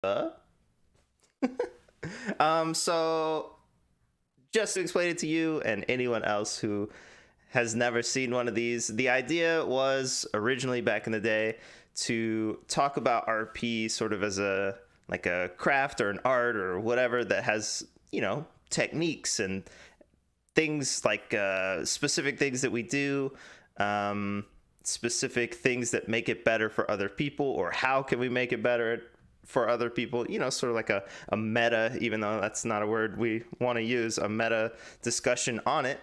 Uh? So just to explain it to you and anyone else who has never seen one of these, the idea was originally back in the day to talk about RP sort of as a like a craft or an art or whatever that has, techniques and things like specific things that we do, um, specific things that make it better for other people, or how can we make it better for other people, sort of like a meta, even though that's not a word we want to use, a meta discussion on it.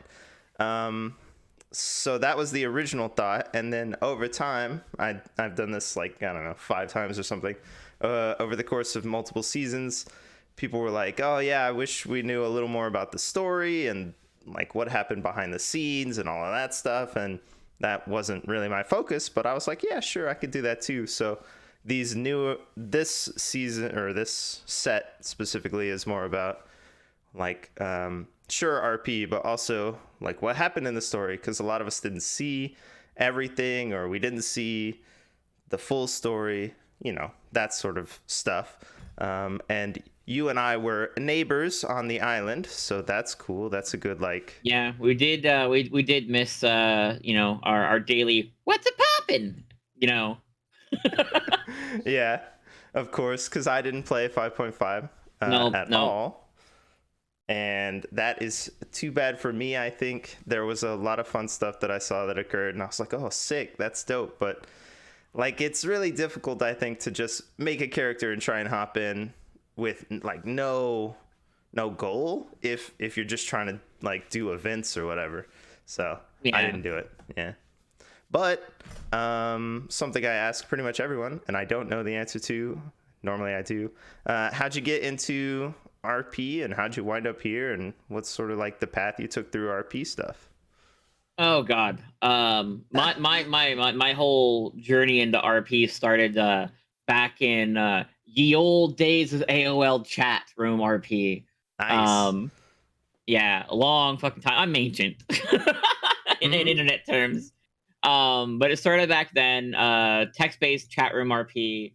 So that was the original thought, and then over time, I've done this like, I don't know, 5 times or something, over the course of multiple seasons. People were like, "Oh yeah, I wish we knew a little more about the story and like what happened behind the scenes and all of that stuff." And that wasn't really my focus, but I was like, "Yeah, sure, I could do that too." So this season or this set specifically is more about like sure RP, but also like what happened in the story, because a lot of us didn't see everything, or we didn't see the full story, that sort of stuff. And you and I were neighbors on the island, so that's cool. That's a good like Yeah, we did. We did miss our daily "What's a poppin'?" You know. yeah, of course, because I didn't play 5.5 No, at no. all. And that is too bad for me. I think there was a lot of fun stuff that I saw that occurred, and I was like, "Oh, sick, that's dope." But like, it's really difficult, I think, to just make a character and try and hop in with like no goal if you're just trying to like do events or whatever. So I Yeah. didn't do it. Yeah. But something I ask pretty much everyone, and I don't know the answer to. Normally I do. How'd you get into RP, and how'd you wind up here, and what's sort of like the path you took through RP stuff? Oh God. My whole journey into RP started back in ye old days of AOL chat room RP. Nice. Um, yeah, a long fucking time. I'm ancient in Mm-hmm. internet terms. But it started back then, text-based chat room RP.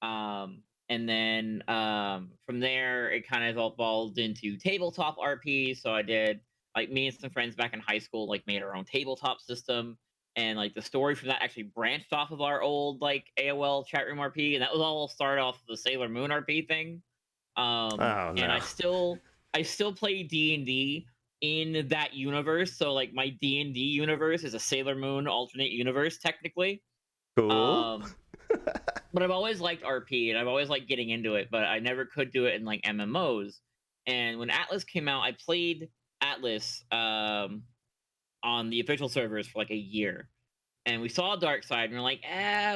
And then from there it kind of evolved into tabletop RP. So I did like me and some friends back in high school like made our own tabletop system. And like the story from that actually branched off of our old like AOL chat room RP, and that was all started off the Sailor Moon RP thing. Oh And no. I still play D&D in that universe. So like my D&D universe is a Sailor Moon alternate universe technically. Cool. Um but I've always liked RP and I've always liked getting into it, but I never could do it in like MMOs. And when Atlas came out, I played Atlas on the official servers for like a year. And we saw Darkside and we're like,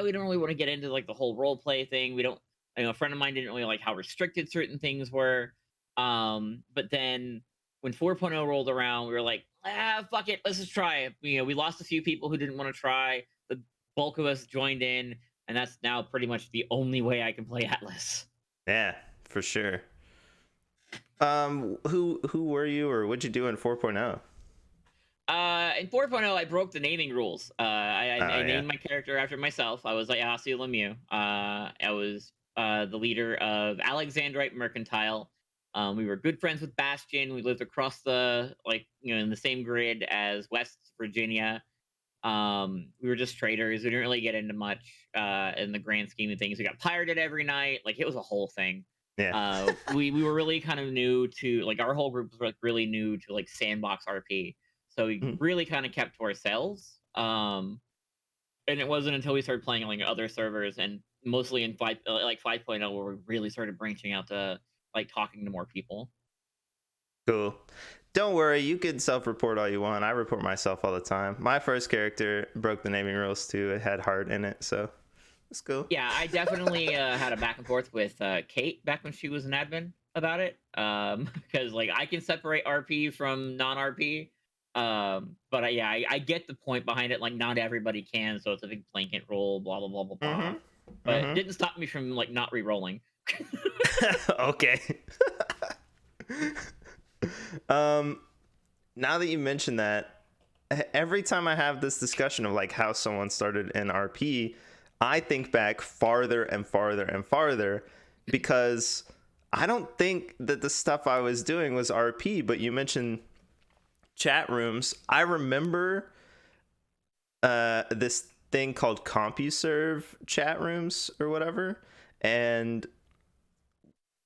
we don't really want to get into like the whole role play thing. We don't, a friend of mine didn't really like how restricted certain things were. But then when 4.0 rolled around, we were like, fuck it, let's just try it. We lost a few people who didn't want to try. The bulk of us joined in, and that's now pretty much the only way I can play Atlas. Yeah, for sure. Who were you, or what'd you do in 4.0? In 4.0, I broke the naming rules. I Oh yeah. named my character after myself. I was Ayasu Lemieux. I was the leader of Alexandrite Mercantile. We were good friends with Bastion. We lived across the in the same grid as West Virginia. We were just traders. We didn't really get into much in the grand scheme of things. We got pirated every night. Like it was a whole thing. Yeah. We were really kind of new to like our whole group was like really new to like sandbox RP. So we Mhm. really kind of kept to ourselves. And it wasn't until we started playing on like other servers and mostly in 5.0 where we really started branching out to like talking to more people. Cool. Don't worry, you can self-report all you want. I report myself all the time. My first character broke the naming rules too. It had heart in it, so it's cool. Yeah, I definitely had a back and forth with Kate back when she was an admin about it. Because like I can separate RP from non-RP. But yeah, I get the point behind it. Like not everybody can, so it's a big blanket rule. Blah blah blah blah blah. Mhm. But it Mhm. didn't stop me from like not re-rolling. Okay. um Now that you mention that, every time I have this discussion of like how someone started in RP, I think back farther and farther and farther because I don't think that the stuff I was doing was RP, but you mentioned chat rooms. I remember this thing called CompuServe chat rooms or whatever. And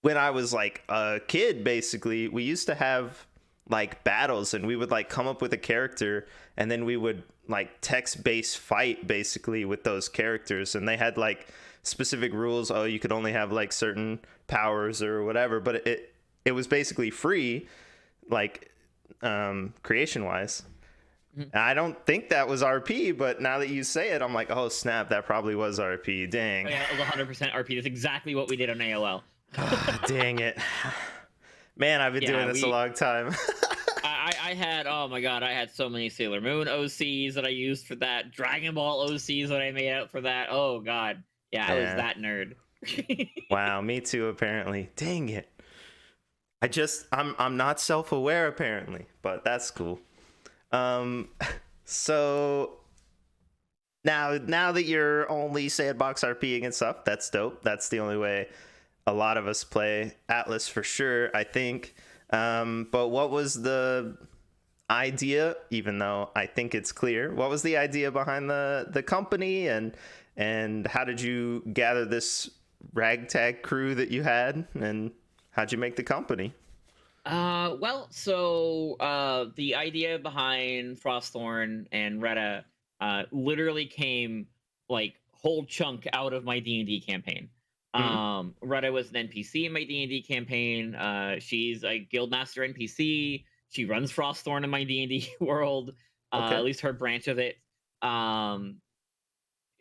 when I was like a kid, basically, we used to have like battles, and we would like come up with a character, and then we would like text based fight basically with those characters, and they had like specific rules. Oh, you could only have like certain powers or whatever, but it was basically free, like creation wise. I don't think that was RP, but now that you say it, I'm like, oh snap, that probably was RP. Dang. Oh, yeah, it was 100% RP. That's exactly what we did on AOL. Dang it, man, I've been doing this a long time. I had, oh my god, I had so many Sailor Moon OCs that I used for that, Dragon Ball OCs that I made out for that. Oh god, yeah, I was that nerd. Wow, me too, apparently. Dang it. I'm not self-aware apparently, but that's cool. So now that you're only sandbox RPing and stuff, that's dope. That's the only way a lot of us play Atlas for sure, I think. But what was the idea, even though I think it's clear, what was the idea behind the company, and how did you gather this ragtag crew that you had, and how'd you make the company? Well, so the idea behind Frostthorn and Redda literally came like whole chunk out of my D&D campaign. Redda was an NPC in my D&D campaign. She's a guildmaster NPC. She runs Frostthorn in my D&D world. Okay. At least her branch of it.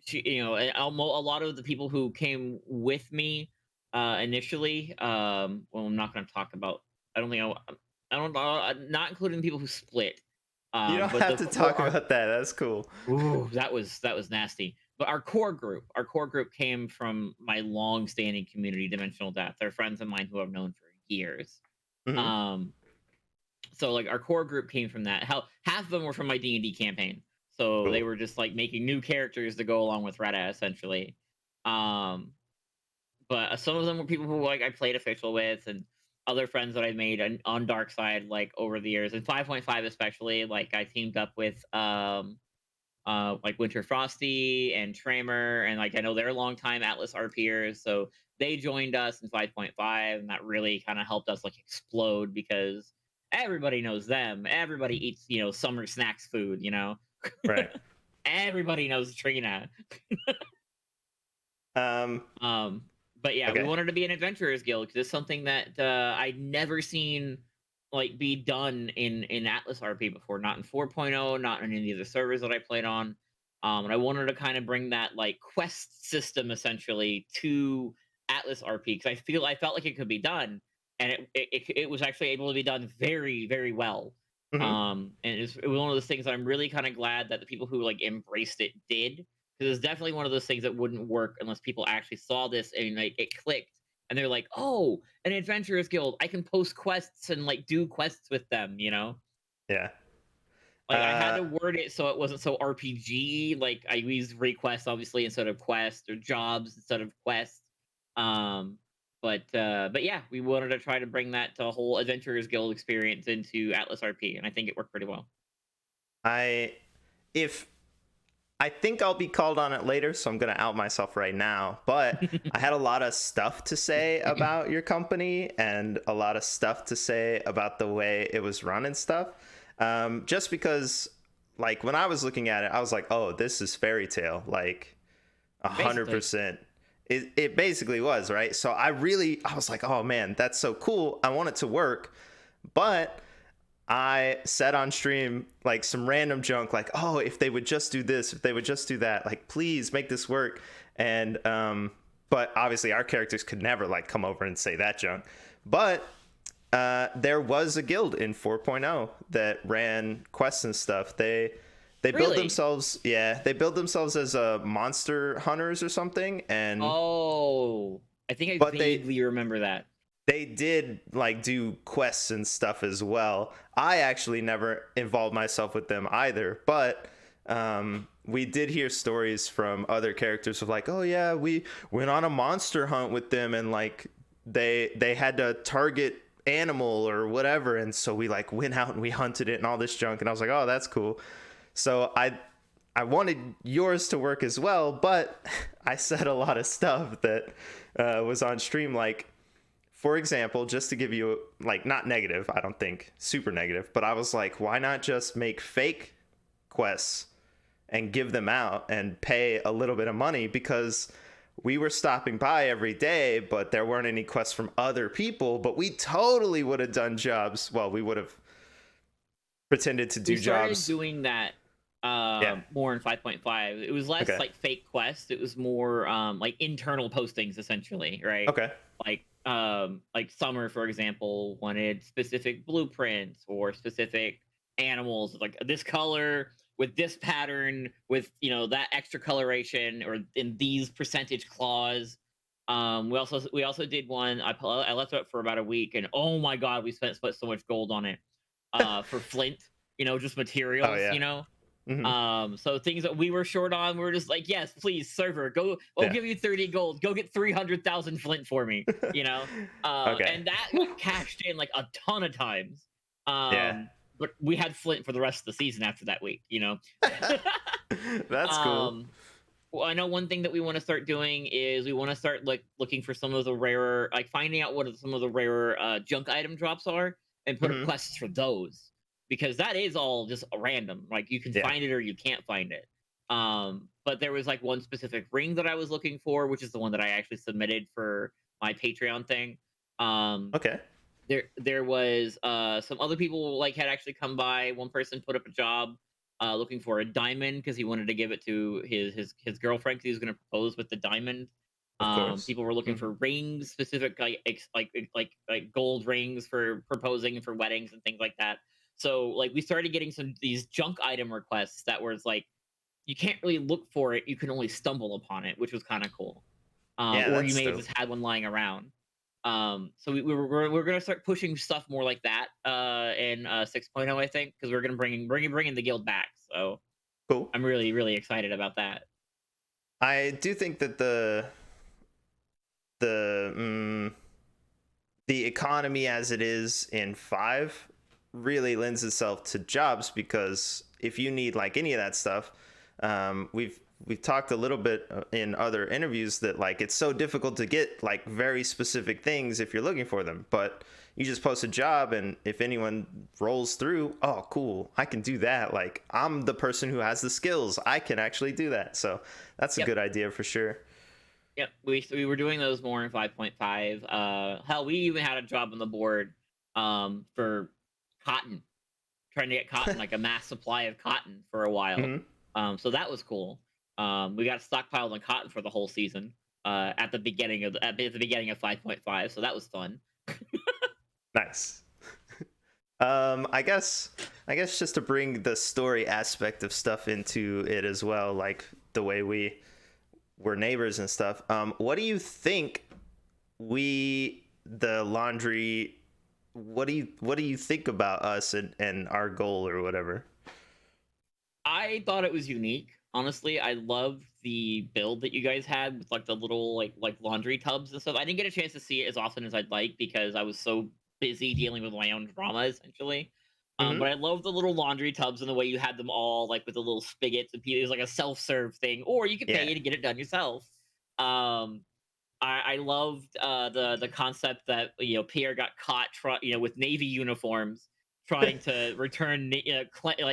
She, a lot of the people who came with me initially. Well, I'm not going to talk about. I don't think I don't know. Not including the people who split. You don't But have to talk about that. That's cool. Ooh, that was nasty. But our core group came from my long-standing community, Dimensional Death. They're friends of mine who I've known for years. So like our core group came from that. Half of them were from my D&D campaign. So they were just like making new characters to go along with Redda, essentially. But some of them were people who like I played official with, and other friends that I made on Darkside like over the years. And 5.5 especially, like I teamed up with like Winter Frosty and Tramer, and like I know they're longtime Atlas RPers, so they joined us in 5.5, and that really kind of helped us like explode because everybody knows them. Everybody eats, summer snacks food, Right. Everybody knows Trina. But yeah, Okay. we wanted to be an adventurers guild because it's something that I'd never seen like be done in Atlas RP before, not in 4.0, not in any of the servers that I played on. And I wanted to kind of bring that like quest system essentially to Atlas RP because I felt like it could be done, and it was actually able to be done very, very well. And it was one of those things that I'm really kind of glad that the people who like embraced it did, because it's definitely one of those things that wouldn't work unless people actually saw this and like it clicked and they're like, oh, an adventurers guild, I can post quests and like do quests with them. Yeah. Like I had to word it so it wasn't so RPG. Like I used requests obviously instead of quests, or jobs instead of quests. But yeah, we wanted to try to bring that to a whole adventurers guild experience into Atlas RP, and I think it worked pretty well. If I think I'll be called on it later, so I'm going to out myself right now. But I had a lot of stuff to say about your company, and a lot of stuff to say about the way it was run and stuff. Just because, like, when I was looking at it, I was like, oh, this is fairy tale, like 100%. It basically was, right? So I was like, oh man, that's so cool. I want it to work. But I said on stream like some random junk like, oh, if they would just do this, if they would just do that, like please make this work. And but obviously our characters could never like come over and say that junk. But there was a guild in 4.0 that ran quests and stuff. They built themselves, they built themselves as monster hunters or something. And I think I vaguely remember that. They did like do quests and stuff as well. I actually never involved myself with them either, but we did hear stories from other characters of like, oh yeah, we went on a monster hunt with them, and like they had to target animal or whatever, and so we like went out and we hunted it and all this junk, and I was like, oh, that's cool. So I wanted yours to work as well, but I said a lot of stuff that was on stream, like, for example, just to give you, like, not negative, I don't think super negative, but I was like, why not just make fake quests and give them out and pay a little bit of money, because we were stopping by every day, but there weren't any quests from other people, but we totally would have done jobs. Well, we would have pretended to do We started jobs. doing that Yeah. more in 5.5. It was less Okay. like fake quests. It was more like internal postings essentially, right? Okay. Like Summer, for example, wanted specific blueprints or specific animals like this color with this pattern with that extra coloration or in these percentage clause. We also did one. I left it up for about a week, and oh my god, we spent so much gold on it. For flint, just Oh materials, yeah. Hmm. so things that we were short on, we were just like, yes, please, server, go. I'll Yeah. give you 30 gold. Go get 300,000 flint for me. Okay. And that got cashed in like a ton of times. Yeah. But we had flint for the rest of the season after that week. That's cool. Well, I know one thing that we want to start doing is we want to start like looking for some of the rarer, like finding out what some of the rarer junk item drops are, and put up Hmm. quests for those, because that is all just random. Like you can Yeah. find it or you can't find it. But there was like one specific ring that I was looking for, which is the one that I actually submitted for my Patreon thing. Um, Okay. there was some other people like had actually come by. One person put up a job looking for a diamond because he wanted to give it to his girlfriend, 'cause he was going to propose with the diamond. Of course. People were looking Hmm. for rings, specific like gold rings for proposing and for weddings and things like that. So like we started getting some these junk item requests that was like you can't really look for it, you can only stumble upon it, which was kind of cool. Yeah, Or you that's may have dope. just had one lying around. So we're gonna start pushing stuff more like that in 6.0, I think, because we're gonna bringing the guild back. So Cool. I'm really really excited about that. I do think that the the economy as it is in 5 really lends itself to jobs, because if you need like any of that stuff, we've talked a little bit in other interviews that like it's so difficult to get like very specific things if you're looking for them, but you just post a job, and if anyone rolls through, oh cool, I can do that, like I'm the person who has the skills, I can actually do that. So that's a Yep. good idea for sure. Yep, we were doing those more in 5.5. Hell, we even had a job on the board for cotton, trying to get cotton, like a mass supply of cotton for a while. Hmm. So that was cool. We got stockpiled on cotton for the whole season at the beginning of 5.5, so that was fun. Nice. I guess just to bring the story aspect of stuff into it as well, like the way we were neighbors and stuff. What do you think the laundry? What do you think about us and our goal or whatever? I thought it was unique. Honestly, I loved the build that you guys had with like the little like laundry tubs and stuff. I didn't get a chance to see it as often as I'd like because I was so busy dealing with my own drama essentially. Hmm. But I love the little laundry tubs and the way you had them all like with the little spigots and it was like a self-serve thing, or you could Yeah. pay to get it done yourself. Um, I loved the concept that Pierre got caught with navy uniforms trying to return like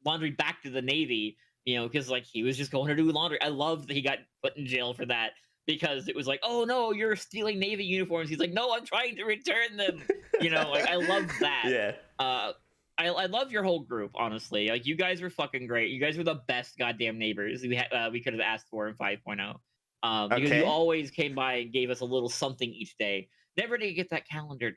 laundry back to the navy, because like he was just going to do laundry. I loved that he got put in jail for that because it was like, oh no, you're stealing navy uniforms. He's like, no, I'm trying to return them. Like I loved that. Yeah. uh I love your whole group, honestly. Like you guys were fucking great. You guys were the best goddamn neighbors we could have asked for in 5.0. Because you Okay. always came by and gave us a little something each day. Never did you get that calendar.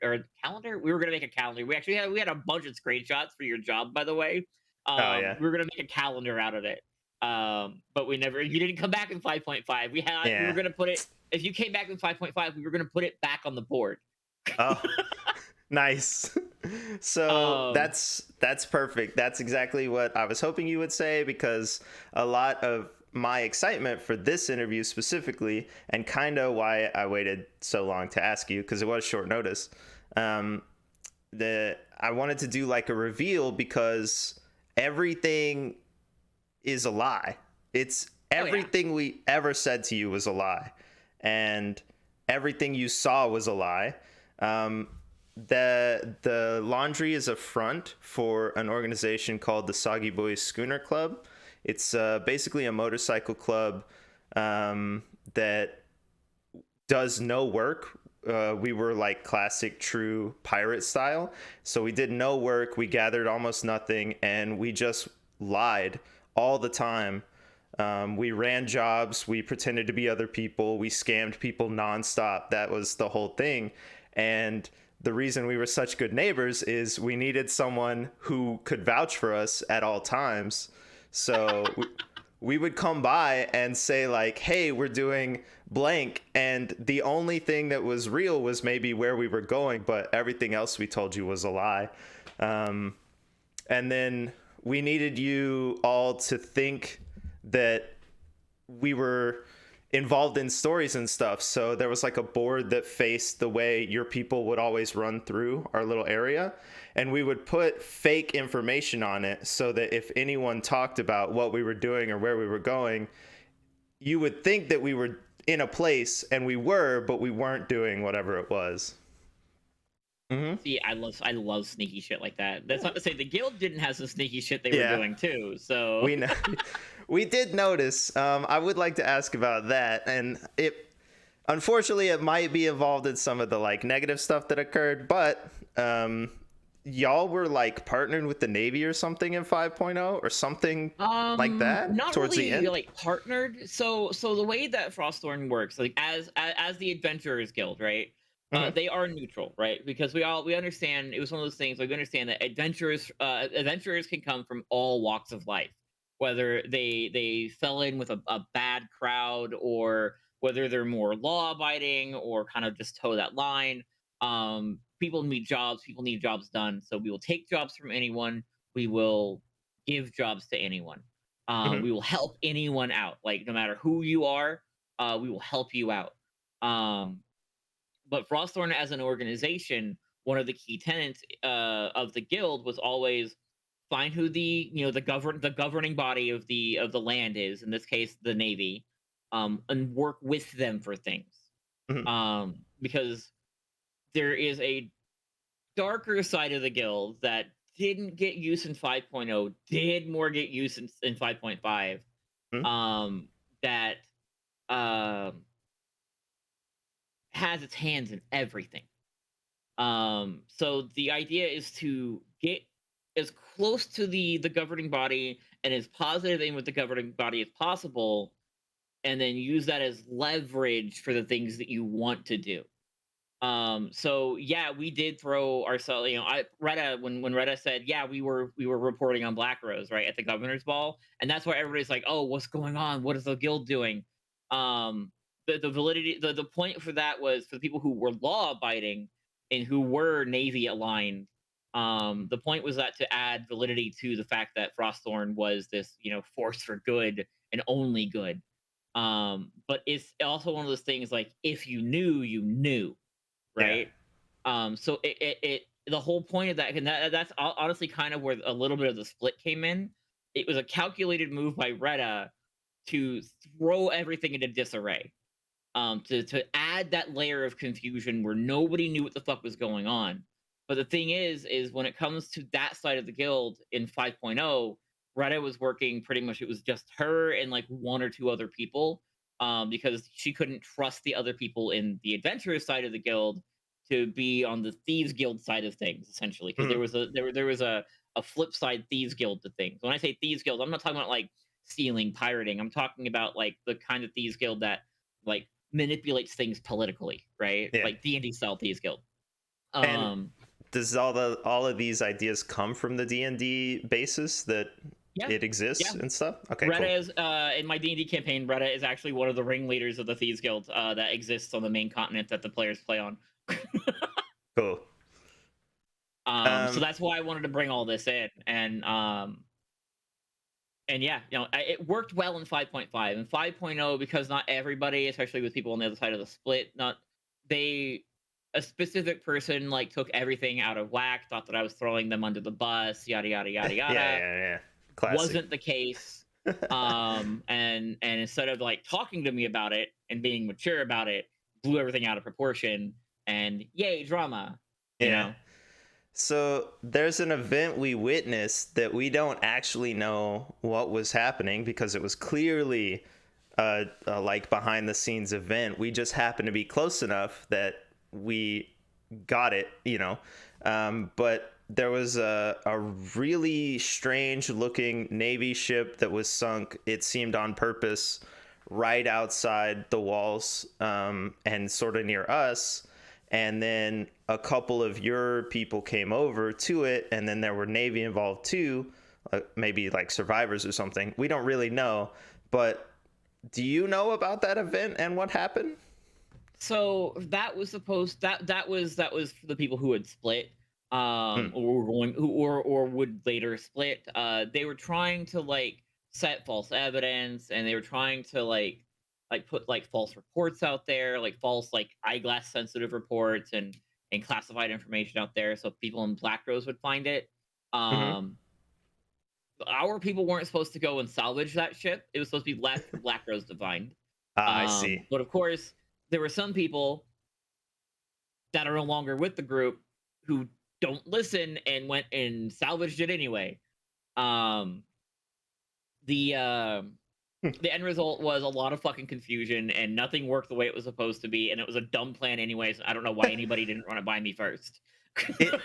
We were gonna make a calendar. We had a bunch of screenshots for your job, by the way. Oh yeah. We were gonna make a calendar out of it. But we never. You didn't come back in 5.5. We were Yeah. gonna put it. If you came back in 5.5, we were gonna put it back on the board. Oh. Nice. So Um, that's perfect. That's exactly what I was hoping you would say, because a lot of my excitement for this interview specifically, and kind of why I waited so long to ask you, because it was short notice, um, the I wanted to do like a reveal, because everything is a lie. It's oh yeah. everything we ever said to you was a lie, and everything you saw was a lie. Um, the laundry is a front for an organization called the Soggy Boys Schooner Club. It's basically a motorcycle club that does no work. We were like classic true pirate style. So we did no work, we gathered almost nothing, and we just lied all the time. We ran jobs, we pretended to be other people, we scammed people nonstop. That was the whole thing. And the reason we were such good neighbors is we needed someone who could vouch for us at all times. So we would come by and say like, hey, we're doing blank, and the only thing that was real was maybe where we were going, but everything else we told you was a lie. And then we needed you all to think that we were involved in stories and stuff. So there was like a board that faced the way your people would always run through our little area. And we would put fake information on it so that if anyone talked about what we were doing or where we were going, you would think that we were in a place, and we were, but we weren't doing whatever it was. Mm-hmm. See, I love sneaky shit like that. That's not to say the guild didn't have some sneaky shit they were Yeah, doing too. So we know. We did notice. I would like to ask about that, and unfortunately, it might be involved in some of the like negative stuff that occurred, but y'all were like partnered with the Navy or something in 5.0 or something like that not towards the really end. like partnered. So the way that Frostthorn works, like as the Adventurers Guild, right? Mm-hmm. They are neutral, right? Because we understand it was one of those things. Like we understand that adventurers can come from all walks of life, whether they fell in with a bad crowd, or whether they're more law abiding or kind of just toe that line. People need jobs done, so we will take jobs from anyone. We will give jobs to anyone. Mm-hmm. We will help anyone out, like no matter who you are. We will help you out. um but Frostthorn as an organization, one of the key tenets of the guild was always find who the governing body of the land is, in this case the Navy, and work with them for things. Mm-hmm. Because there is a darker side of the guild that didn't get use in 5.0, did more get use in 5.5. Mm-hmm. That um, has its hands in everything. So the idea is to get as close to the governing body and as positive aim with the governing body as possible, and then use that as leverage for the things that you want to do. So yeah, we did throw ourselves, I Redda, when Redda said, yeah, we were reporting on Black Rose, right, at the governor's ball, and that's why everybody's like, oh, what's going on, what is the guild doing? The validity, the point for that was for the people who were law abiding and who were Navy aligned. The point was that to add validity to the fact that Frostthorn was this, force for good and only good. But it's also one of those things, like, if you knew, you knew, Yeah. right? So it the whole point of that, and that's honestly kind of where a little bit of the split came in. It was a calculated move by Redda to throw everything into disarray, to add that layer of confusion where nobody knew what the fuck was going on. But the thing is when it comes to that side of the guild in 5.0, Redda was working pretty much, it was just her and like one or two other people, because she couldn't trust the other people in the adventurous side of the guild to be on the thieves guild side of things, essentially, because Mm-hmm. there was a flip side thieves guild to things. When I say thieves guild, I'm not talking about like stealing, pirating. I'm talking about like the kind of thieves guild that like manipulates things politically, right? Yeah. Like D&D style thieves guild. And Um, does all of these ideas come from the D&D basis that yeah, it exists yeah. and stuff? Okay, cool. Redda is in my D&D campaign. Redda is actually one of the ringleaders of the thieves guild that exists on the main continent that the players play on. Cool. So Um, that's why I wanted to bring all this in, and yeah, it worked well in 5.5 and 5.0 because not everybody, especially with people on the other side of the split, not they a specific person like took everything out of whack, thought that I was throwing them under the bus, yada yada yada yeah, yada. yeah. Classic. Wasn't the case. And instead of like talking to me about it and being mature about it, blew everything out of proportion and yay, drama, you Yeah. know? So there's an event we witnessed that we don't actually know what was happening because it was clearly a like behind the scenes event. We just happened to be close enough that we got it, but there was a really strange looking Navy ship that was sunk. It seemed on purpose right outside the walls, and sort of near us. And then a couple of your people came over to it, and then there were Navy involved too, maybe like survivors or something. We don't really know, but do you know about that event and what happened? So that was supposed that was for the people who had split, Hmm. or were going who or would later split. They were trying to like set false evidence, and they were trying to like put like false reports out there, like false like eyeglass sensitive reports and classified information out there, so people in Black Rose would find it. Mm-hmm. Um, our people weren't supposed to go and salvage that ship. It was supposed to be left for Black Rose to find. Ah, I see. But of course, there were some people that are no longer with the group who don't listen and went and salvaged it anyway. Um, the the end result was a lot of fucking confusion and nothing worked the way it was supposed to be, and it was a dumb plan anyways. I don't know why anybody didn't run it by me first. It.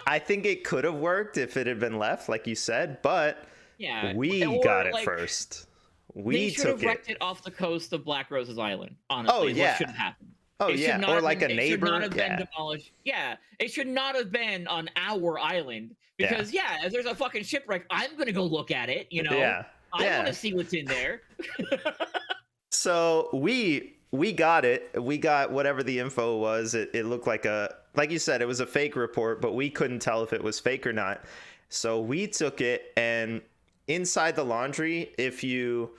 I think it could have worked if it had been left, like you said, but Yeah, we or got it like first. they We should have took it. wrecked it off the coast of Black Rose's Island. Oh Honestly, is what yeah. should have happened. Oh It should yeah. not Or have like been. a It should not neighbor. have been Yeah. demolished. Yeah, it should not have been on our island Yeah. because yeah, if there's a fucking shipwreck, I'm gonna go look at it. Yeah. I want to Yeah. see what's in there. So we got it. We got whatever the info was. It looked like like you said, it was a fake report, but we couldn't tell if it was fake or not. So we took it, and inside the laundry, if you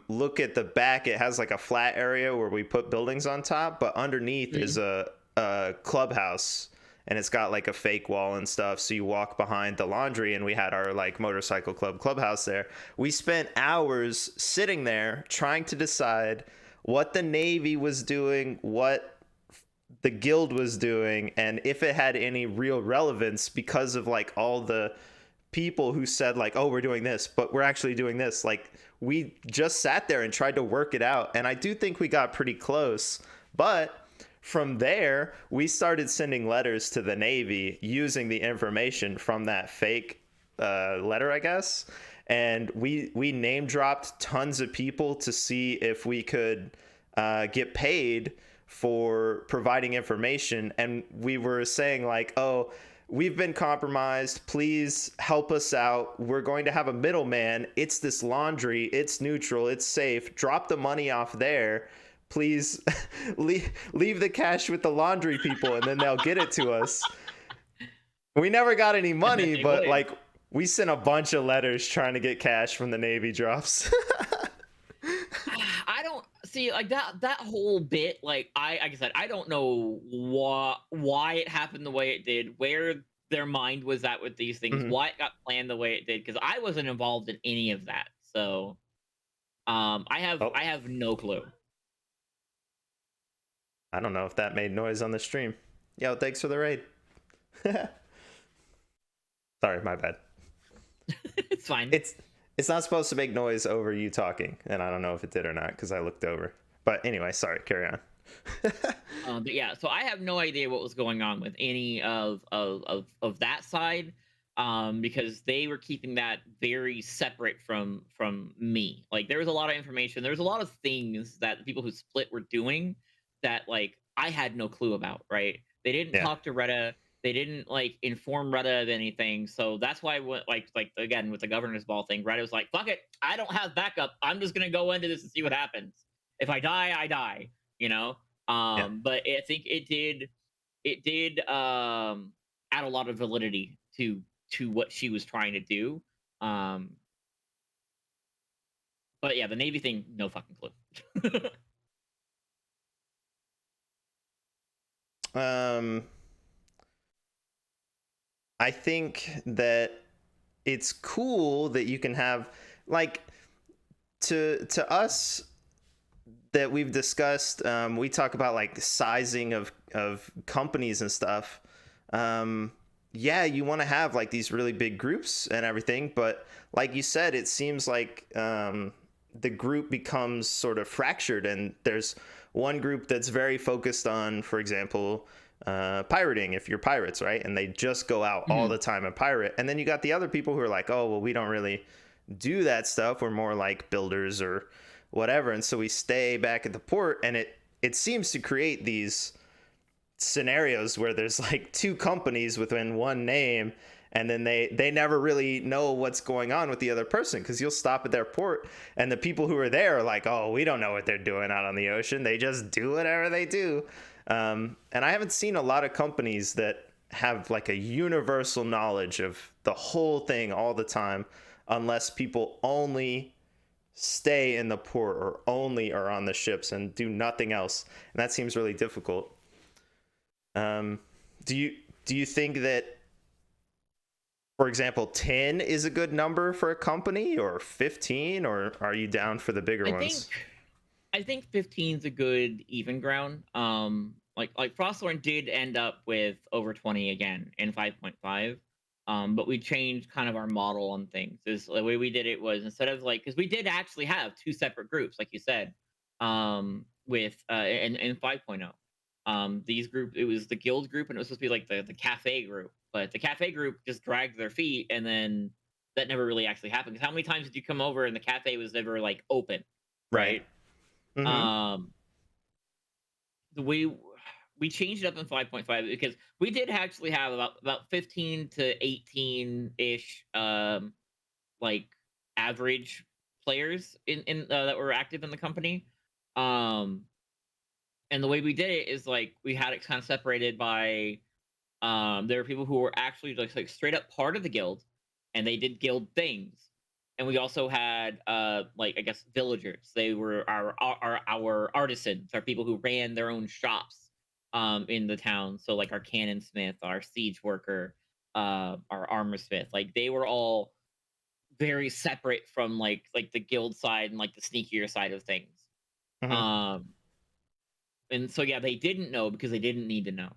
look at the back, it has like a flat area where we put buildings on top, but underneath is a clubhouse, and it's got like a fake wall and stuff. So you walk behind the laundry, and we had our like motorcycle clubhouse there. We spent hours sitting there trying to decide what the Navy was doing, what the guild was doing, and if it had any real relevance because of like all the people who said like, oh, we're doing this, but we're actually doing this. Like, we just sat there and tried to work it out, and I do think we got pretty close. But from there, we started sending letters to the Navy using the information from that fake letter, I guess. And we name dropped tons of people to see if we could get paid for providing information. And we were saying like, oh, we've been compromised, please help us out, we're going to have a middleman, it's this laundry, it's neutral, it's safe, drop the money off there, please. leave the cash with the laundry people, and then they'll get it to us. We never got any I bet money, they but would. like, we sent a bunch of letters trying to get cash from the Navy drops. I don't see like that whole bit. Like I said, I don't know why it happened the way it did, where their mind was at with these things, Mhm. why it got planned the way it did, because I wasn't involved in any of that. So Oh, I have no clue. I don't know if that made noise on the stream. Yo, thanks for the raid. Sorry, my bad. It's fine. It's not supposed to make noise over you talking, and I don't know if it did or not because I looked over. But anyway, sorry, carry on. But yeah, so I have no idea what was going on with any of that side, because they were keeping that very separate from me. Like there was a lot of information, there was a lot of things that the people who split were doing that like I had no clue about. Right? They didn't Yeah. talk to Redda. They didn't like inform Redda of anything. So that's why like again with the governor's ball thing, Redda was like, "Fuck it, I don't have backup. I'm just gonna go into this and see what happens. If I die, I die." You know. Yeah. But I think it did add a lot of validity to what she was trying to do. Um, but yeah, the Navy thing, no fucking clue. Um, I think that it's cool that you can have like to us that we've discussed. We talk about like sizing of companies and stuff. Um, yeah, you want to have like these really big groups and everything, but like you said, it seems like the group becomes sort of fractured, and there's one group that's very focused on, for example, pirating if you're pirates, right? And they just go out all Mhm. the time and pirate. And then you got the other people who are like, oh, well, we don't really do that stuff. We're more like builders or whatever. And so we stay back at the port, and it seems to create these scenarios where there's like two companies within one name, and then they never really know what's going on with the other person, because you'll stop at their port and the people who are there are like, oh, we don't know what they're doing out on the ocean, they just do whatever they do. And I haven't seen a lot of companies that have like a universal knowledge of the whole thing all the time, unless people only stay in the port or only are on the ships and do nothing else, and that seems really difficult. um, do you think that, for example, 10 is a good number for a company, or 15, or are you down for the bigger I think ones? I think 15 is a good even ground. Like Frostthorn did end up with over 20 again in 5.5. But we changed kind of our model on things. Is the way we did it was, instead of like, because we did actually have two separate groups, like you said, with in 5.0. These group, it was the guild group, and it was supposed to be like the cafe group, but the cafe group just dragged their feet, and then that never really actually happened. Because how many times did you come over and the cafe was never like open, Right. right? Mm-hmm. Um, the way we changed it up in 5.5, because we did actually have about 15 to 18 ish like average players in that were active in the company. Um, and the way we did it is like we had it kind of separated by there were people who were actually like straight up part of the guild, and they did guild things. And we also had like, I guess, villagers. They were our artisans, our people who ran their own shops in the town. So like our cannon smith, our siege worker, our armor smith. Like they were all very separate from like the guild side and like the sneakier side of things. Mm-hmm. Um and so yeah, they didn't know because they didn't need to know.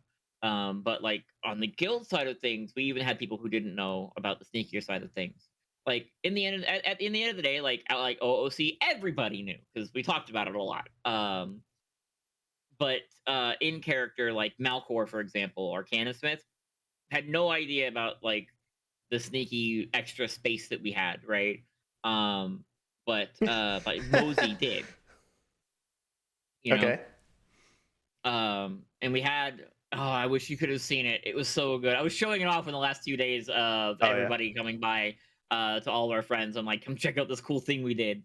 But like on the guild side of things, we even had people who didn't know about the sneakier side of things. Like in the end, in the end of the day, like at like OOC, everybody knew because we talked about it a lot. But in character, like Malcor, for example, or Cannon Smith, had no idea about like the sneaky extra space that we had, right? Um, but Mosey did, you know. Okay. And we had, oh, I wish you could have seen it. It was so good. I was showing it off in the last 2 days of Oh yeah. everybody coming by to all of our friends. I'm like, come check out this cool thing we did.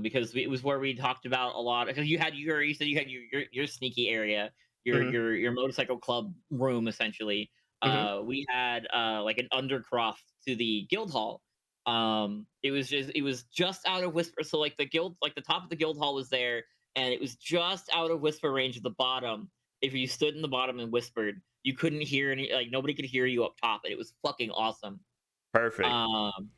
Because it was where we talked about a lot. Because you said you had your sneaky area, Mm-hmm. your motorcycle club room essentially. Mm-hmm. We had like an undercroft to the guild hall. It was just out of whisper. So like the guild, like the top of the guild hall was there, and it was just out of whisper range at the bottom. If you stood in the bottom and whispered, you couldn't hear any, like nobody could hear you up top, and it was fucking awesome. Perfect. Um,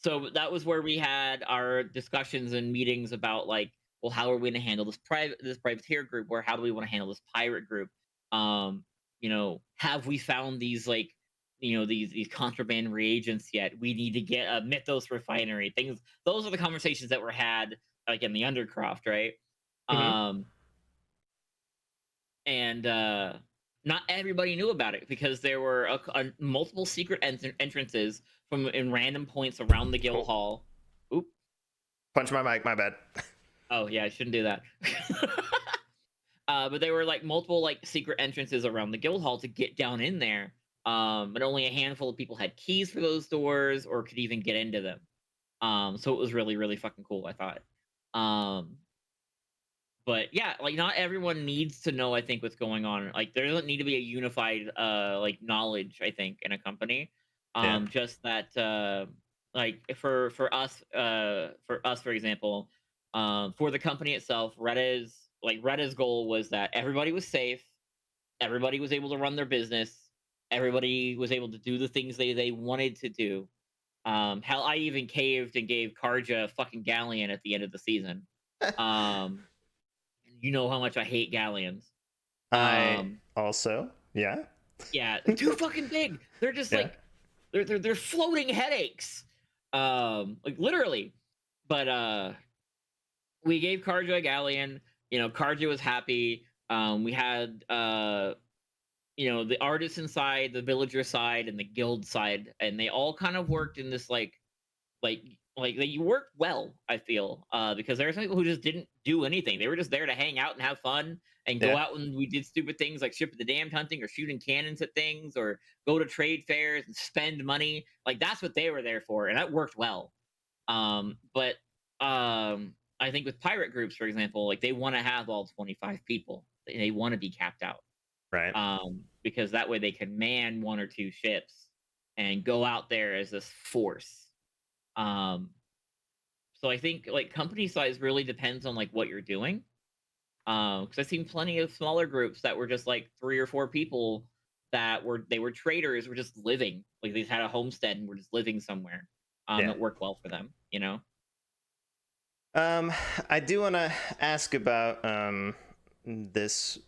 so that was where we had our discussions and meetings about like, well, how are we going to handle this privateer group, or how do we want to handle this pirate group? Um, have we found these like, these contraband reagents yet? We need to get a Mythos refinery. Things. Those are the conversations that were had like in the Undercroft, right? Mm-hmm. Um, and not everybody knew about it because there were multiple secret entrances from in random points around the guild Oh, hall. Oop. punch my mic, my bad. Oh yeah, I shouldn't do that. But there were like multiple like secret entrances around the guild hall to get down in there. But only a handful of people had keys for those doors or could even get into them. So it was really really fucking cool, I thought. Um, But yeah, like not everyone needs to know, I think, what's going on. Like there doesn't need to be a unified like knowledge, I think, in a company. Yeah. Just that like for us for example, for the company itself, Redda's goal was that everybody was safe, everybody was able to run their business, everybody was able to do the things they wanted to do. Hell, I even caved and gave Karja a fucking galleon at the end of the season. Um, you know how much I hate galleons. I Um, also, yeah. yeah, they're too fucking big. They're just Yeah. like they're floating headaches. Like literally. But we gave Karja a galleon. You know, Karja was happy. We had the artisan side, the villager side, and the guild side, and they all kind of worked in this like they worked well, I feel, because there were some people who just didn't do anything. They were just there to hang out and have fun and go Yeah. out when we did stupid things like ship the damned hunting or shooting cannons at things or go to trade fairs and spend money. Like that's what they were there for, and that worked well. But I think with pirate groups, for example, like they want to have all 25 people. They want to be capped out. Right. Because that way they can man one or two ships and go out there as this force. Um, so I think like company size really depends on like what you're doing. Because I've seen plenty of smaller groups that were just like 3 or 4 people that were traders, were just living like they had a homestead and were just living somewhere. Yeah. That worked well for them, you know. Um, I do want to ask about this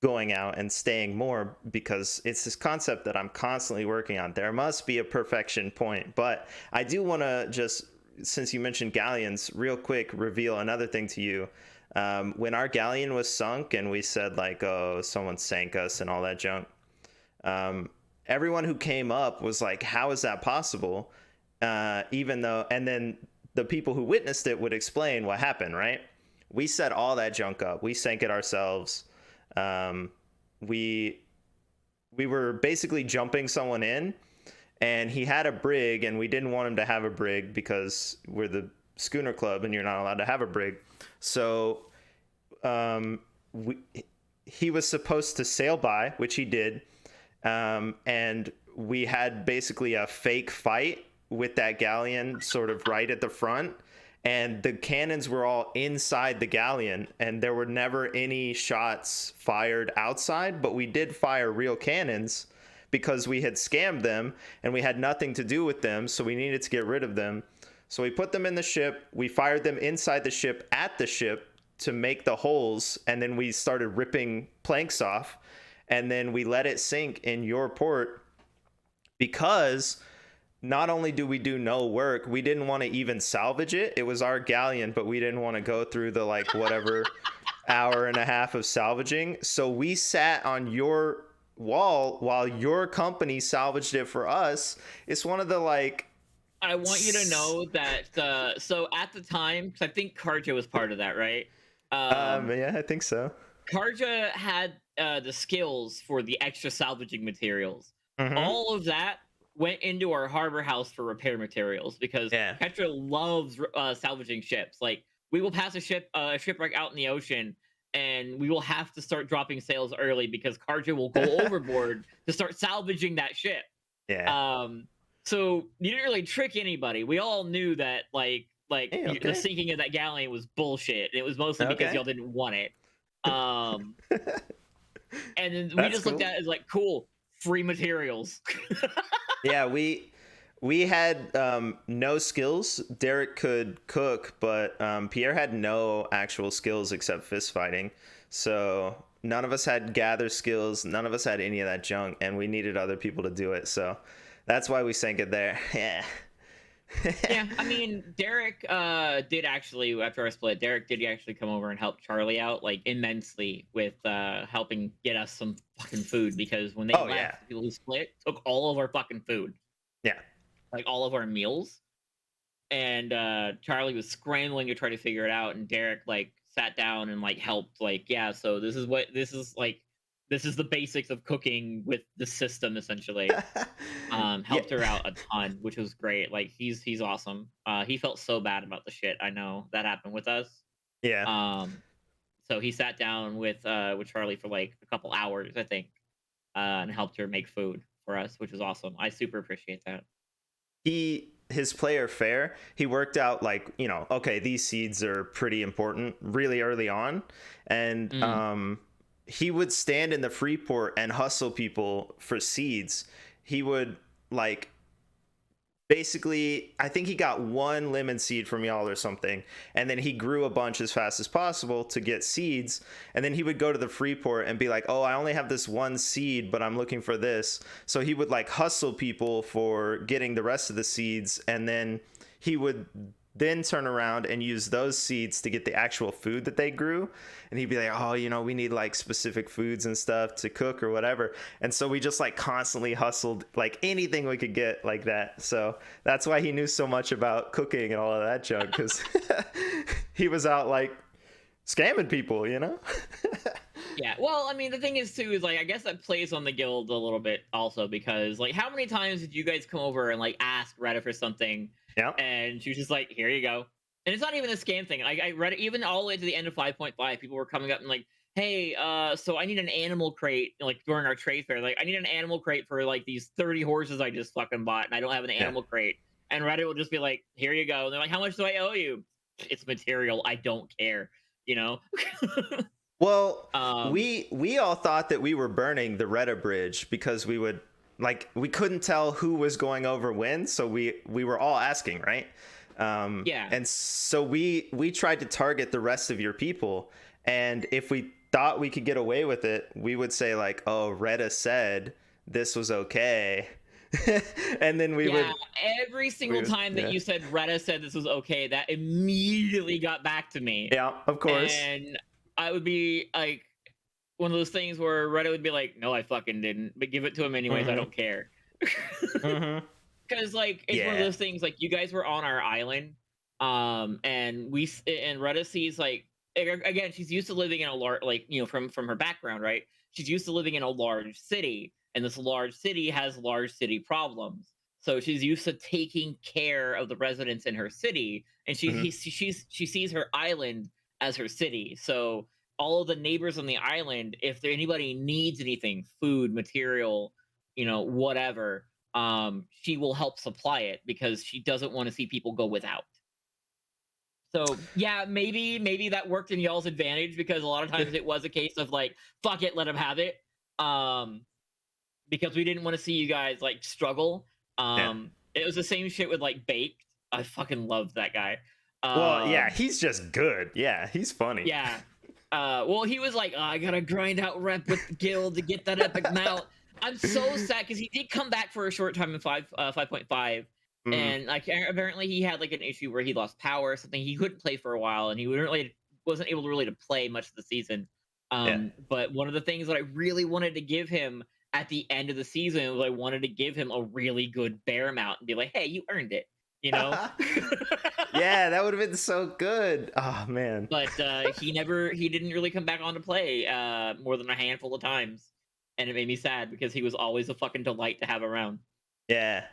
going out and staying more, because it's this concept that I'm constantly working on. There must be a perfection point, but I do want to just, since you mentioned galleons, real quick reveal another thing to you. When our galleon was sunk and we said like, oh, someone sank us and all that junk, everyone who came up was like, how is that possible? Even though, and then the people who witnessed it would explain what happened, right? We set all that junk up. We sank it ourselves. We were basically jumping someone in, and he had a brig, and we didn't want him to have a brig because we're the schooner club and you're not allowed to have a brig. So we, he was supposed to sail by, which he did, and we had basically a fake fight with that galleon sort of right at the front, and the cannons were all inside the galleon, and there were never any shots fired outside, but we did fire real cannons because we had scammed them and we had nothing to do with them, so we needed to get rid of them. So we put them in the ship, we fired them inside the ship at the ship to make the holes, and then we started ripping planks off, and then we let it sink in your port because not only do we do no work, we didn't want to even salvage it. It was our galleon, but we didn't want to go through the like whatever hour and a half of salvaging. So we sat on your wall while your company salvaged it for us. It's one of the like. I want you to know that. So at the time, because I think Karja was part of that, right? Yeah, I think so. Karja had the skills for the extra salvaging materials. Mm-hmm. All of that went into our harbor house for repair materials because Yeah. Petra loves salvaging ships. Like we will pass a shipwreck out in the ocean, and we will have to start dropping sails early because Karja will go overboard to start salvaging that ship. Yeah. So you didn't really trick anybody. We all knew that Hey, the okay. sinking of that galleon was bullshit. It was mostly because Okay. y'all didn't want it. Um, and then we That's just looked cool. at it as like, cool, free materials. Yeah, we had no skills. Derek could cook, but Pierre had no actual skills except fist fighting. So none of us had gather skills. None of us had any of that junk, and we needed other people to do it. So that's why we sank it there. Yeah. Yeah, I mean, Derek did actually, after our split, Derek did actually come over and help Charlie out like immensely with helping get us some fucking food because when they Oh left, yeah. the people who split took all of our fucking food, Yeah. like all of our meals. And Charlie was scrambling to try to figure it out, and Derek like sat down and like helped, like, yeah, so this is the basics of cooking with the system essentially. Yeah. Helped her out a ton, which was great. Like he's awesome. He felt so bad about the shit. I know that happened with us. Yeah. So he sat down with Charlie for like a couple hours, I think, and helped her make food for us, which was awesome. I super appreciate that. His player fair, he worked out like, okay, these seeds are pretty important really early on, and Mm. he would stand in the free port and hustle people for seeds. He would like basically, I think he got one lemon seed from y'all or something, and then he grew a bunch as fast as possible to get seeds, and then he would go to the free port and be like, oh, I only have this one seed, but I'm looking for this. So he would like hustle people for getting the rest of the seeds, and then he would then turn around and use those seeds to get the actual food that they grew. And he'd be like, oh, we need like specific foods and stuff to cook or whatever. And so we just like constantly hustled like anything we could get like that. So that's why he knew so much about cooking and all of that junk, because he was out like scamming people. Yeah. Well, I mean, the thing is too is like I guess that plays on the guild a little bit also because like how many times did you guys come over and like ask Redda for something Yeah. and she was just like, here you go. And it's not even a scam thing. I read it even all the way to the end of 5.5. People were coming up and like, hey, so I need an animal crate like during our trade fair. Like, I need an animal crate for like these 30 horses I just fucking bought, and I don't have an Yeah. animal crate. And Reddit will just be like, here you go. And they're like, how much do I owe you? It's material. I don't care. You know? Well, um, we all thought that we were burning the Redda bridge because we couldn't tell who was going over when, so we were all asking, right? yeah. And so we tried to target the rest of your people, and if we thought we could get away with it, we would say like, oh, Redda said this was okay. And then Every single time that yeah. you said Reddit said this was okay, that immediately got back to me. Yeah, of course. And I would be like one of those things where Reddit would be like, no, I fucking didn't, but give it to him anyways. I Mm-hmm. don't care. Mm-hmm. Because like it's one of Yeah. those things like you guys were on our island, and Reddit sees like again she's used to living in a large like from her background, right? She's used to living in a large city, and this large city has large city problems. So she's used to taking care of the residents in her city, and Mm-hmm. she sees her island as her city. So all of the neighbors on the island, if anybody needs anything, food, material, whatever, she will help supply it because she doesn't want to see people go without. So yeah, maybe that worked in y'all's advantage because a lot of times it was a case of like, fuck it, let him have it. Um, because we didn't want to see you guys like struggle. Yeah. It was the same shit with like Baked. I fucking loved that guy. Well, yeah, Um, he's just good. Yeah, he's funny. yeah. Well, he was like, oh, I gotta grind out rep with the guild to get that epic mount. I'm so sad because he did come back for a short time in 5.5, Mm-hmm. and like apparently he had like an issue where he lost power or something. He couldn't play for a while, and he wasn't able to really to play much of the season. Yeah. But one of the things that I really wanted to give him at the end of the season was I wanted to give him a really good bear mount and be like, hey, you earned it, you know. Yeah, that would have been so good. Oh man. But he didn't really come back on to play more than a handful of times, and it made me sad because he was always a fucking delight to have around. Yeah.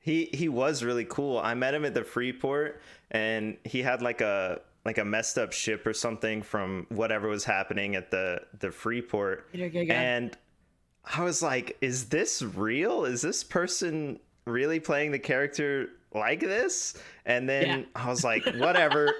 He was really cool. I met him at the Freeport, and he had like a messed up ship or something from whatever was happening at the Freeport. And I was like, is this real? Is this person really playing the character like this? And then Yeah. I was like, whatever,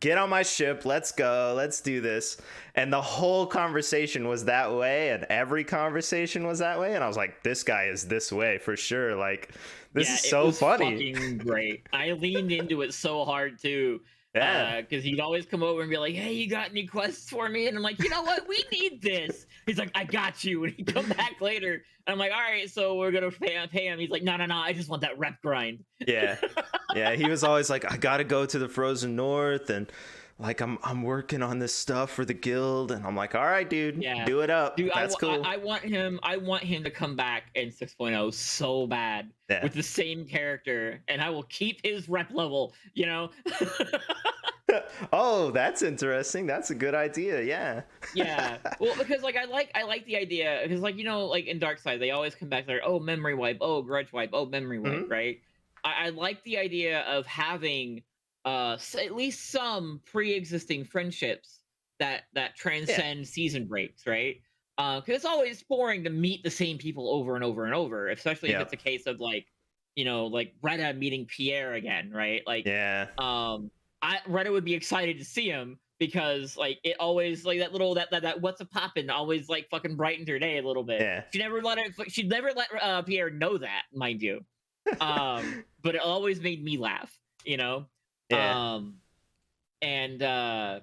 get on my ship, let's go, let's do this. And the whole conversation was that way, and every conversation was that way. And I was like, this guy is this way for sure. Like, this is so It was funny. fucking great. I leaned into it so hard too. Yeah. Because he'd always come over and be like, "Hey, you got any quests for me?" And I'm like, "You know what? We need this." He's like, "I got you." And he'd come back later, and I'm like, "All right, so we're gonna pay him." He's like, "No, no, no. I just want that rep grind." Yeah. Yeah. He was always like, I gotta go to the Frozen North, and like I'm working on this stuff for the guild, and I'm like, all right, dude, Yeah, do it up. dude, That's cool. I want him. I want him to come back in 6.0 so bad Yeah. with the same character, and I will keep his rep level. You know. Oh, that's interesting. That's a good idea. Yeah. Yeah, well, because like I like the idea because like like in Darkside they always come back there. Oh, memory wipe. Oh, grudge wipe. Oh, memory wipe. Mhm. Right. I like the idea of having at least some pre-existing friendships that Yeah. transcend season breaks, right? Because it's always boring to meet the same people over and over and over, especially if Yeah. it's a case of like, like Redda meeting Pierre again, right? Like, Yeah. Redda would be excited to see him because like it always like that little that what's a poppin' always like fucking brightened her day a little bit. Yeah. She'd never let Pierre know that, mind you. But it always made me laugh, you know. Yeah. Um, and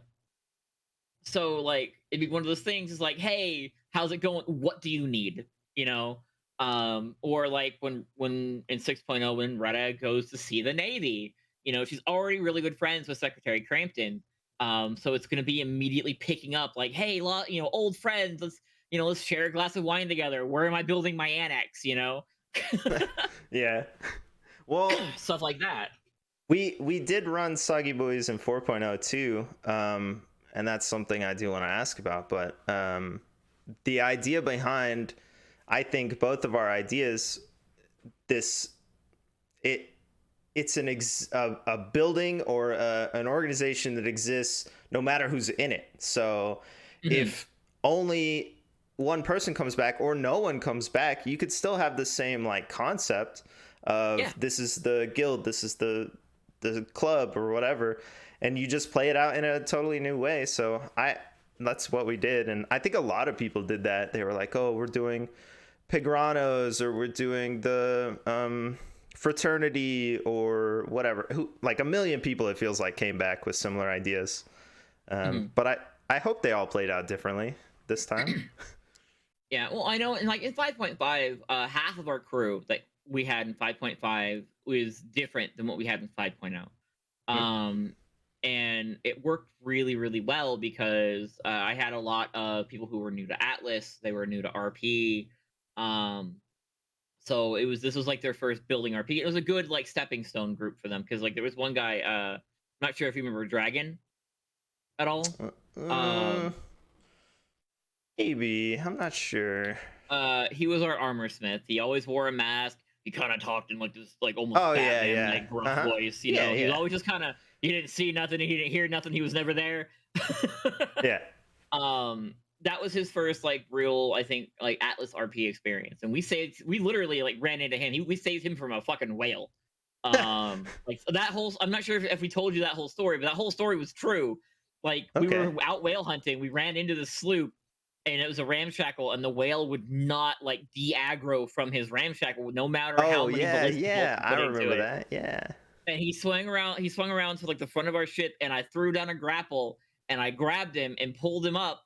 So like it'd be one of those things is like, hey, how's it going? What do you need? You know? Or like when in 6.0 when Retta goes to see the Navy, she's already really good friends with Secretary Crampton. So it's gonna be immediately picking up like, hey, old friends, let's share a glass of wine together. Where am I building my annex? Yeah. Well, Stuff like that. we did run Soggy Boys in 4.0 too, and that's something I do want to ask about. But the idea behind, I think both of our ideas, this it it's a building or an organization that exists no matter who's in it. So Mhm. if only one person comes back or no one comes back, you could still have the same like concept Yeah. of this is the guild, this is the club or whatever, and you just play it out in a totally new way. So that's what we did, and I think a lot of people did that. They were like, oh, we're doing Pigranos, or we're doing the fraternity or whatever. Who, like, a million people, it feels like, came back with similar ideas. Mhm. But I hope they all played out differently this time. Yeah, well, I know, and like in 5.5, half of our crew that we had in 5.5 was different than what we had in 5.0. Um, and it worked really, really well because I had a lot of people who were new to Atlas, they were new to RP. Um, so this was like their first building RP. It was a good like stepping stone group for them because like there was one guy, not sure if you remember Dragon at all. uh, Um, Maybe, I'm not sure. He was our armor smith. He always wore a mask. He kind of talked in like this, like almost Oh yeah, Batman, yeah. like gruff Uh-huh. voice. Yeah, He was yeah. always just kind of. He didn't see nothing. He didn't hear nothing. He was never there. Yeah. That was his first like real, I think, like Atlas RP experience, and we literally like ran into him. We saved him from a fucking whale. Like so that whole. I'm not sure if we told you that whole story, but that whole story was true. Like we Okay. were out whale hunting. We ran into the sloop and it was a ramshackle, and the whale would not like de-aggro from his ramshackle, no matter how Oh many yeah, ballistic bolts yeah. you I put into remember it. that. Yeah. And he swung around. He swung around to like the front of our ship, and I threw down a grapple, and I grabbed him and pulled him up,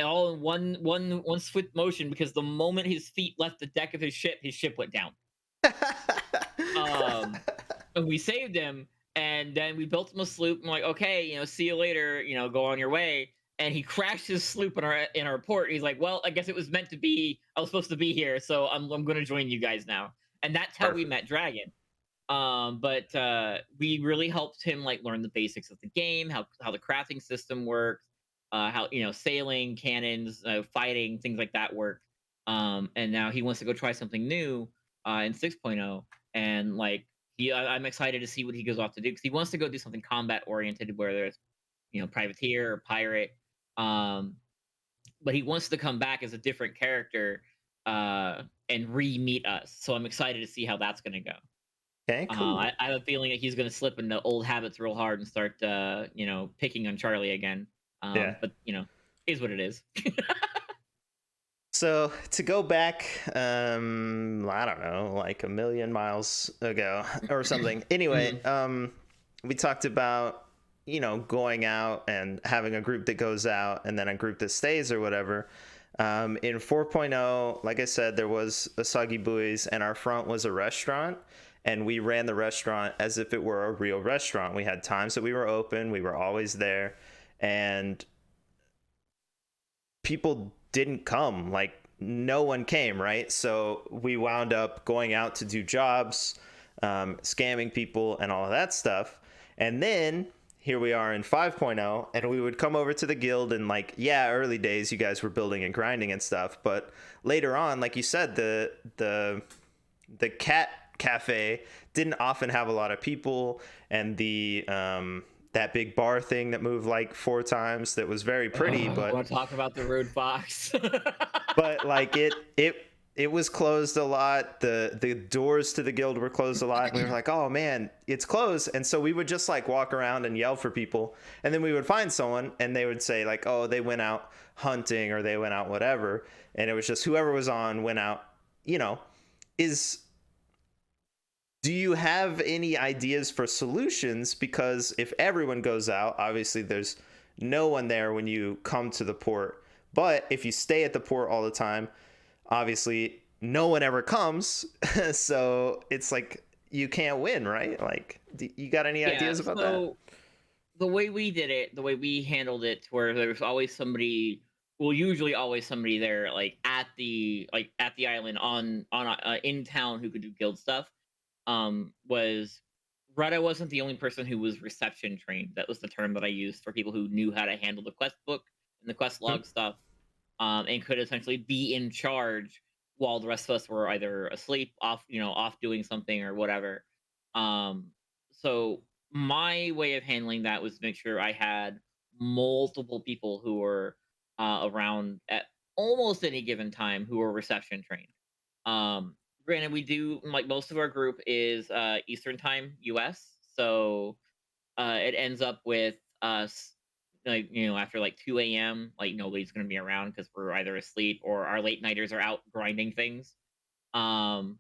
all in one swift motion. Because the moment his feet left the deck of his ship went down. Um, and we saved him, and then we built him a sloop. I'm like, okay, see you later. Go on your way. And he crashed his sloop in our port. He's like, well, I guess it was meant to be. I was supposed to be here, so I'm going to join you guys now. And that's how we Perfect. met Dragon. But we really helped him like learn the basics of the game, how the crafting system works, how sailing, cannons, fighting, things like that work. And now he wants to go try something new in 6.0, and like I'm excited to see what he goes off to do because he wants to go do something combat oriented, where there's privateer or pirate. Um, but he wants to come back as a different character and re-meet us. So I'm excited to see how that's going to go. Okay, cool. I have a feeling that he's going to slip into old habits real hard and start, picking on Charlie again. Yeah. But is what it is. So to go back, I don't know, like a million miles ago or something. Anyway, Mhm. we talked about, going out and having a group that goes out and then a group that stays or whatever. In 4.0, like I said, there was a Soggy Buoys and our front was a restaurant. And we ran the restaurant as if it were a real restaurant. We had times that we were open, we were always there. And people didn't come, like no one came, right? So we wound up going out to do jobs, scamming people and all of that stuff. And then here we are in 5.0, and we would come over to the guild, and like, yeah, early days you guys were building and grinding and stuff, but later on, like you said, the cat cafe didn't often have a lot of people, and the that big bar thing that moved like 4 times that was very pretty, I want to talk about the road fox. but like it was closed a lot. The doors to the guild were closed a lot, and we were like, oh man, it's closed. And so we would just like walk around and yell for people, and then we would find someone and they would say like, oh, they went out hunting or they went out whatever, and it was just whoever was on went out, you know. Is Do you have any ideas for solutions? Because if everyone goes out, obviously there's no one there when you come to the port. But if you stay at the port all the time, obviously no one ever comes. So it's like you can't win, right? Like, you got any Yeah, ideas about that? so the way we did it, the way we handled it, where there was always somebody, well, usually always somebody there, like at the island on in town who could do guild stuff. Was Redda wasn't the only person who was reception trained. That was the term that I used for people who knew how to handle the quest book and the quest Hmm? log stuff, and could essentially be in charge while the rest of us were either asleep, off, off doing something or whatever. So my way of handling that was to make sure I had multiple people who were around at almost any given time who were reception trained. Granted, we do, like, most of our group is Eastern time US, so it ends up with us, like, after like 2 a.m., like nobody's gonna be around because we're either asleep or our late nighters are out grinding things. Um,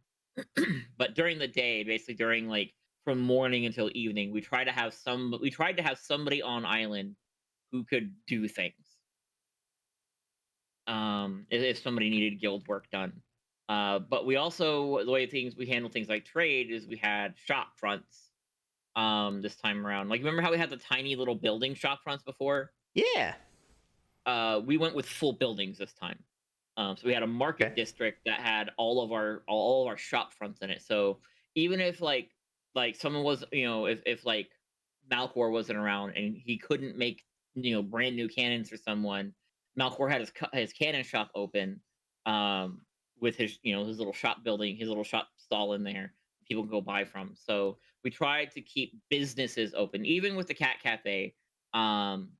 but during the day, basically during like from morning until evening, we tried to have somebody on island who could do things. If somebody needed guild work done. But we also, the way things we handle things like trade is we had shop fronts this time around. Like, remember how we had the tiny little building shop fronts before? Yeah. We went with full buildings this time. So we had a market Okay. district that had all of our shop fronts in it. So even if like someone was, if like Malcor wasn't around and he couldn't make, brand new cannons for someone, Malcor had his cannon shop open, um, with his, his little shop building, his little shop stall in there. People can go buy from. So we tried to keep businesses open, even with the cat cafe. Um,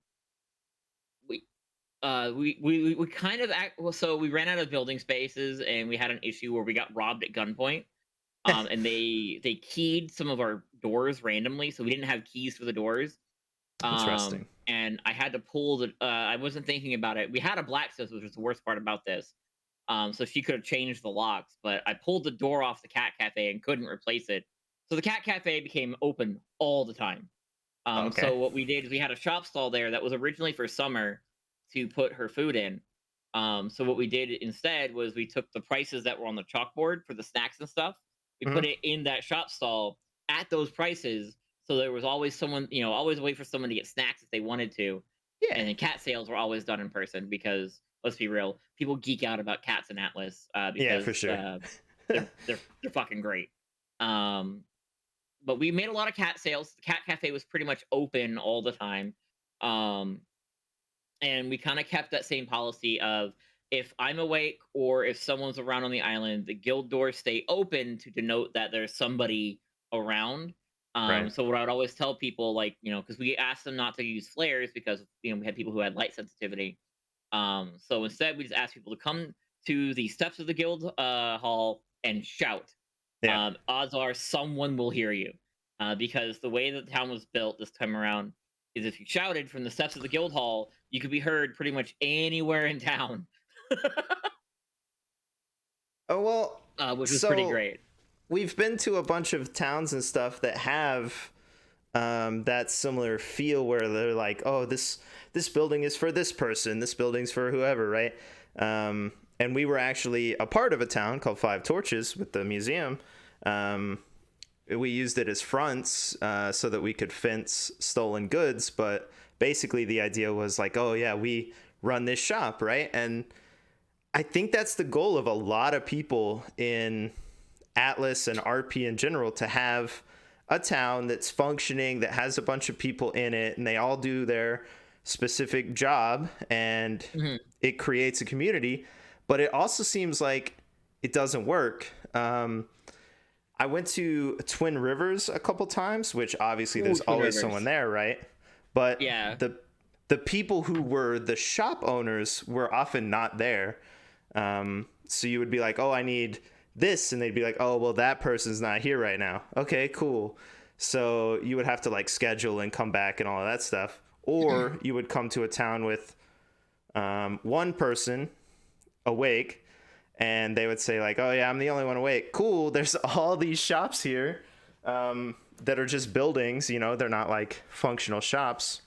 we we kind of act well, so we ran out of building spaces and we had an issue where we got robbed at gunpoint. And they keyed some of our doors randomly, so we didn't have keys for the doors. Interesting. And I had to pull the I wasn't thinking about it. We had a blacksmith, which was the worst part about this. So she could have changed the locks, but I pulled the door off the cat cafe and couldn't replace it. So the cat cafe became open all the time. Okay. So what we did is we had a shop stall there that was originally for Summer to put her food in. So what we did instead was we took the prices that were on the chalkboard for the snacks and stuff. We put Hmm. it in that shop stall at those prices. So there was always someone, always a way for someone to get snacks if they wanted to. Yeah. And then cat sales were always done in person because, let's be real, people geek out about cats in Atlas, Yeah, for because sure. they're fucking great. Um, but we made a lot of cat sales. The cat cafe was pretty much open all the time. Um, and we kind of kept that same policy of, if I'm awake or if someone's around on the island, the guild doors stay open to denote that there's somebody around. Right. So what I would always tell people, like, because we asked them not to use flares because, we had people who had light sensitivity. So instead, we just asked people to come to the steps of the guild hall and shout. Yeah. Odds are someone will hear you, because the way that the town was built this time around is, if you shouted from the steps of the guild hall, you could be heard pretty much anywhere in town, Oh well. which was pretty So great. we've been to a bunch of towns and stuff that have that similar feel where they're like, oh, this building is for this person, this building's for whoever, right? And we were actually a part of a town called Five Torches with the museum. Um, we used it as fronts so that we could fence stolen goods, but basically the idea was like, oh yeah, we run this shop, right? And I think that's the goal of a lot of people in Atlas and RP in general, to have a town that's functioning, that has a bunch of people in it, and they all do their specific job, and Mhm. it creates a community. But it also seems like it doesn't work. I went to Twin Rivers a couple times, which obviously Ooh, there's Twin always someone Rivers. there, right? But Yeah. the people who were the shop owners were often not there. So you would be like, "Oh, I need this," and they'd be like, "Oh, well, that person's not here right now." Okay, cool. So you would have to like schedule and come back and all of that stuff, or you would come to a town with one person awake, and they would say like, "Oh yeah, I'm the only one awake." Cool. There's all these shops here that are just buildings. You know, they're not like functional shops.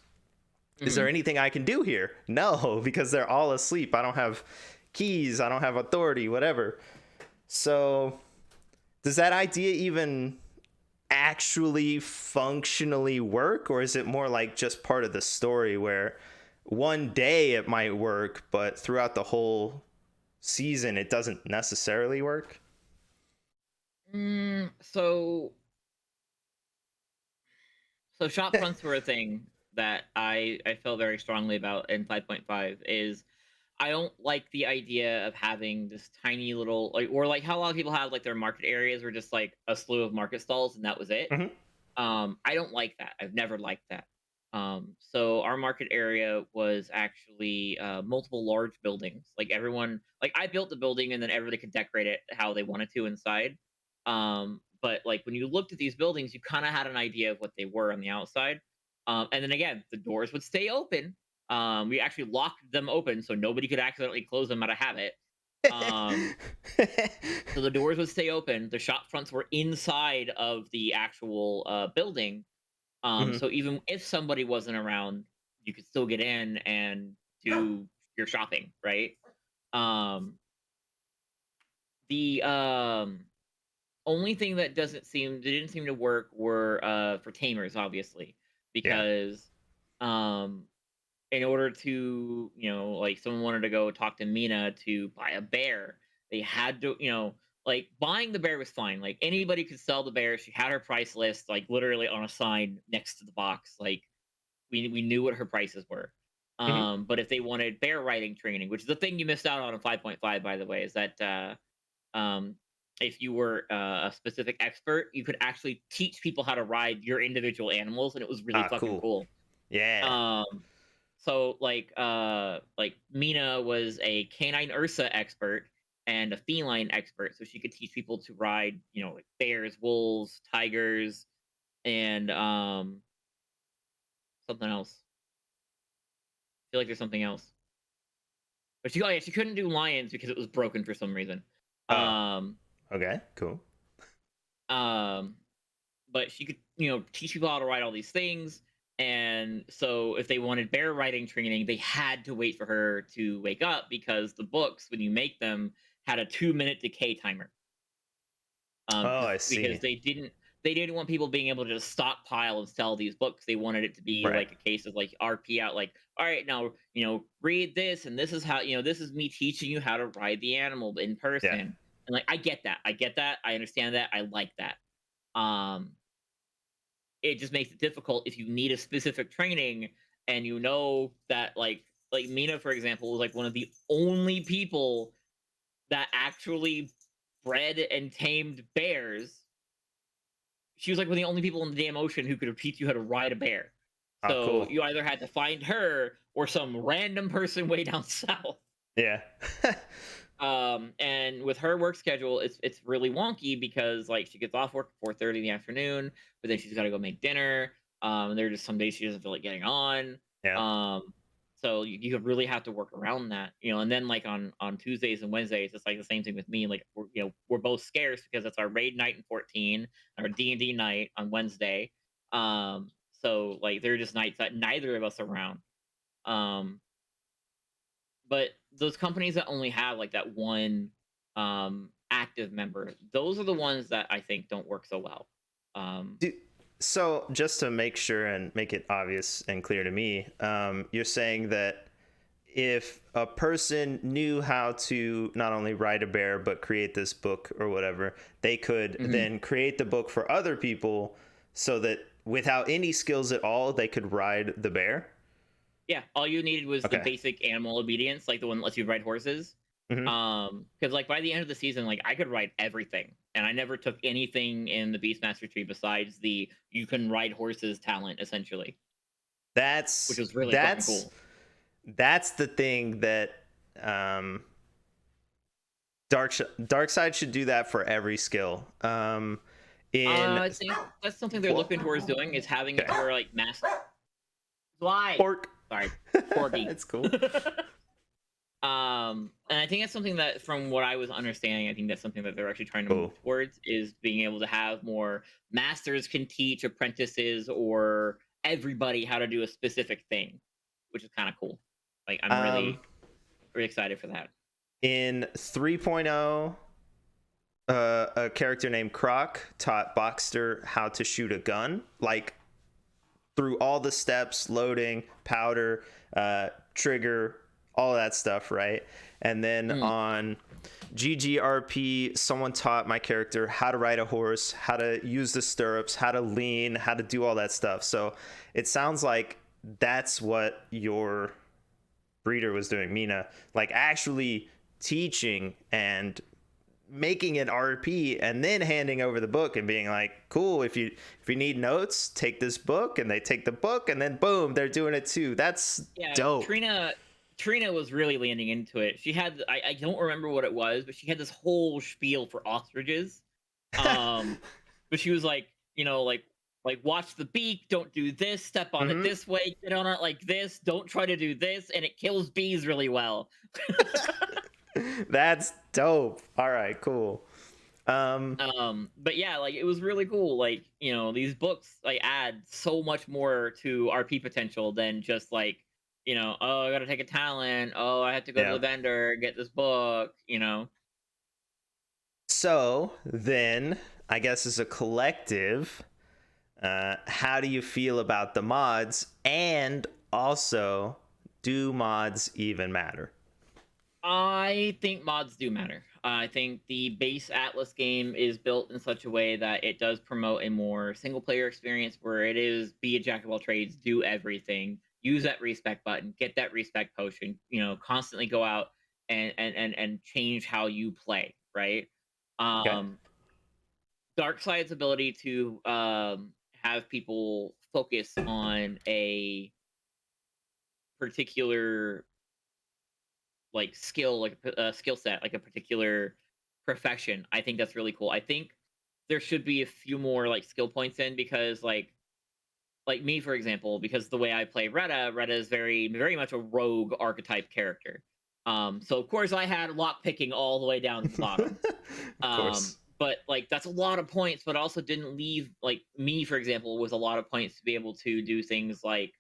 Is there Mhm. anything I can do here? No, because they're all asleep. I don't have keys. I don't have authority. Whatever. So does that idea even actually functionally work, or is it more like just part of the story where one day it might work, but throughout the whole season it doesn't necessarily work? So shop fronts were a thing that I felt very strongly about in 5.5. Is I don't like the idea of having this tiny little like, or like how a lot of people have like their market areas were just like a slew of market stalls and that was it. Hmm. I don't like that. I've never liked that. So our market area was actually multiple large buildings. Like everyone, like I built the building and then everybody could decorate it how they wanted to inside. But like when you looked at these buildings, you kind of had an idea of what they were on the outside. And then again, the doors would stay open. We actually locked them open so nobody could accidentally close them out of habit. Um, so the doors would stay open. The shop fronts were inside of the actual building. Hmm. So even if somebody wasn't around, you could still get in and do your shopping, right? Um, the only thing that didn't seem to work were for tamers, obviously, Yeah. because um in order to, like someone wanted to go talk to Mina to buy a bear, they had to, like buying the bear was fine. Like anybody could sell the bear. She had her price list, like literally on a sign next to the box. Like we knew what her prices were. Hmm. But if they wanted bear riding training, which is the thing you missed out on in 5.5, by the way, is that um, if you were a specific expert, you could actually teach people how to ride your individual animals, and it was really Ah, fucking cool. cool. Yeah. Um, so like Mina was a canine Ursa expert and a feline expert, so she could teach people to ride, like bears, wolves, tigers, and something else. I feel like there's something else. But oh yeah, she couldn't do lions because it was broken for some reason. Oh, Um okay, cool. um but she could, teach people how to ride all these things. And so if they wanted bear riding training, they had to wait for her to wake up because the books, when you make them, had a 2-minute decay timer. Oh, Because I see. they didn't want people being able to just stockpile and sell these books. They wanted it to be Right. like a case of like RP out, like, all right, now read this, and this is how, this is me teaching you how to ride the animal in Yeah. person. And like I get that. I understand that. I like that. Um it just makes it difficult if you need a specific training and you know that like Mina, for example, was like one of the only people that actually bred and tamed bears. She was like one of the only people in the damn ocean who could teach you how to ride a bear. Oh, So cool. you either had to find her or some random person way down south. Yeah. And with her work schedule, it's really wonky because like she gets off work at 4:30 in the afternoon, but then she's got to go make dinner. And there are just some days she doesn't feel like getting on. Yeah. Um, so you really have to work around that, And then like on Tuesdays and Wednesdays, it's like the same thing with me. Like we're both scarce because it's our raid night in 14, our D&D night on Wednesday. So like there are just nights that neither of us are around. Um, but those companies that only have like that one active member, those are the ones that I think don't work so well. Um Do, so just to make sure and make it obvious and clear to me, you're saying that if a person knew how to not only write a bear but create this book or whatever, they could mhm. then create the book for other people so that without any skills at all, they could ride the bear. Yeah, all you needed was the Okay. basic animal obedience, like the one that lets you ride horses. Hmm. Because like by the end of the season, like I could ride everything, and I never took anything in the Beastmaster tree besides the you can ride horses talent, essentially, which That's was really fucking that's cool. that's the thing that um, Darkside should do that for every skill. In I think that's something they're for looking towards doing is having it okay, to where like mass. Why? pork. Sorry, corgi. It's cool. And I think that's something that, from what I was understanding, I think that's something that they're actually trying to Cool. move towards is being able to have more masters can teach apprentices or everybody how to do a specific thing, which is kind of cool. Like I'm Um, really excited for that. in 3.0, a character named Croc taught Boxster how to shoot a gun, like through all the steps, loading, powder, trigger, all that stuff, right? And then Mm. on GGRP, someone taught my character how to ride a horse, how to use the stirrups, how to lean, how to do all that stuff. So it sounds like that's what your breeder was doing, Mina, like actually teaching and making an RP and then handing over the book and being like, cool, if you need notes, take this book, and they take the book and then boom, they're doing it too. That's Yeah, dope. Trina was really leaning into it. She had I don't remember what it was, but she had this whole spiel for ostriches. Um, but she was like, like watch the beak, don't do this, step on it Hmm. this way, get on it like this, don't try to do this, and it kills bees really well. That's dope. All right, cool. Um, But yeah, like it was really cool. Like, these books like add so much more to RP potential than just like, oh, I gotta take a talent, oh, I have to go to yeah. the vendor, get this book. So then, I guess as a collective, how do you feel about the mods? And also, do mods even matter? I think mods do matter. I think the base Atlas game is built in such a way that it does promote a more single player experience where it is be a jack of all trades, do everything, use that respect button, get that respect potion, constantly go out and change how you play, right? Okay. Um Darkside's ability to have people focus on a particular like skill, like a skill set, like a particular profession. I think that's really cool. I think there should be a few more like skill points in because like me for example, because the way I play Redda is very much a rogue archetype character. So of course I had lock picking all the way down to the bottom. Of course. But like that's a lot of points, but also didn't leave like me for example with a lot of points to be able to do things like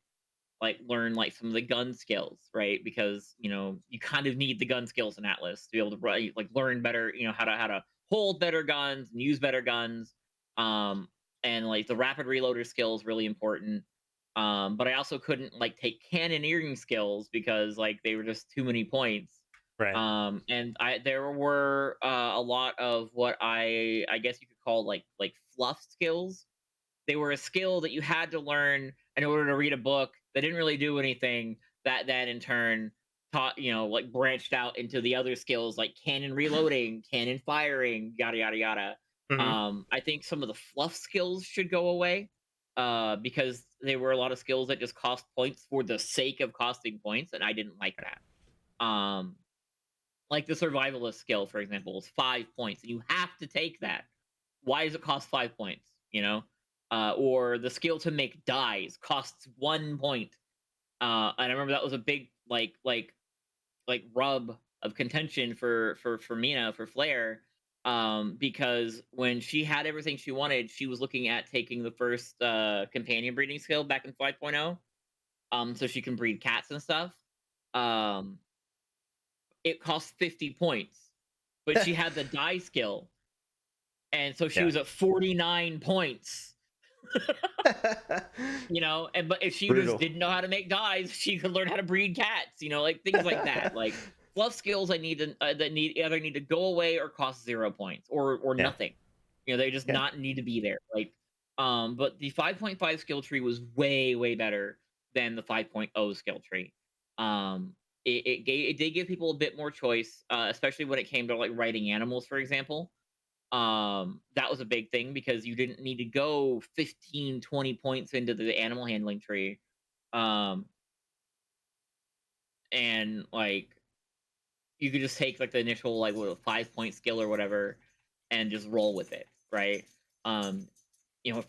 learn like some of the gun skills, right? Because you kind of need the gun skills in Atlas to be able to like learn better, how to hold better guns and use better guns. Um, and like the rapid reloader skill is really important. But I also couldn't like take cannoneering skills because like they were just too many points. Right. And there were a lot of what I guess you could call like fluff skills. They were a skill that you had to learn in order to read a book that didn't really do anything, that then in turn taught, like branched out into the other skills like cannon reloading, cannon firing, yada yada yada. Hmm. I think some of the fluff skills should go away because they were a lot of skills that just cost points for the sake of costing points, and I didn't like that. Like the survivalist skill, for example, is 5 points, and you have to take that. Why does it cost 5 points? Or the skill to make dies costs 1 point. And I remember that was a big like rub of contention for Mina for Flair, because when she had everything she wanted, she was looking at taking the first companion breeding skill back in 5.0, so she can breed cats and stuff. Um, it cost 50 points, but she had the die skill, and so she Yeah. was at 49 points. And but if she just Brutal. didn't know how to make dyes, she could learn how to breed cats, like things like that. Like fluff skills that need to go away or cost 0 points or Yeah. nothing. They just Okay. not need to be there. Like but the 5.5 skill tree was way better than the 5.0 skill tree. Um it did give people a bit more choice, especially when it came to like writing animals, for example. That was a big thing because you didn't need to go 15, 20 points into the animal handling tree. Um, and like you could just take like the initial like what a 5 point skill or whatever and just roll with it, right? Um,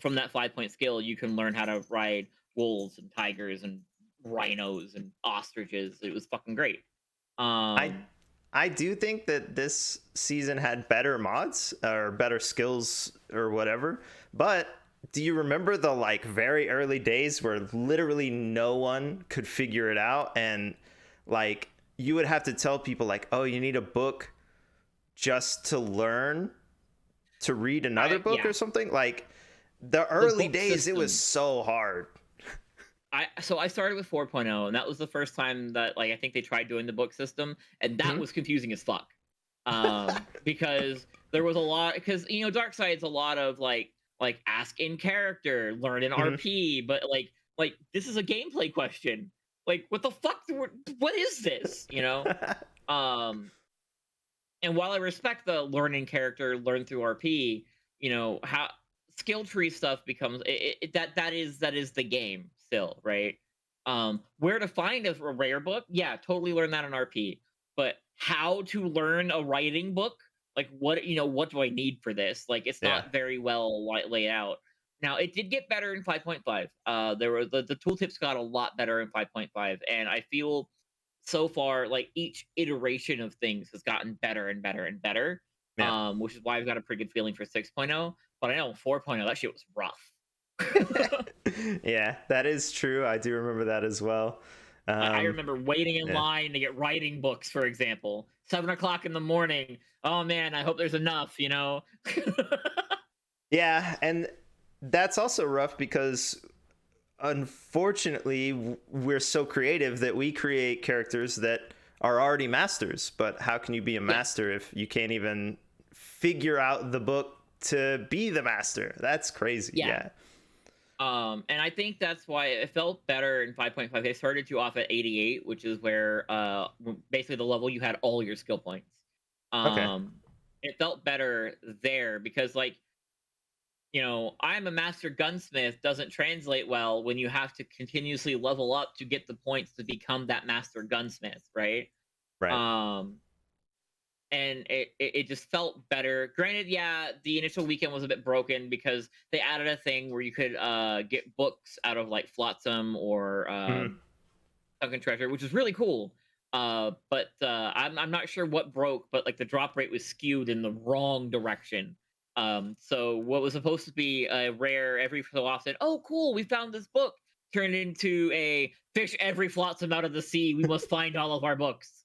from that 5 point skill, you can learn how to ride wolves and tigers and rhinos and ostriches. It was fucking great. I Um, I do think that this season had better mods or better skills or whatever. But do you remember the like very early days where literally no one could figure it out, and like you would have to tell people like, "Oh, you need a book just to learn to read another book yeah, or something?" Like the the early book days it was system. so hard. I started with 4.0, and that was the first time that like I think they tried doing the book system, and that Mhm. was confusing as fuck. Because there was a lot, because Darkside's a lot of like ask in character, learn an Mhm. RP, but like this is a gameplay question. Like what the fuck? What is this? Um, and while I respect the learning character, learn through RP, how skill tree stuff becomes that is the game still, right? Where to find a rare book? Yeah, totally learn that in RP. But how to learn a writing book? Like what do I need for this? Like it's Yeah. not very well laid out. Now it did get better in 5.5. There were the tooltips got a lot better in 5.5, and I feel so far, like each iteration of things has gotten better and better and better. Yeah. Which is why I've got a pretty good feeling for 6.0. But I know 4.0, that shit was rough. Yeah, that is true. I do remember that as well. I Um, remember waiting in yeah. line to get writing books, for example. 7 o'clock in the morning. Oh man, I hope there's enough. Yeah, and that's also rough because unfortunately we're so creative that we create characters that are already masters. But how can you be a Yeah. master if you can't even figure out the book to be the master? That's crazy. Yeah. Yeah. And I think that's why it felt better in 5.5. They started you off at 88, which is where basically the level you had all your skill points. Okay. Um, it felt better there because I'm a master gunsmith doesn't translate well when you have to continuously level up to get the points to become that master gunsmith, right? Right. Um, and it just felt better. Granted, yeah, the initial weekend was a bit broken because they added a thing where you could get books out of like Flotsam or Mhm. Sunken Treasure, which is really cool. But I'm not sure what broke, but like the drop rate was skewed in the wrong direction. So what was supposed to be a rare every so often, oh cool, we found this book, turned into a fish every flotsam out of the sea. We must find all of our books.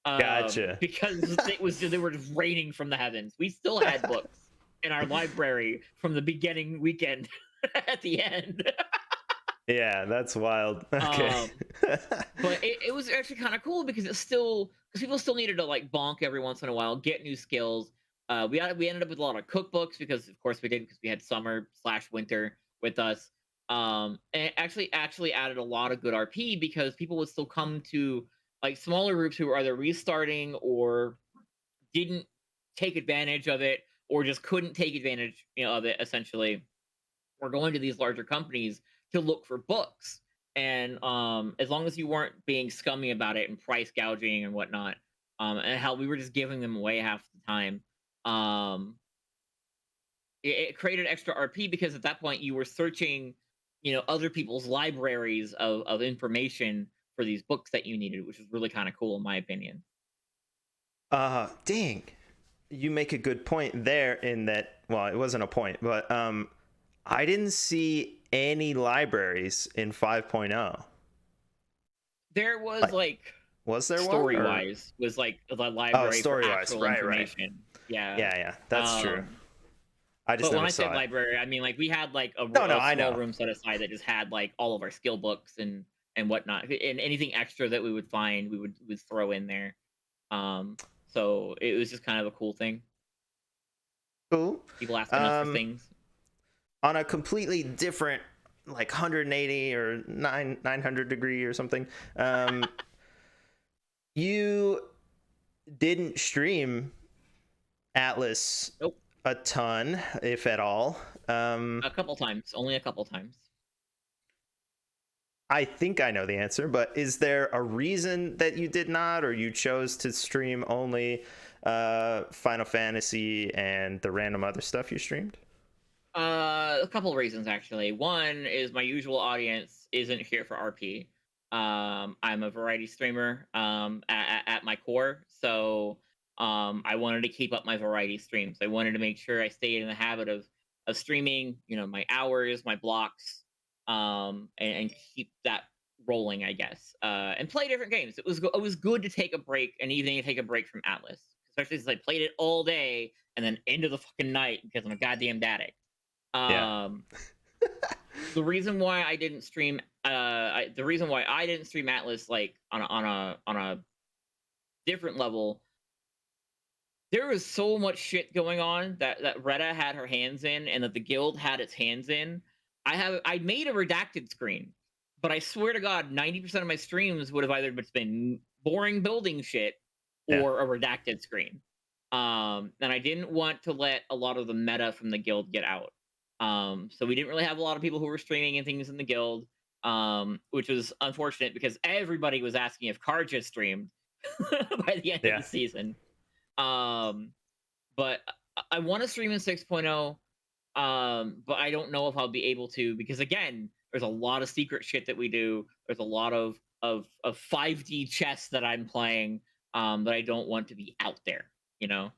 Gotcha. Because they were just raining from the heavens. We still had books in our library from the beginning weekend at the end. Yeah, that's wild. Okay. um, but it was actually kind of cool because people still needed to like bonk every once in a while, get new skills. We ended up with a lot of cookbooks because of course we did because we had summer/winter with us. And it actually added a lot of good RP because people would still come to like smaller groups who were either restarting or didn't take advantage of it or just couldn't take advantage of it essentially. We're going to these larger companies to look for books. And as long as you weren't being scummy about it and price gouging and whatnot, and how we were just giving them away half the time, um, it created extra RP because at that point you were searching, other people's libraries of information for these books that you needed, which is really kind of cool in my opinion. Dang. You make a good point there in that, well, it wasn't a point, but I didn't see any libraries in 5.0. There was Like, like was there one story or wise was like the oh, library for story wise. actual Right, right. information. Yeah. Yeah, yeah. That's true. Um, I just but when never I say saw it. library, I mean like we had like No, no, a I small know. room set aside that just had like all of our skill books and whatnot, and anything extra that we would find, we would throw in there. Um, so it was just kind of a cool thing. Cool. People asking us for Um things. on a completely different like 180 or 900 degree or something. You didn't stream Atlas Nope. a ton, if at all. A couple times, only a couple times. I think I know the answer, but is there a reason that you did not, or you chose to stream only Final Fantasy and the random other stuff you streamed? A couple of reasons actually. One is my usual audience isn't here for RP. I'm a variety streamer at my core, so I wanted to keep up my variety streams. I wanted to make sure I stayed in the habit of streaming, my hours, my blocks, and keep that rolling, I guess. And play different games. It was good to take a break, an evening to take a break from Atlas, especially since I played it all day and then into the fucking night because I'm a goddamn addict. Yeah. Um, the reason why I didn't stream, the reason why I didn't stream Atlas like on a different level, there was so much shit going on that Redda had her hands in, and that the guild had its hands in. I made a redacted screen, but I swear to God, 90% of my streams would have either been boring building shit Yeah. or a redacted screen. And I didn't want to let a lot of the meta from the guild get out. So we didn't really have a lot of people who were streaming and things in the guild, which was unfortunate because everybody was asking if Karja streamed by the end of Yeah. the season. Um, but I want to stream in 6.0, but I don't know if I'll be able to because again, there's a lot of secret shit that we do. There's a lot of 5D chess that I'm playing that I don't want to be out there. You know.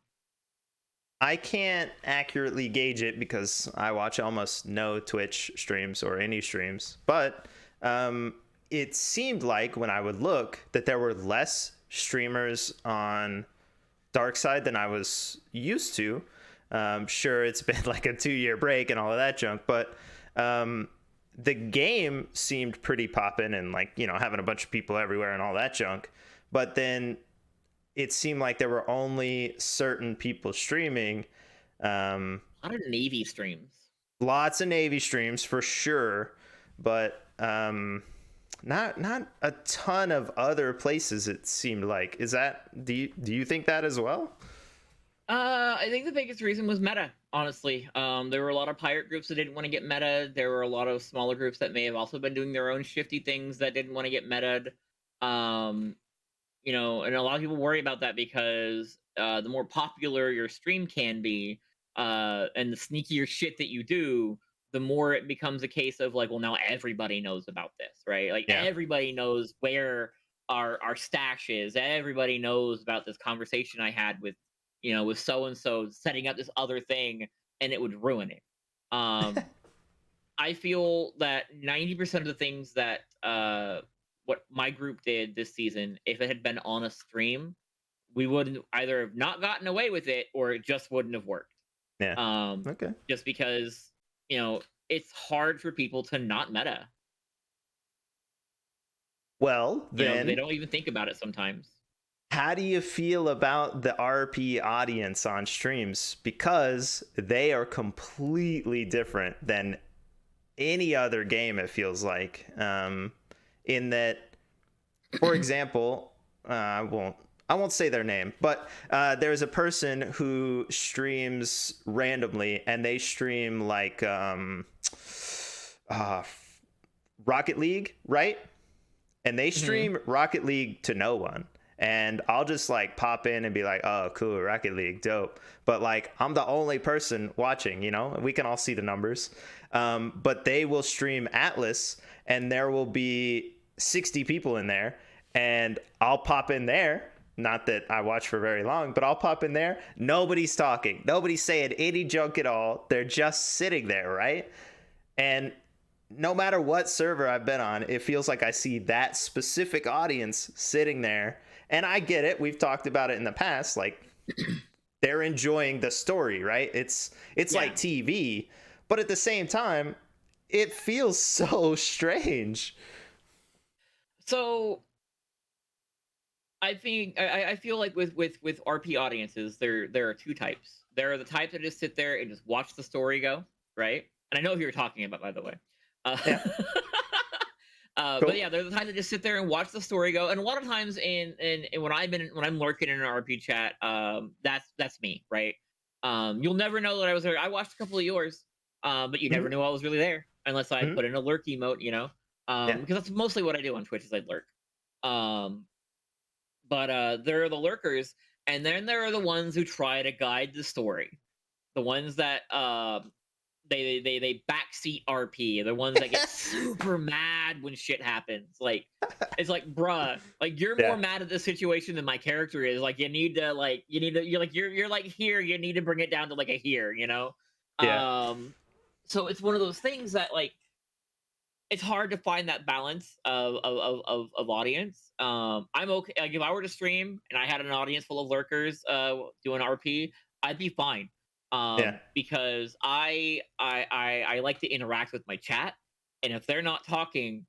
I can't accurately gauge it because I watch almost no Twitch streams or any streams, but it seemed like when I would look that there were less streamers on Darkside than I was used to. Sure, it's been like a 2-year break and all of that junk, but the game seemed pretty poppin' and like, having a bunch of people everywhere and all that junk. But then it seemed like there were only certain people streaming. A lot of Navy streams. Lots of Navy streams for sure, but not a ton of other places. It seemed like. Is that do you think that as well? I think the biggest reason was meta. Honestly, there were a lot of pirate groups that didn't want to get meta. There were a lot of smaller groups that may have also been doing their own shifty things that didn't want to get metaed. Um, and a lot of people worry about that because the more popular your stream can be, and the sneakier shit that you do, the more it becomes a case of like, well, now everybody knows about this, right? Like Yeah. everybody knows where our stash is. Everybody knows about this conversation I had with so and so setting up this other thing, and it would ruin it. Um, I feel that 90% of the things that what my group did this season, if it had been on a stream, we wouldn't either have not gotten away with it or it just wouldn't have worked. Yeah. Um, Okay. just because it's hard for people to not meta. Well, They then, don't even think about it sometimes. how do you feel about the RP audience on streams? Because they are completely different than any other game, it feels like. In that, for example, I won't say their name, but there's a person who streams randomly, and they stream like Rocket League, right? And they stream Rocket League to no one. And I'll just like pop in and be like, oh, cool, Rocket League, dope. But like, I'm the only person watching, we can all see the numbers. But they will stream Atlas, and there will be 60 people in there. And I'll pop in there. Not that I watch for very long, but I'll pop in there. Nobody's talking. Nobody's saying any junk at all. They're just sitting there, right? And no matter what server I've been on, it feels like I see that specific audience sitting there. And I get it. We've talked about it in the past. Like, they're enjoying the story, right? It's like TV, but at the same time, it feels so strange. So I think I feel like with RP audiences, there are two types. There are the type that just sit there and just watch the story go, right? And I know who you're talking about, by the way. Uh, Yeah. But yeah, there's the time to just sit there and watch the story go. And a lot of times in when I'm lurking in an RP chat, that's me, right? You'll never know that I was there. I watched a couple of yours, but you never Mhm. knew I was really there unless I Mhm. put in a lurk emote, Yeah. because that's mostly what I do on Twitch is I lurk. Um, but there are the lurkers, and then there are the ones who try to guide the story. The ones that they backseat RP. The ones that get super mad when shit happens. Like it's like, bruh, like you're more Yeah. mad at this situation than my character is. Like you're like here. You need to bring it down to like a here. Yeah. Um, so it's one of those things that like it's hard to find that balance of audience. I'm okay. Like if I were to stream and I had an audience full of lurkers doing RP, I'd be fine. Yeah. Because I like to interact with my chat, and if they're not talking,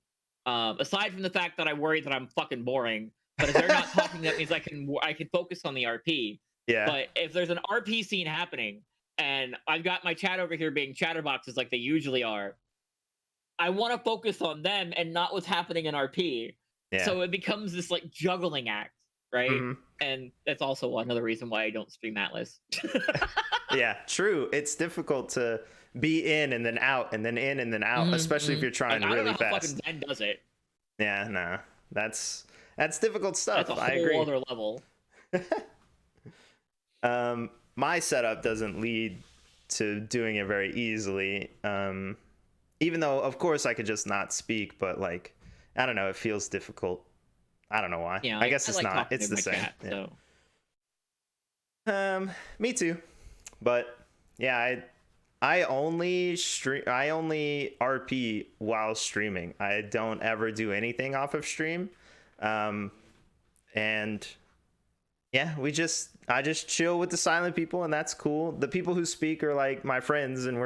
aside from the fact that I worry that I'm fucking boring, but if they're not talking, that means I can focus on the RP. Yeah. But if there's an RP scene happening and I've got my chat over here being chatterboxes like they usually are, I want to focus on them and not what's happening in RP. Yeah. So it becomes this like juggling act, right? Mhm. And that's also another reason why I don't stream Atlas. Yeah, true. It's difficult to be in and then out and then in and then out, especially if you're Like trying I don't know really how fucking fast. Ben does it. Yeah, no. That's difficult That's a stuff. I whole agree. other level. My setup doesn't lead to doing it very easily. Even though of course I could just not speak, but like I don't know, it feels difficult. I don't know why. Yeah, I like, guess I it's like not. talking It's to the my same. chat. Yeah. So Me too. But yeah, I only RP while streaming. I don't ever do anything off of stream. And yeah, I just chill with the silent people and that's cool. The people who speak are like my friends and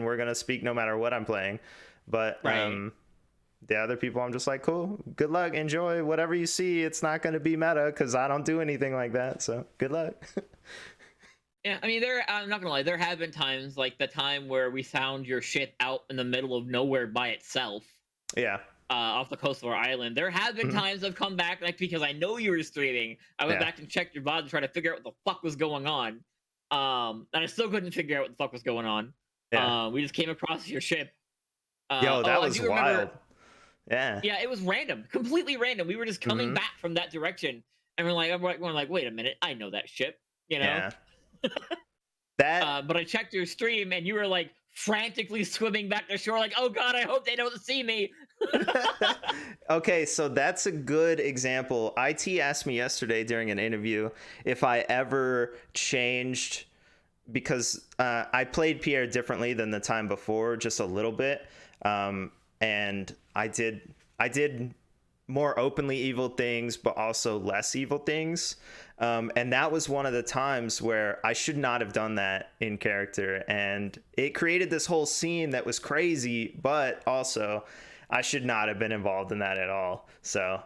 we're going to speak no matter what I'm playing. But right. the other people I'm just like, cool, good luck, enjoy whatever you see. It's not going to be meta cuz I don't do anything like that. So, good luck. Yeah, I mean, I'm not gonna lie. There have been times, like the time where we found your shit out in the middle of nowhere by itself, Yeah. off the coast of our island. There have been Mhm. times I've come back, like because I know you were streaming. I went Yeah. back and checked your VOD to try to figure out what the fuck was going on. And I still couldn't figure out what the fuck was going on. Yeah. We just came across your ship. Yo, that I was do remember. wild. Yeah. Yeah, it was random, completely random. We were just coming Mhm. back from that direction, and we're like, wait a minute, I know that ship, you know. Yeah. That But I checked your stream, and you were like frantically swimming back to shore, like, oh god, I hope they don't see me. Okay, so that's a good example. IT asked me yesterday during an interview if I ever changed because I played Pierre differently than the time before, just a little bit, and I did more openly evil things, but also less evil things. And that was one of the times where I should not have done that in character. And it created this whole scene that was crazy, but also I should not have been involved in that at all. So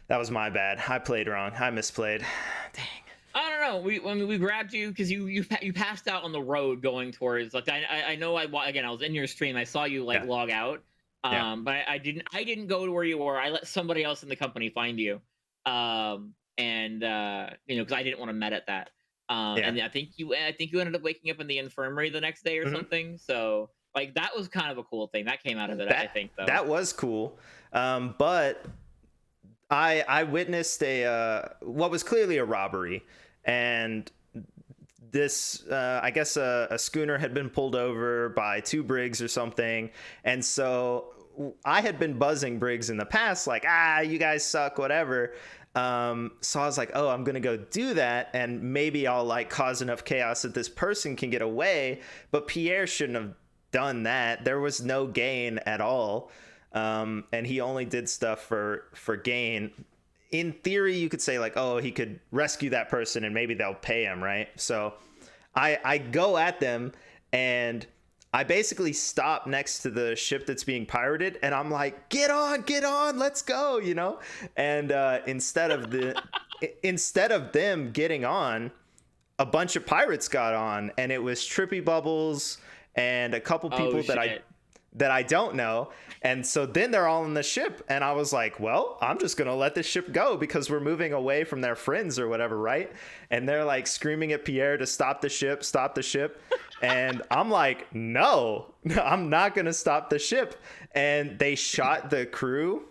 that was my bad. I played wrong. I misplayed. Dang. I don't know. We grabbed you because you passed out on the road going towards. Like I know I was in your stream. I saw you like Yeah. log out. Yeah. But I didn't go to where you were. I let somebody else in the company find you. And because I didn't want to met at that. Yeah. And I think you ended up waking up in the infirmary the next day or Mhm. something. So like that was kind of a cool thing that came out of it. I think though. That was cool. But I witnessed what was clearly a robbery, and this I guess a schooner had been pulled over by two brigs or something, and so I had been buzzing brigs in the past like, you guys suck, whatever. So I was like, oh, I'm gonna go do that, and maybe I'll like cause enough chaos that this person can get away. But Pierre shouldn't have done that. There was no gain at all, and he only did stuff for gain. In theory, you could say like, oh, he could rescue that person and maybe they'll pay him, right? So I go at them and I basically stop next to the ship that's being pirated and I'm like, get on, let's go, you know? And instead of them getting on, a bunch of pirates got on, and it was Trippy Bubbles and a couple people Oh, shit. that I don't know. And so then they're all on the ship, and I was like, well, I'm just gonna let this ship go because we're moving away from their friends or whatever, right? And they're like screaming at Pierre to stop the ship, stop the ship. And I'm like, no, I'm not gonna stop the ship. And they shot the crew,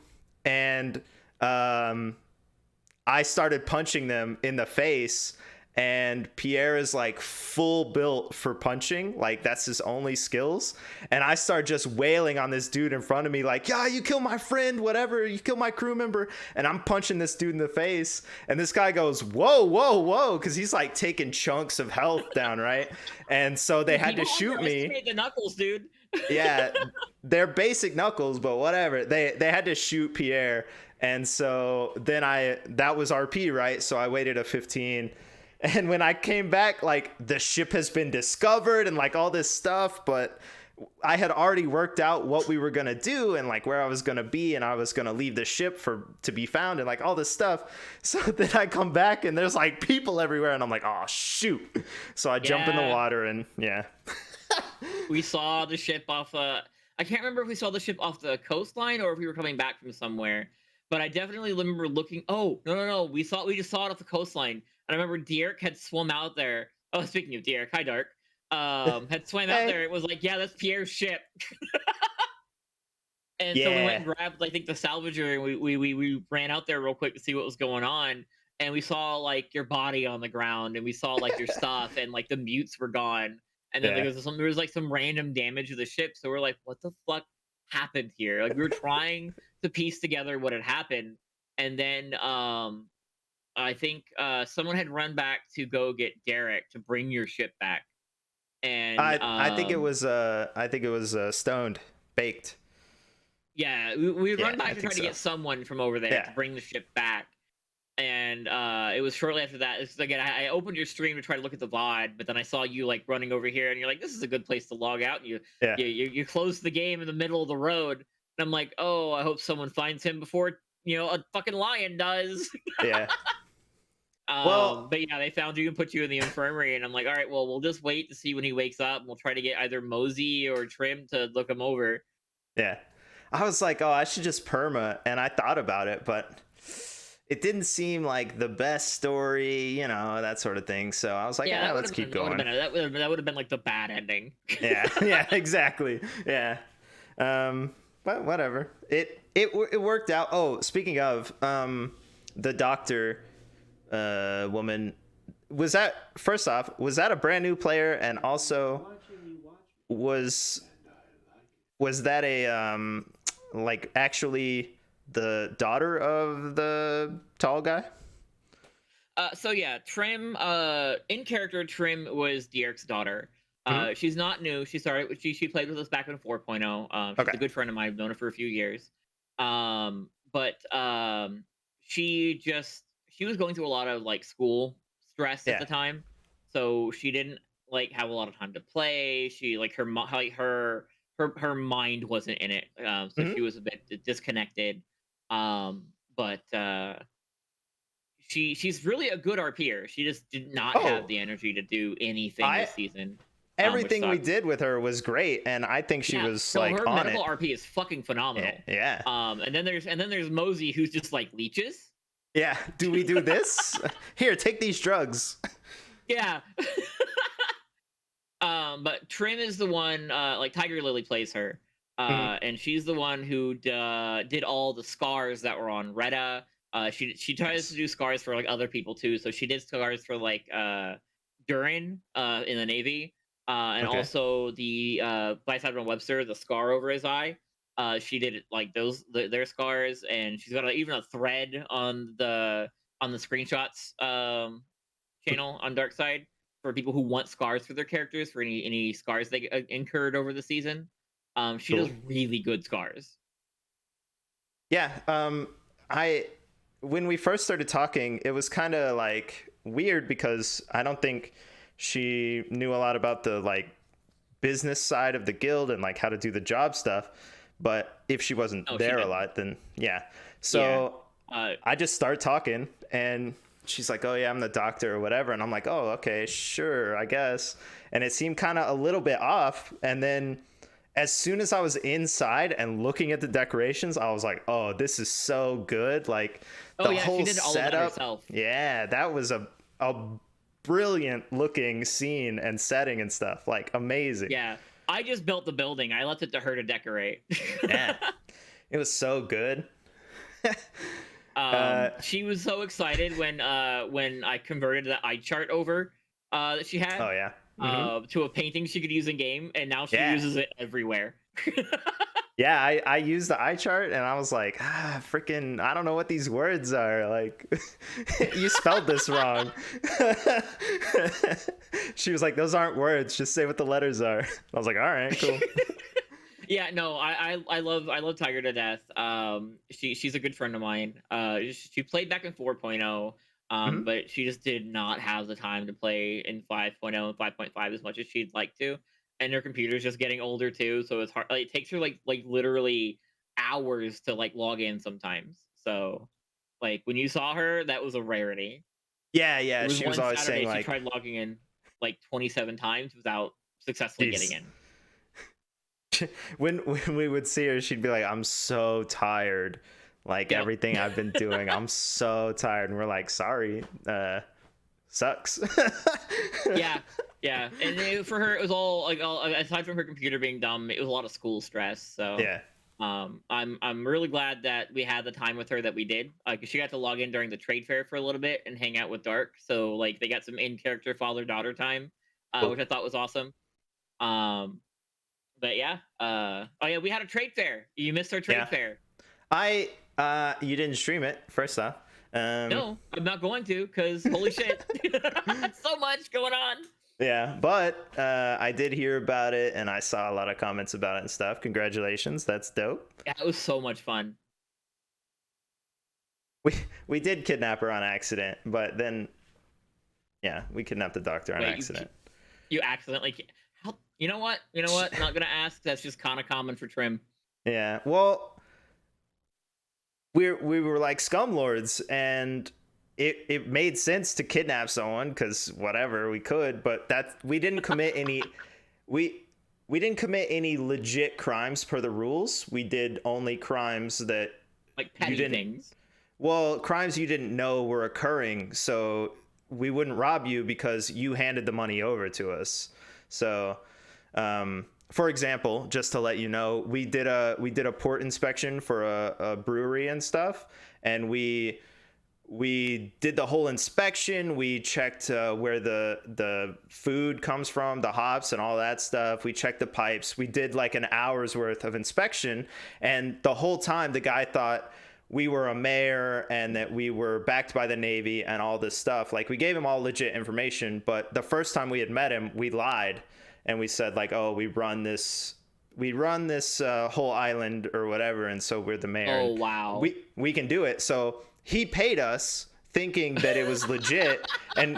and I started punching them in the face, and Pierre is like full built for punching, like that's his only skills. And I start just wailing on this dude in front of me, like, yeah, you kill my friend, whatever, you kill my crew member. And I'm punching this dude in the face, and this guy goes, whoa, whoa, whoa, because he's like taking chunks of health down, right? And so they had to shoot me. The knuckles, dude. Yeah, they're basic knuckles, but whatever. They had to shoot Pierre. And so then that was RP, right? So I waited a 15. And when I came back, like, the ship has been discovered and like all this stuff, but I had already worked out what we were going to do and like where I was going to be, and I was going to leave the ship to be found and like all this stuff. So then I come back and there's like people everywhere, and I'm like, oh shoot. So I jump in the water, and yeah. We saw the ship off I can't remember if we saw the ship off the coastline or if we were coming back from somewhere, but I definitely remember looking. Oh, no. We just saw it off the coastline. And I remember Derek had swum out there. Oh, speaking of Derek, hi Dark. Had swam out there. It was like, yeah, that's Pierre's ship. And so we went and grabbed, I think, the salvager, and we ran out there real quick to see what was going on. And we saw like your body on the ground, and we saw like your stuff, and like the mutes were gone. And then there was like some random damage to the ship. So we're like, what the fuck happened here? Like we were trying to piece together what had happened, and then I think someone had run back to go get Derek to bring your ship back. And I think it was stoned, baked. Yeah, we run back to try to get someone from over there to bring the ship back. And it was shortly after that. Again, I opened your stream to try to look at the VOD, but then I saw you like running over here, and you're like, "This is a good place to log out." And you closed the game in the middle of the road, and I'm like, "Oh, I hope someone finds him before a fucking lion does." Yeah. But yeah, they found you and put you in the infirmary, and I'm like, all right, well, we'll just wait to see when he wakes up, and we'll try to get either Mosey or Trim to look him over. Yeah. I was like, oh, I should just perma, and I thought about it, but it didn't seem like the best story, that sort of thing. So I was like, yeah, let's keep going. That would have been like the bad ending. Yeah, exactly. Yeah. But whatever. It worked out. Oh, speaking of, the doctor woman, was that a brand new player, and also was that a like actually the daughter of the tall guy? So yeah, Trim, in character, Trim was Derek's daughter. She's not new. She played with us back in 4.0. She's a good friend of mine. I've known her for a few years. But she was going through a lot of like school stress at the time, so she didn't like have a lot of time to play. She like her mind wasn't in it, so she was a bit disconnected. But she's really a good RPer. She just did not have the energy to do anything this season. Everything we did with her was great, and I think she was like her on medical RP is fucking phenomenal. Yeah. And then there's Mosey, who's just like leeches. Yeah. Do we do this? Here, take these drugs. Yeah. But Trim is the one, like Tiger Lily plays her, and she's the one who did all the scars that were on Redda. She tries to do scars for like other people too. So she did scars for like Durin in the Navy, and also the Vice Admiral Webster, the scar over his eye. She did like their scars, and she's got even a thread on the screenshots channel on Darkside for people who want scars for their characters, for any scars they incurred over the season. She does really good scars. Yeah. When we first started talking, it was kind of like weird because I don't think she knew a lot about the like business side of the guild and like how to do the job stuff. But if she wasn't there a lot, then yeah. So I just start talking, and she's like, oh yeah, I'm the doctor or whatever. And I'm like, oh, okay, sure, I guess. And it seemed kind of a little bit off. And then as soon as I was inside and looking at the decorations, I was like, "Oh, this is so good!" Like Oh the yeah, she whole did all of that setup. herself. Yeah, that was a brilliant looking scene and setting and stuff. Like amazing. Yeah, I just built the building. I left it to her to decorate. Yeah, it was so good. uh, She was so excited when I converted the eye chart over that she had oh yeah. Hmm. to a painting she could use in game, and now she Yeah. uses it everywhere. Yeah, I used the eye chart and I was like, freaking, I don't know what these words are. Like, you spelled this wrong. She was like, those aren't words. Just say what the letters are. I was like, all right, cool. Yeah, no, I love Tiger to death. She's a good friend of mine. She played back in 4.0, Hmm. but she just did not have the time to play in 5.0 and 5.5 as much as she'd like to. And her computer's just getting older too, so it's hard. Like, it takes her like literally hours to like log in sometimes. So, like when you saw her, that was a rarity. Yeah, There yeah. was She was one always saying Saturday she like, tried logging in like 27 times without successfully getting geez. in. When we would see her, she'd be like, I'm so tired. Like Yep. everything I've been doing, I'm so tired. And we're like, sorry, sucks. Yeah, yeah. And for her, it was all like aside from her computer being dumb, it was a lot of school stress. So, Yeah. I'm really glad that we had the time with her that we did. Like, she got to log in during the trade fair for a little bit and hang out with Dark. So, like, they got some in character father daughter time, Cool. which I thought was awesome. Um, but yeah, oh yeah, we had a trade fair. You missed our trade Yeah. fair. I you didn't stream it, first off. No, I'm not going to because holy shit, so much going on. Yeah, but I did hear about it and I saw a lot of comments about it and stuff. Congratulations, that's dope. Yeah, it was so much fun. We we did kidnap her on accident, but then yeah, we kidnapped the doctor on Wait, accident. you accidentally how, you know what, not gonna ask. That's just kind of common for Trim. Yeah. Well, we were like scum lords and it made sense to kidnap someone because whatever we could, but that we didn't commit any we we didn't commit any legit crimes per the rules. We did only crimes that Like you petty didn't things. well, crimes you didn't know were occurring, so we wouldn't rob you because you handed the money over to us. So for example, just to let you know, we did a port inspection for a brewery and stuff, and we did the whole inspection. We checked where the food comes from, the hops and all that stuff. We checked the pipes. We did like an hour's worth of inspection, and the whole time the guy thought we were a mayor and that we were backed by the Navy and all this stuff. Like we gave him all legit information, but the first time we had met him, we lied and we said like, "Oh, we run this whole island or whatever, and so we're the mayor. Oh And wow. we can do it." So he paid us thinking that it was legit, and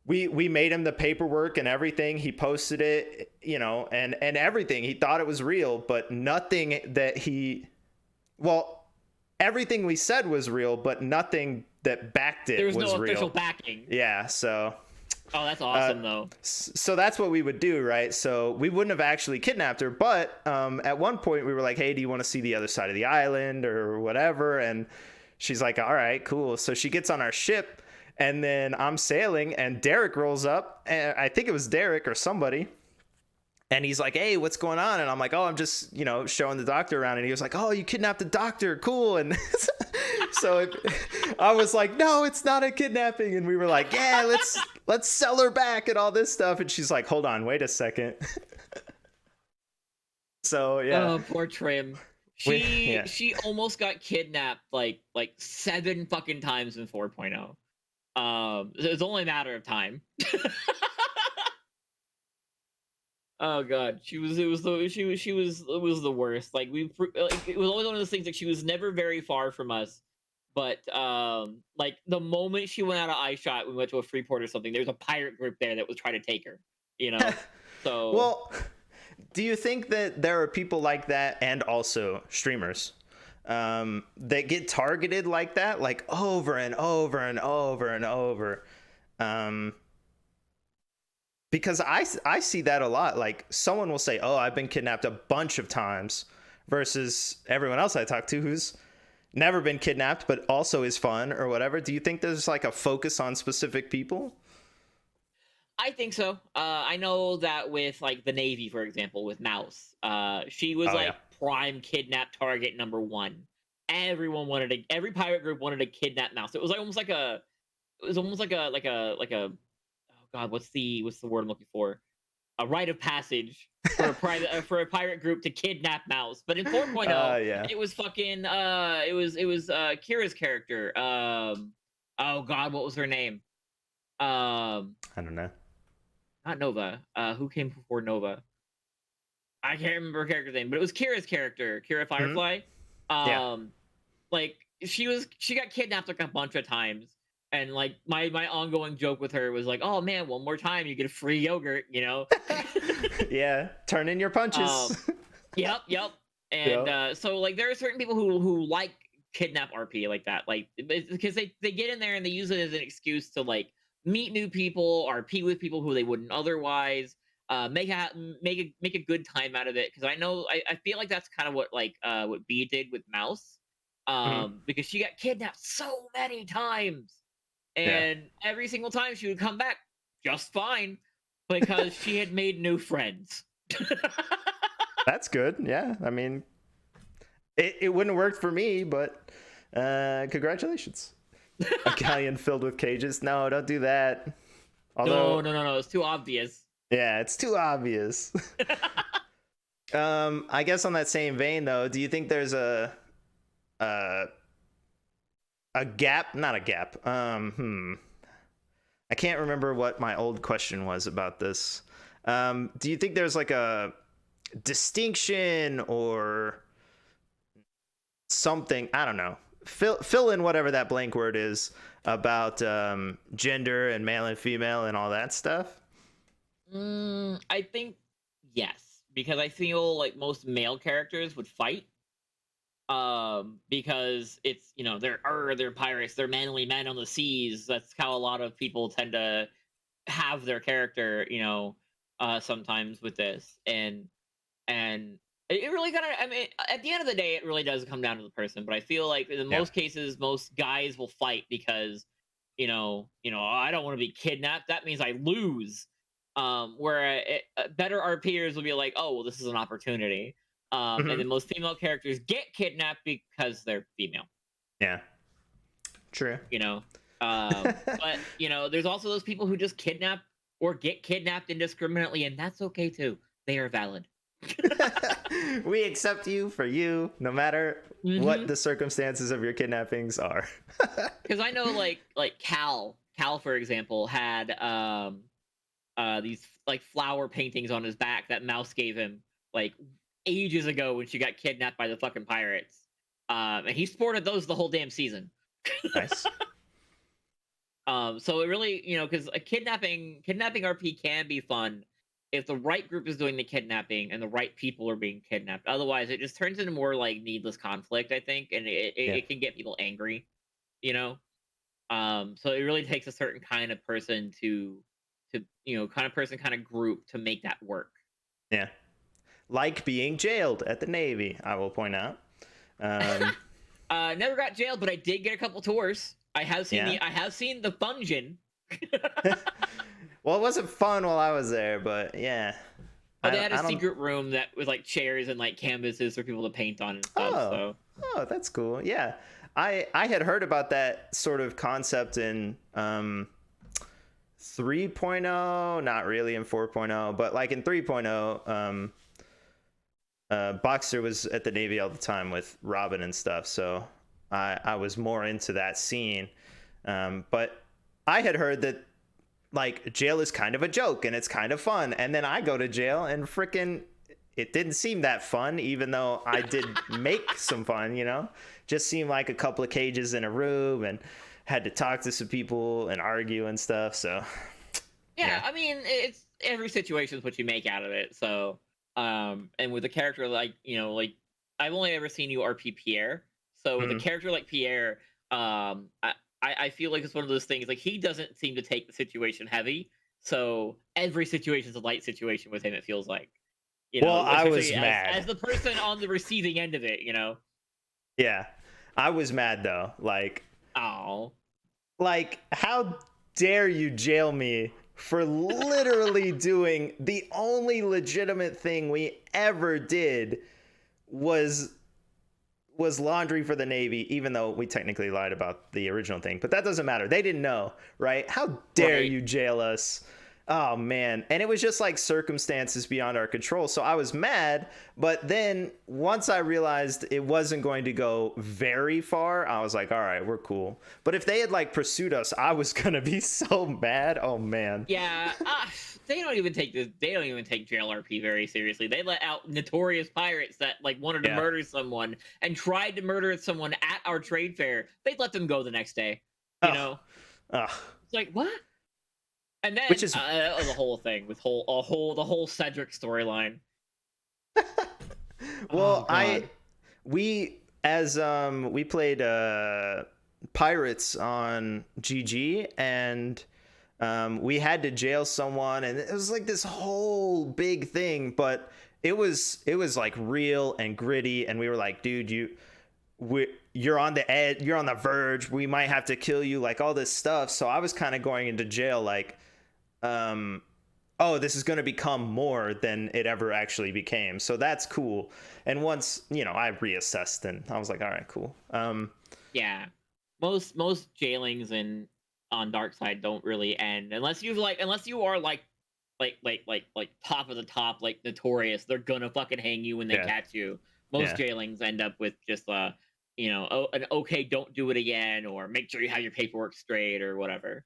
we made him the paperwork and everything. He posted it, and everything. He thought it was real, but nothing that well, everything we said was real, but nothing that backed it There was was no real. official backing. Yeah, so Oh, that's awesome though. so that's what we would do, right? So we wouldn't have actually kidnapped her, but at one point we were like, "Hey, do you want to see the other side of the island or whatever?" And she's like, "All right, cool." So she gets on our ship, and then I'm sailing, and Derek rolls up, and I think it was Derek or somebody. And he's like, "Hey, what's going on?" And I'm like, "Oh, I'm just, showing the doctor around." And he was like, "Oh, you kidnapped the doctor. Cool." And so I was like, "No, it's not a kidnapping." And we were like, "Yeah, let's sell her back and all this stuff." And she's like, "Hold on, wait a second." So, yeah. Oh, poor Trim. Yeah. She almost got kidnapped like 7 fucking times in 4.0. It's only a matter of time. Oh god, she was it was the she was it was the worst. Like it was always one of those things. Like she was never very far from us, but like the moment she went out of eye shot, we went to a free port or something. There was a pirate group there that was trying to take her. So Well, do you think that there are people like that and also streamers that get targeted like that, like over and over and over and over? because I see that a lot. Like someone will say, "Oh, I've been kidnapped a bunch of times," versus everyone else I talk to who's never been kidnapped but also is fun or whatever. Do you think there's like a focus on specific people? I think so. I know that with like the Navy, for example, with Mouse, she was Oh yeah. like prime kidnap target number one. Every pirate group wanted to kidnap Mouse. It was like almost like a, it was almost like a, oh god, what's the word I'm looking for? A rite of passage for a private for a pirate group to kidnap Mouse. But in 4.0, Yeah. it was fucking it was Kira's character. Oh god, what was her name? Um I don't know. Not Nova. Who came before Nova? I can't remember her character's name, but it was Kira's character, Kira Hmm. Firefly. Yeah. Like she got kidnapped like a bunch of times, and like my ongoing joke with her was like, oh man, one more time you get a free yogurt, you know. Yeah. Turn in your punches. um, yep, yep. And Yep. so like there are certain people who like kidnap RP like that, like because they get in there and they use it as an excuse to like meet new people, RP with people who they wouldn't otherwise. Make a good time out of it, because I know I feel like that's kind of what B did with Mouse, Hmm. because she got kidnapped so many times, Yeah. and every single time she would come back just fine because she had made new friends. That's good. Yeah. I mean, it wouldn't have worked for me, but congratulations. A galleon filled with cages. No, don't do that. No, Although, no, no, no. It's too obvious. yeah, it's too obvious. I guess on that same vein, though, do you think there's a a gap? Not a gap. I can't remember what my old question was about this. Do you think there's like a distinction or something? I don't know. Fill in whatever that blank word is about gender and male and female and all that stuff. I think yes, because I feel like most male characters would fight. Because it's, they're pirates, they're manly men on the seas. That's how a lot of people tend to have their character, sometimes with this. And it really kind of, I mean, at the end of the day, it really does come down to the person. But I feel like in Yeah. most cases, most guys will fight because, I don't want to be kidnapped. That means I lose. Where better RPers will be like, oh, well, this is an opportunity. And Hmm. then most female characters get kidnapped because they're female. Yeah. True. You know, but there's also those people who just kidnap or get kidnapped indiscriminately, and that's okay too. They are valid. We accept you for you, no matter what Mm-hmm. the circumstances of your kidnappings are. Because I know, like Cal, for example, had these like flower paintings on his back that Mouse gave him like ages ago when she got kidnapped by the fucking pirates. And he sported those the whole damn season. Nice. So it really, because a kidnapping RP can be fun if the right group is doing the kidnapping and the right people are being kidnapped. Otherwise, it just turns into more like needless conflict, I think, and Yeah. it can get people angry, you know. So it really takes a certain kind of person kind of group to make that work. Yeah. Like being jailed at the Navy, I will point out. Um, Never got jailed, but I did get a couple tours. yeah. I have seen the dungeon. Well, it wasn't fun while I was there, but yeah. Oh, they had a I don't. secret room that with like chairs and like canvases for people to paint on and stuff. Oh, So oh, that's cool. Yeah, I had heard about that sort of concept in 3.0, not really in 4.0, but like in 3.0, Boxer was at the Navy all the time with Robin and stuff, so I was more into that scene. But I had heard that like jail is kind of a joke and it's kind of fun, and then I go to jail and frickin' it didn't seem that fun, even though I did make some fun, just seemed like a couple of cages in a room and had to talk to some people and argue and stuff. So yeah, yeah. I mean, it's every situation is what you make out of it. So, and with a character like I've only ever seen you RP Pierre. So with a Hmm. character like Pierre, I feel like it's one of those things like he doesn't seem to take the situation heavy. So every situation is a light situation with him. It feels like, Well, I was especially as mad. the person on the receiving end of it. Yeah, I was mad though. Oh, Like, how dare you jail me for literally doing the only legitimate thing we ever did was laundry for the Navy, even though we technically lied about the original thing. But that doesn't matter. They didn't know, right? How dare right. you jail us? Oh man. And it was just like circumstances beyond our control. So I was mad, but then once I realized it wasn't going to go very far, I was like, all right, we're cool. But if they had like pursued us, I was gonna be so mad. Oh man. Yeah, they don't even take this. They don't even take JLRP very seriously. They let out notorious pirates that like wanted to Yeah. murder someone and tried to murder someone at our trade fair. They'd let them go the next day. You Oh, know, oh. it's like what? And Which then is the whole thing with the whole Cedric storyline. Oh well, God. we played pirates on GG, and we had to jail someone, and it was like this whole big thing, but it was like real and gritty, and we were like, dude, you're on the edge, you're on the verge, we might have to kill you, like all this stuff. So I was kind of going into jail like, oh, this is going to become more than it ever actually became. So that's cool. And once, I reassessed, and I was like, all right, cool. Yeah, most jailings in on Darkside don't really end unless you are like top of the top, like notorious. They're gonna fucking hang you when they Yeah. catch you. Most Yeah. jailings end up with just an okay, don't do it again, or make sure you have your paperwork straight or whatever.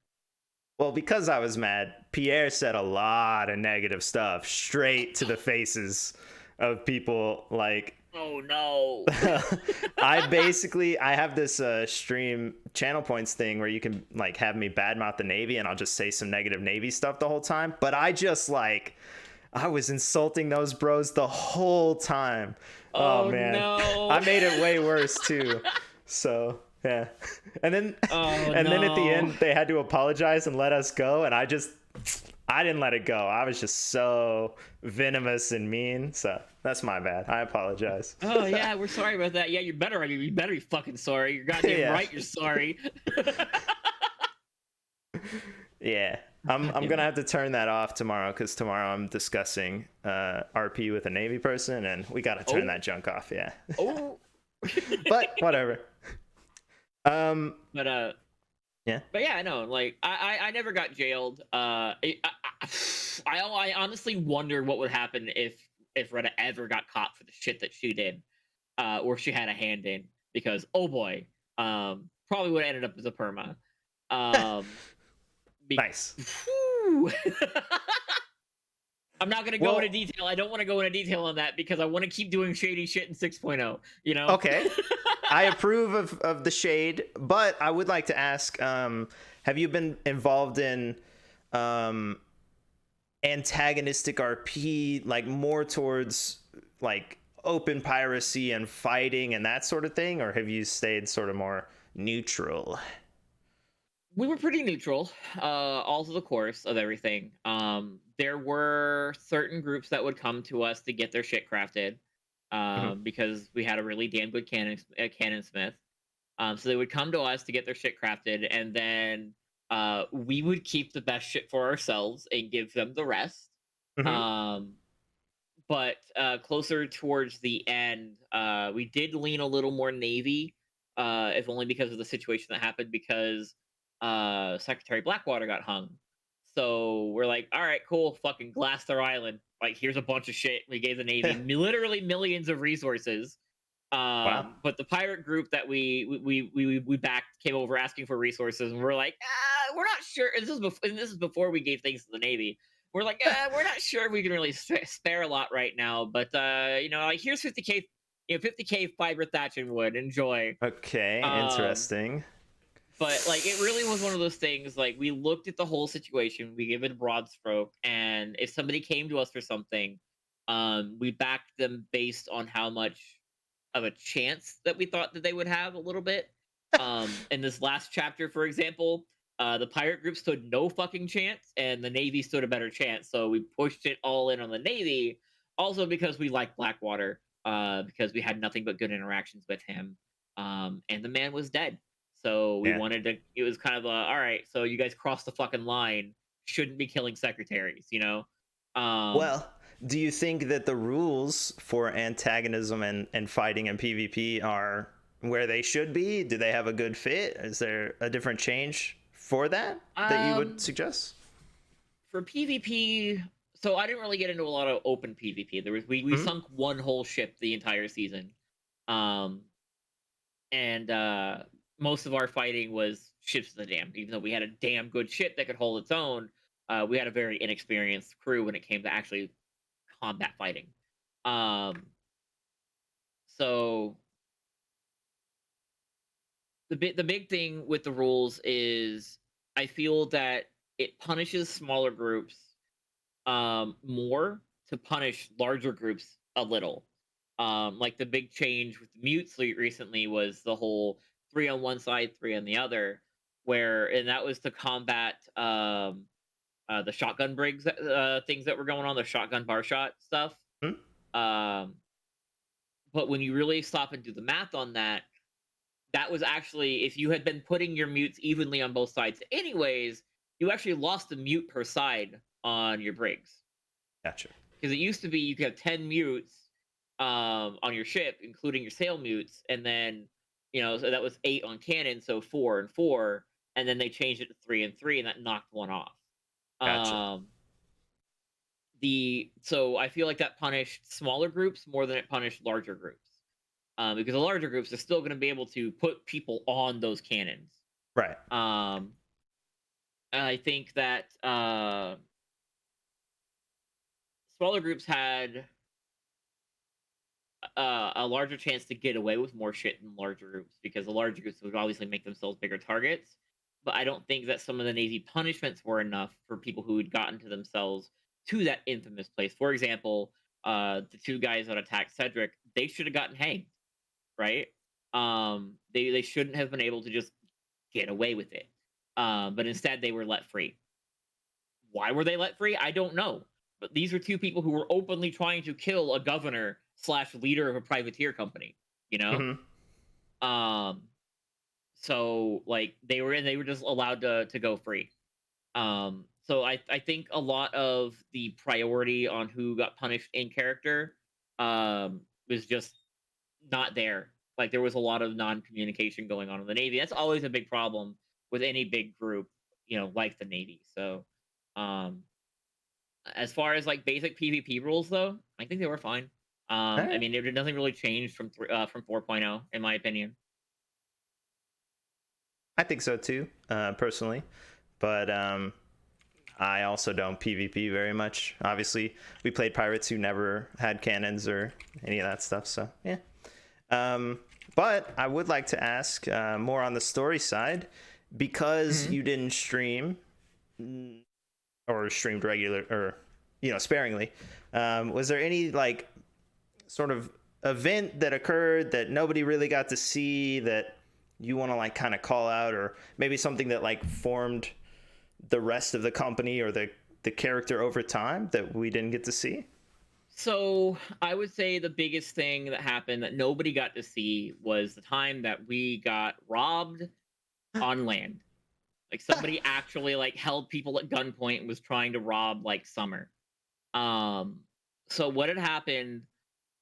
Well, because I was mad, Pierre said a lot of negative stuff straight to the faces of people. Like, Oh no. I have this stream channel points thing where you can like have me badmouth the Navy, and I'll just say some negative Navy stuff the whole time. But I was insulting those bros the whole time. Oh Oh man, no. I made it way worse too. So yeah, and then Oh and then at the no. end they had to apologize and let us go, and I didn't let it go. I was just so venomous and mean. So that's my bad. I apologize. Oh yeah, we're sorry about that. Yeah, you better. I mean, you better be fucking sorry. You're goddamn Yeah. right. You're sorry. Yeah. I'm gonna have to turn that off tomorrow, because tomorrow I'm discussing RP with a Navy person, and we gotta turn that junk off. Yeah. Oh. But whatever. But Yeah. But yeah, I know. Like I never got jailed. I honestly wonder what would happen if Redda ever got caught for the shit that she did, or she had a hand in. Because oh boy, probably would have ended up as a perma. Nice. Whew. I'm not gonna go Well, into detail. I don't want to go into detail on that because I want to keep doing shady shit in 6.0. okay. I approve of the shade, but I would like to ask, have you been involved in antagonistic RP, like more towards like open piracy and fighting and that sort of thing, or have you stayed sort of more neutral? We were pretty neutral all through the course of everything. There were certain groups that would come to us to get their shit crafted, Mhm. because we had a really damn good cannon smith. So they would come to us to get their shit crafted, and then we would keep the best shit for ourselves and give them the rest. Mhm. Um, but closer towards the end, we did lean a little more Navy, if only because of the situation that happened, because Secretary Blackwater got hung. So we're like, all right, cool, fucking glass their island. Like, here's a bunch of shit. We gave the Navy literally millions of resources. Wow. But the pirate group that we backed came over asking for resources, and we're like, we're not sure. This is before we gave things to the Navy. We're like, we're not sure we can really spare a lot right now, but like, here's 50K, 50K fiber thatch and wood. Enjoy. Okay, Um, interesting. but like, it really was one of those things. Like, we looked at the whole situation, we gave it a broad stroke, and if somebody came to us for something, we backed them based on how much of a chance that we thought that they would have a little bit. In this last chapter, for example, The pirate group stood no fucking chance, and the Navy stood a better chance. So we pushed it all in on the Navy. Also because we like Blackwater, because we had nothing but good interactions with him, and the man was dead. So we Yeah. wanted to. It was kind of all right. So you guys crossed the fucking line. Shouldn't be killing secretaries, you know. Um, Well, do you think that the rules for antagonism and fighting in PvP are where they should be? Do they have a good fit? Is there a different change for that you would um, suggest? for PvP, so I didn't really get into a lot of open PvP. We Hmm. sunk one whole ship the entire season, um, and most of our fighting was ships of the damned. Even though we had a damn good ship that could hold its own, we had a very inexperienced crew when it came to actually combat fighting. Um, so the big thing with the rules is I feel that it punishes smaller groups more to punish larger groups a little. Like the big change with the mutes recently was the whole three on one side, three on the other, where and that was to combat the shotgun brigs things that were going on, the shotgun bar shot stuff. Hmm. Um, but when you really stop and do the math on that, that was actually if you had been putting your mutes evenly on both sides, anyways, you actually lost a mute per side on your brigs. Gotcha. Because it used to be you could have 10 mutes on your ship, including your sail mutes, and then so that was 8 on cannon, so 4 and 4, and then they changed it to 3 and 3, and that knocked one off. Gotcha. Um, the so I feel like that punished smaller groups more than it punished larger groups, because the larger groups are still going to be able to put people on those cannons. Right. Um, I think that smaller groups had a larger chance to get away with more shit in larger groups because the larger groups would obviously make themselves bigger targets. But I don't think that some of the Navy punishments were enough for people who had gotten to themselves to that infamous place. For example, the two guys that attacked Cedric, they should have gotten hanged, right? They shouldn't have been able to just get away with it. But instead, they were let free. Why were they let free? I don't know. But these are two people who were openly trying to kill a governor slash leader of a privateer company. You know, Hmm. um, so like they were just allowed to go free. So I think a lot of the priority on who got punished in character was just not there. Like there was a lot of non-communication going on in the Navy. That's always a big problem with any big group, like the Navy. So um as far as like basic PvP rules, though, I think they were fine. All I right. mean, nothing really changed from 4.0, in my opinion. I think so too, personally. But I also don't PvP very much. Obviously, we played pirates who never had cannons or any of that stuff. So yeah. Um, but I would like to ask more on the story side because Hmm. you didn't stream or streamed regular or sparingly. Was there any like sort of event that occurred that nobody really got to see that you want to like kind of call out, or maybe something that like formed the rest of the company or the character over time that we didn't get to see? So I would say the biggest thing that happened that nobody got to see was the time that we got robbed on land. Like somebody actually like held people at gunpoint and was trying to rob like Summer. Um, so what had happened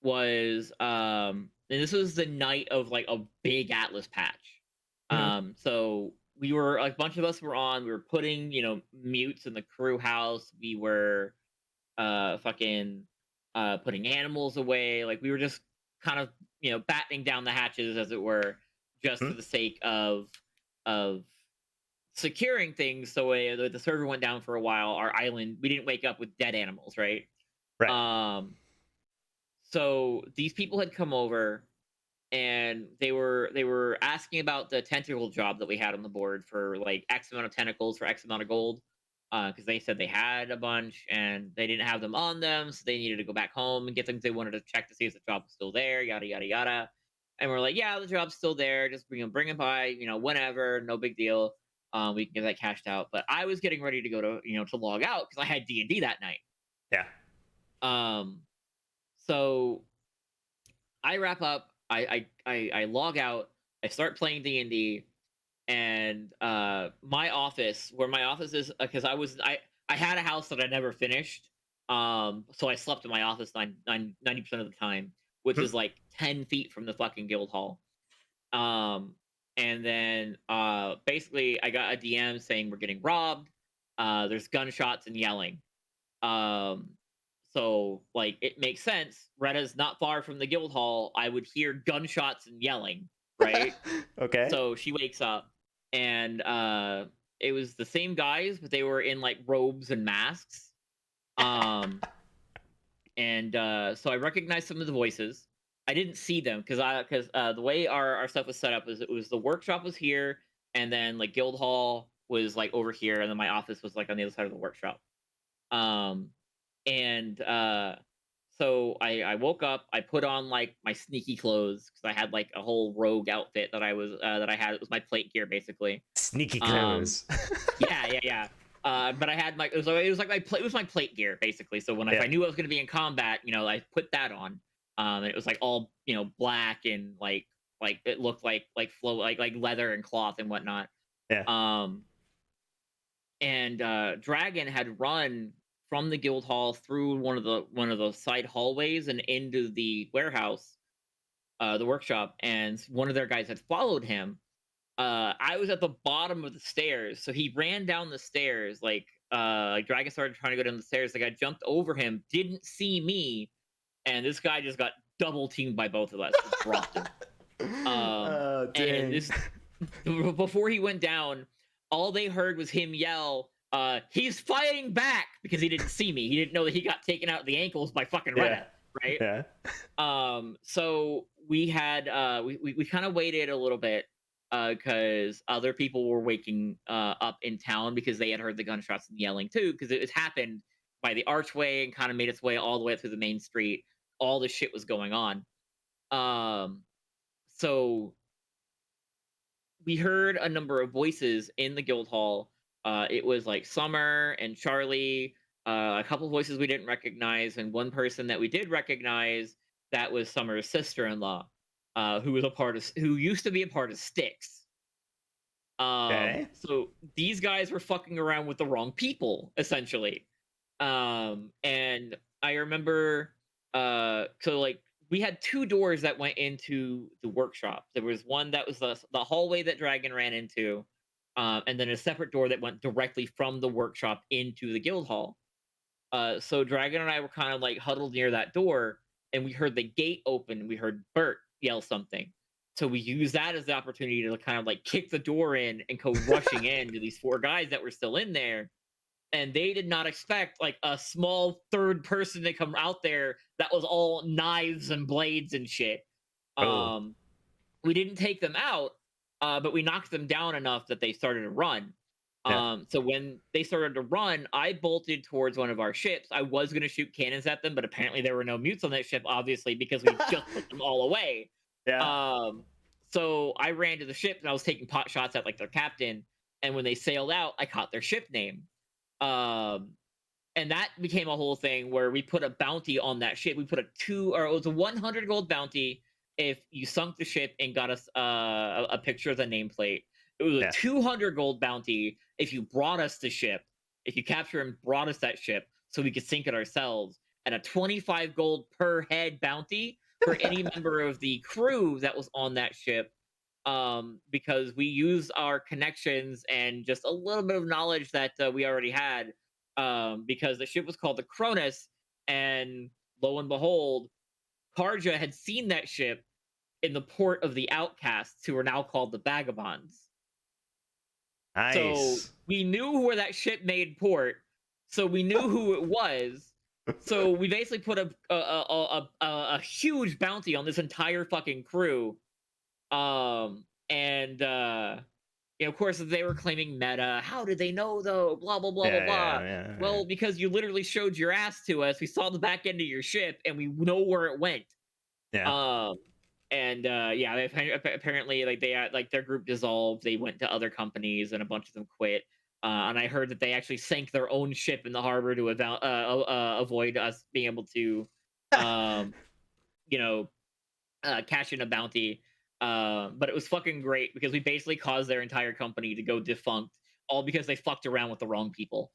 was and this was the night of like a big Atlas patch. Mhm. So we were like a bunch of us were on, we were putting, mutes in the crew house, we were fucking putting animals away, like we were just kind of, battening down the hatches as it were, just for Mhm. the sake of securing things so the server went down for a while, our island, we didn't wake up with dead animals, right? Right. Um so these people had come over and they were asking about the tentacle job that we had on the board for like X amount of tentacles for X amount of gold. Because they said they had a bunch and they didn't have them on them, so they needed to go back home and get them. They wanted to check to see if the job was still there, yada yada yada. And we're like, yeah, the job's still there. Just bring them by, whenever, no big deal. We can get that cashed out. But I was getting ready to go to to log out because I had D&D that night. Yeah. Um, so I wrap up. I log out. I start playing D&D, and my office, where my office is, because I had a house that I never finished. So I slept in my office 90% of the time, which Hmm. is like 10 feet from the fucking guild hall. Um, and then basically I got a DM saying we're getting robbed. There's gunshots and yelling. Um, so like it makes sense. Redda's not far from the guild hall. I would hear gunshots and yelling, right? Okay. So she wakes up, and it was the same guys, but they were in like robes and masks. Um, and so I recognized some of the voices. I didn't see them because the way our stuff was set up was, it was the workshop was here, and then like guild hall was like over here, and then my office was like on the other side of the workshop. Um, and so I woke up, I put on like my sneaky clothes because I had like a whole rogue outfit that I had. It was my plate gear basically. Sneaky Um, clothes. yeah. But I had my it was like it was my plate gear basically. So if Yeah. I knew I was going to be in combat, I put that on. And it was like all black, and like it looked like flow like leather and cloth and whatnot. Yeah. Um, and Dragon had run from the guild hall through one of the side hallways and into the warehouse, the workshop, and one of their guys had followed him. I was at the bottom of the stairs, so he ran down the stairs. Like Dragon started trying to go down the stairs. Like I jumped over him, didn't see me, and this guy just got double teamed by both of us. Just dropped him. Oh, And dang. this before he went down, all they heard was him yell, "He's fighting back!" Because he didn't see me. He didn't know that he got taken out of the ankles by fucking Yeah. Redda, right? Yeah. So we had we kind of waited a little bit because other people were waking up in town because they had heard the gunshots and yelling too, because it was happened by the archway and kind of made its way all the way up through the main street. All this shit was going on. Um, so we heard a number of voices in the guild hall. It was like Summer and Charlie, a couple voices we didn't recognize, and one person that we did recognize, that was Summer's sister-in-law, who used to be a part of Styx. Okay. So these guys were fucking around with the wrong people, essentially. And I remember, so like we had two doors that went into the workshop. There was one that was the hallway that Dragon ran into, and then a separate door that went directly from the workshop into the guild hall. So Dragon and I were kind of like huddled near that door, and we heard the gate open. We heard Bert yell something. So we used that as the opportunity to kind of like kick the door in and go rushing in to these four guys that were still in there. And they did not expect like a small third person to come out there that was all knives and blades and shit. Oh. Um, we didn't take them out, but we knocked them down enough that they started to run. Yeah. So when they started to run, I bolted towards one of our ships. I was going to shoot cannons at them, but apparently there were no mutes on that ship, obviously, because we just put them all away. Yeah. So I ran to the ship and I was taking pot shots at like their captain. And when they sailed out, I caught their ship name. Um, and that became a whole thing where we put a bounty on that ship. We put it was a 100 gold bounty if you sunk the ship and got us a picture of the nameplate. It was a Yeah. 200 gold bounty if you brought us the ship, if you capture and brought us that ship so we could sink it ourselves, and a 25 gold per head bounty for any member of the crew that was on that ship. Because we used our connections and just a little bit of knowledge that we already had, because the ship was called the Cronus, and lo and behold, Karja had seen that ship in the port of the Outcasts, who are now called the Vagabonds. So Nice. we knew where that ship made port, so we knew who it was. So we basically put a huge bounty on this entire fucking crew. And of course, they were claiming meta. How did they know though? Blah blah blah blah Yeah. blah. Yeah. Well, because you literally showed your ass to us. We saw the back end of your ship, and we know where it went. Yeah. Um, And yeah, apparently like they had, like their group dissolved. They went to other companies, and a bunch of them quit. And I heard that they actually sank their own ship in the harbor to avoid us being able to, um, you know, cash in a bounty. But it was fucking great because we basically caused their entire company to go defunct, all because they fucked around with the wrong people.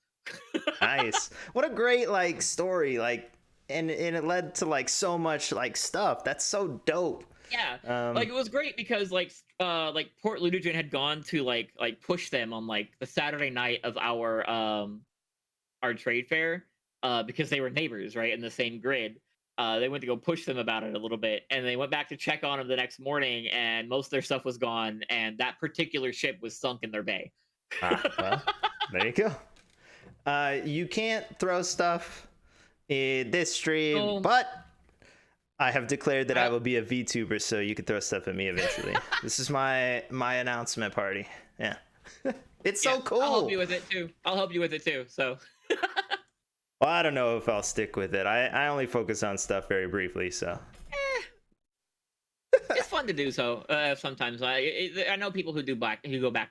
Nice. What a great like story. Like, and it led to like so much like stuff. That's so dope. Yeah, like Um, it was great because like Port Ludogen had gone to like push them on like the Saturday night of our trade fair, because they were neighbors, right, in the same grid. They went to go push them about it a little bit, and they went back to check on them the next morning, and most of their stuff was gone, and that particular ship was sunk in their bay. well, there you go. You can't throw stuff in this stream, So but I have declared that I I, will be a VTuber, so you can throw stuff at me eventually. This is my announcement party. Yeah. It's yeah, so I'll help cool. you with it too. I'll help you with it too. So Well, I don't know if I'll stick with it. I only focus on stuff very briefly, so. eh, it's fun to do so sometimes. I know people who go back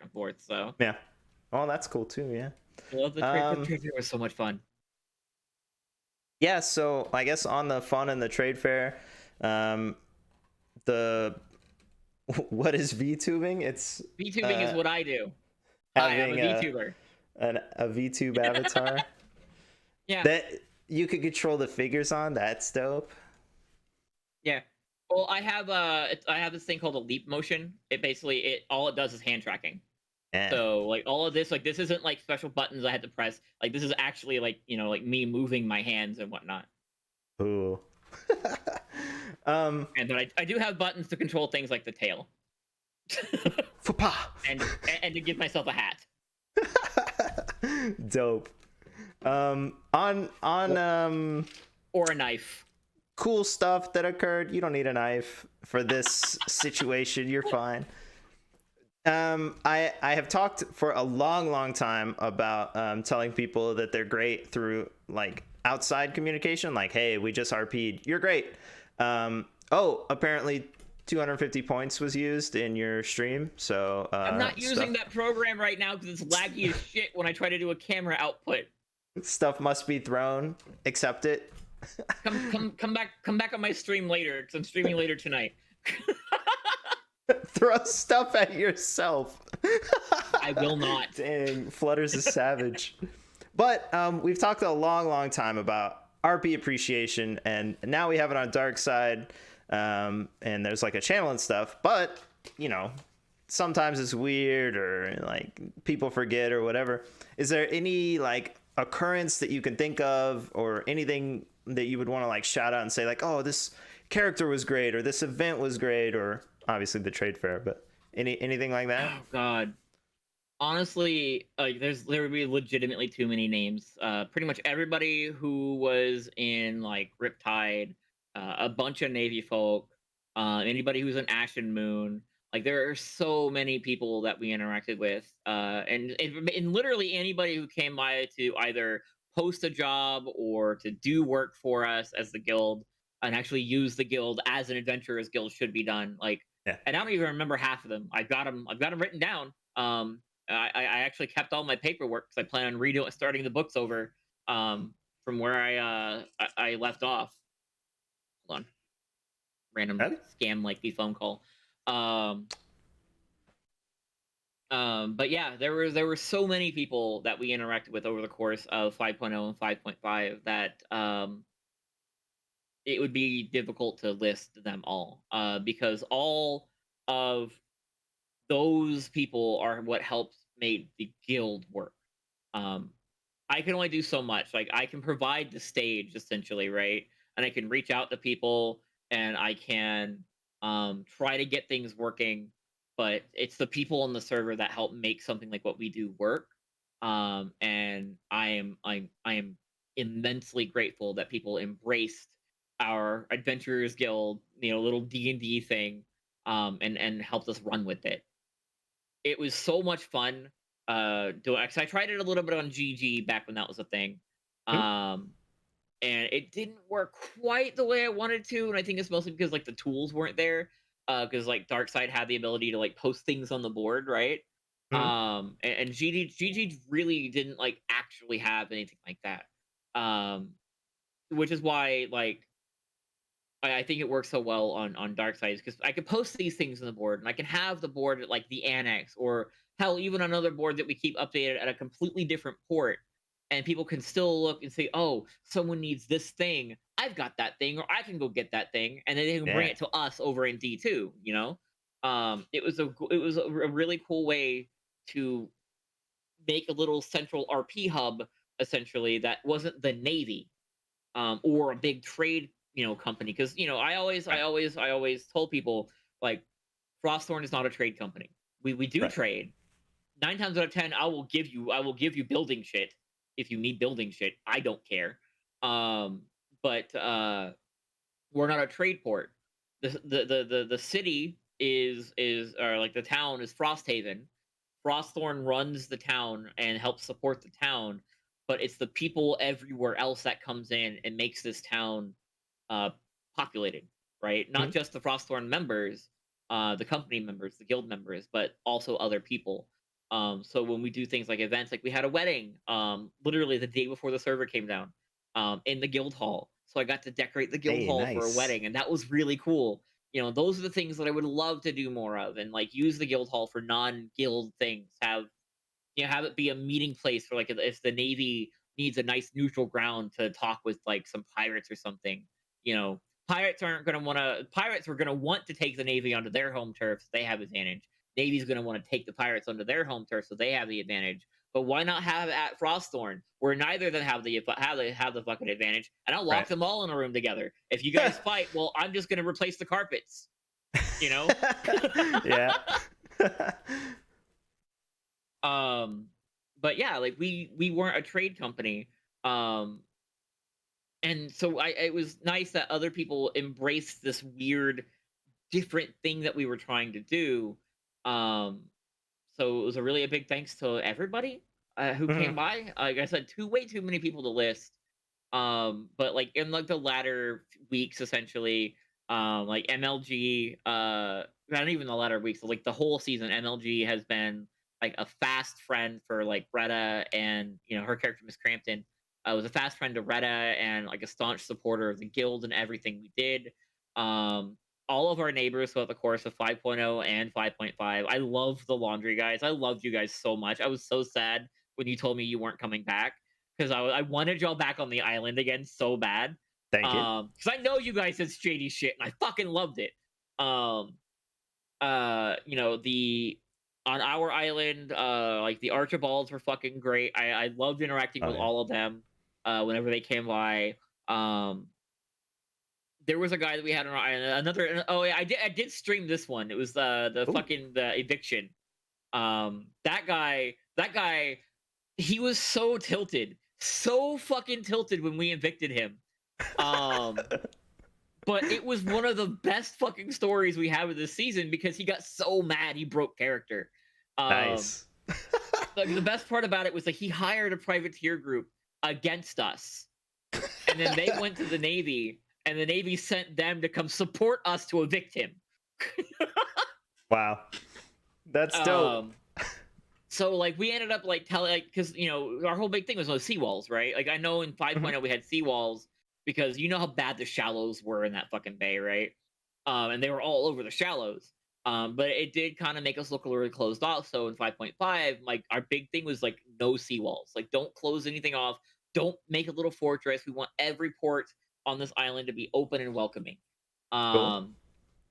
and forth. So Yeah. Well, that's cool too, yeah. I love the Um, trade fair was so much fun. yeah, so I guess on the fun and the trade fair, um, the what is VTubing? It's VTubing is uh, what I do. Hi, I'm a having VTuber. a VTube avatar Yeah, that you could control the figures on. That's dope. yeah. Well, I have this thing called a leap motion. It all it does is hand tracking. Yeah. So like all of this, like this isn't like special buttons I had to press. Like this is actually like like me moving my hands and whatnot. Ooh. um. And then I do have buttons to control things like the tail, Fupa. and to give myself a hat. Dope. On Or a knife. cool stuff that occurred. You don't need a knife for this situation. You're fine. I have talked for a long time about telling people that they're great through like outside communication. Like, hey, we just RP'd. You're great. Apparently 250 points was used in your stream. So I'm not using that program right now because it's laggy as shit when I try to do a camera output. stuff must be thrown. Accept it. Come back on my stream later because I'm streaming later tonight. Throw stuff at yourself. I will not. Dang, Flutter's a savage. But we've talked a long time about RP appreciation, and now we have it on Darkside, and there's like a channel and stuff. But sometimes it's weird or like people forget or whatever. Is there any like occurrence that you can think of, or anything that you would want to like shout out and say like, oh, this character was great, or this event was great, or obviously the trade fair, but anything like that? Oh God. Honestly, there would be legitimately too many names. Pretty much everybody who was in like Riptide, a bunch of Navy folk, anybody who's in Ashen Moon. Like there are so many people that we interacted with, and literally anybody who came by to either post a job or to do work for us as the guild, and actually use the guild as an adventurer's guild should be done. Like, Yeah. and I don't even remember half of them. I've got them. I've got them written down. I actually kept all my paperwork because I plan on starting the books over from where I left off. Hold on, random Okay. scam like the phone call. Um, but yeah, there were so many people that we interacted with over the course of 5.0 and 5.5 that it would be difficult to list them all because all of those people are what helps made the guild work. Um, I can only do so much. Like I can provide the stage essentially, right? And I can reach out to people and I can try to get things working, but it's the people on the server that help make something like what we do work. And I am immensely grateful that people embraced our Adventurers Guild, little D&D thing, and helped us run with it. It was so much fun doing, 'cause I tried it a little bit on GG back when that was a thing. Hmm? Um and it didn't work quite the way I wanted to, and I think it's mostly because like the tools weren't there. because like Darkside had the ability to like post things on the board, right? Mhm. And GG really didn't like actually have anything like that. Um, which is why like I think it works so well on dark sides because I can post these things on the board and I can have the board at like the annex or hell even another board that we keep updated at a completely different port, and people can still look and say, oh, someone needs this thing, I've got that thing, or I can go get that thing, and then they can bring Yeah. it to us over in D2, you know. It was a really cool way to make a little central RP hub essentially that wasn't the Navy, or a big trade, company. Because Right. I always told people like Frostthorn is not a trade company. We do Right. trade. 9 times out of 10, I will give you building shit if you need building shit. I don't care. Um, but we're not a trade port. The city is or like the town is Frosthaven. Frostthorn runs the town and helps support the town, but it's the people everywhere else that comes in and makes this town uh, populated, right? Not Mhm. just the Frostthorn members, the company members, the guild members, but also other people. So when we do things like events, like we had a wedding, literally the day before the server came down, in the guild hall. So I got to decorate the guild Hey, hall for a nice. wedding, and that was really cool. Those are the things that I would love to do more of, and like use the guild hall for non-guild things. Have it be a meeting place for like if the Navy needs a nice neutral ground to talk with like some pirates or something. You know, pirates were gonna want to take the Navy onto their home turf, so they have advantage. Navy's gonna want to take the pirates onto their home turf, so they have the advantage. But why not have it at Frostthorn, where neither of them have the fucking advantage, and I'll lock Right. them all in a room together. If you guys fight, well, I'm just gonna replace the carpets. You know. Yeah. um, but yeah, like we weren't a trade company. Um, and so it was nice that other people embraced this weird different thing that we were trying to do. um so it was a really a big thanks to everybody who Mhm. came by. Like I said, way too many people to list. But like in like the latter weeks essentially, like MLG, not even the latter weeks, like the whole season, MLG has been like a fast friend for like Redda, and her character Miss Crampton was a fast friend to Redda and like a staunch supporter of the guild and everything we did. All of our neighbors throughout the course of 5.0 and 5.5. I love the laundry guys. I loved you guys so much. I was so sad when you told me you weren't coming back, because I wanted y'all back on the island again so bad. Thank you. Because I know you guys said shady shit, and I fucking loved it. Um, the on our island, like the Archibalds were fucking great. I loved interacting Oh with yeah. all of them. Whenever they came by. There was a guy that we had on our island. Oh yeah, I did stream this one. It was the Ooh. fucking the eviction. That guy, he was so tilted, so fucking tilted when we evicted him. Um, but it was one of the best fucking stories we have of this season because he got so mad he broke character. Um, Nice. like the best part about it was that he hired a privateer group against us, and then they went to the Navy, and the Navy sent them to come support us to evict him. Wow. That's dope. Um, so like we ended up like telling, like, because our whole big thing was those seawalls, right? Like I know in Mhm. 5.0 we had seawalls because you know how bad the shallows were in that fucking bay, right? And they were all over the shallows. But it did kind of make us look a little closed off. So in 5.5, like our big thing was like no seawalls. Like don't close anything off. Don't make a little fortress. We want every port on this island to be open and welcoming. Cool. Um,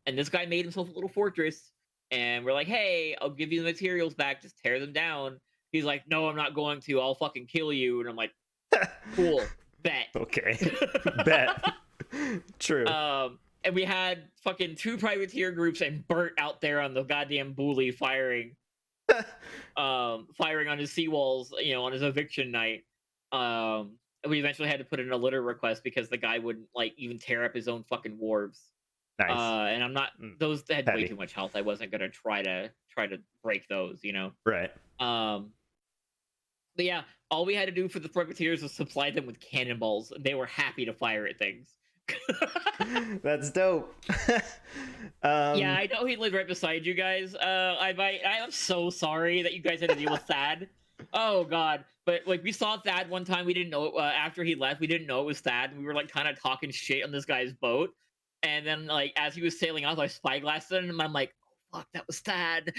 and this guy made himself a little fortress, and we're like, hey, I'll give you the materials back, just tear them down. He's like, no, I'm not going to, I'll fucking kill you. And I'm like, cool, bet. Okay. Bet. True. And we had fucking two privateer groups and Bert out there on the goddamn bully firing on his seawalls, on his eviction night. And we eventually had to put in a litter request because the guy wouldn't like even tear up his own fucking wharves. Nice. And I'm not, Mm. those had way Petty. too much health. I wasn't gonna try to break those. Right. Um, but yeah, all we had to do for the privateers was supply them with cannonballs, and they were happy to fire at things. That's dope. Yeah, I know he lived right beside you guys. I'm so sorry that you guys had to deal with Thad. Oh god. But like we saw Thad one time, we didn't know it after he left, we didn't know it was Thad. We were like kind of talking shit on this guy's boat. And then like as he was sailing off, I spyglassed him and I'm like, oh, fuck, that was Thad.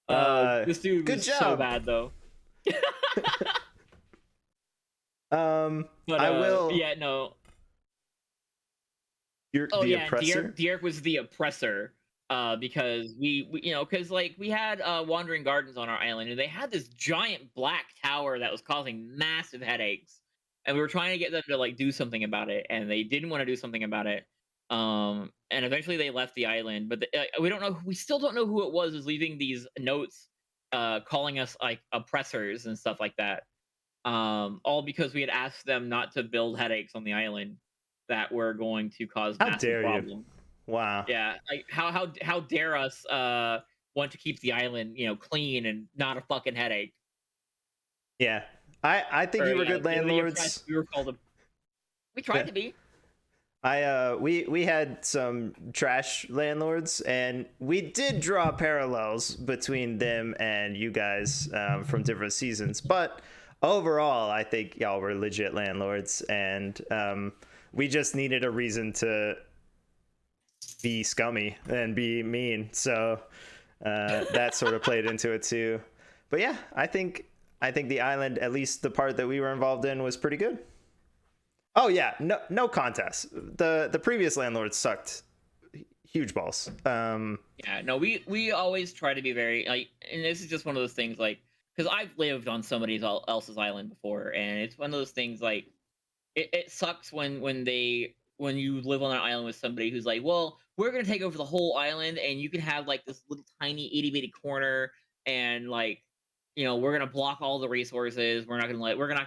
uh, This dude Good was so job. bad though. But I will. yeah, no. You're Oh the yeah, and oppressor. Dierk was the oppressor. Because we you know, because like we had wandering gardens on our island, and they had this giant black tower that was causing massive headaches, and we were trying to get them to like do something about it, and they didn't want to do something about it. And eventually they left the island, but we don't know. We still don't know who it was leaving these notes, calling us like oppressors and stuff like that. All because we had asked them not to build headaches on the island that were going to cause How massive dare you? problems. Wow. Yeah, like how dare us want to keep the island, you know, clean and not a fucking headache. Yeah. I think Or you were yeah, good they were the oppressed. landlords. We were called a. We tried Yeah. to be. We had some trash landlords, and we did draw parallels between them and you guys from different seasons. But overall, I think y'all were legit landlords, and we just needed a reason to be scummy and be mean. So that sort of played into it too. But yeah, I think the island, at least the part that we were involved in, was pretty good. Oh yeah, no contest. The previous landlord sucked huge balls. Yeah, no, we always try to be very like, and this is just one of those things like because I've lived on somebody else's island before, and it's one of those things like it sucks when you live on an island with somebody who's like, well, we're gonna take over the whole island, and you can have like this little tiny itty bitty corner, and like, you know, we're gonna block all the resources. We're not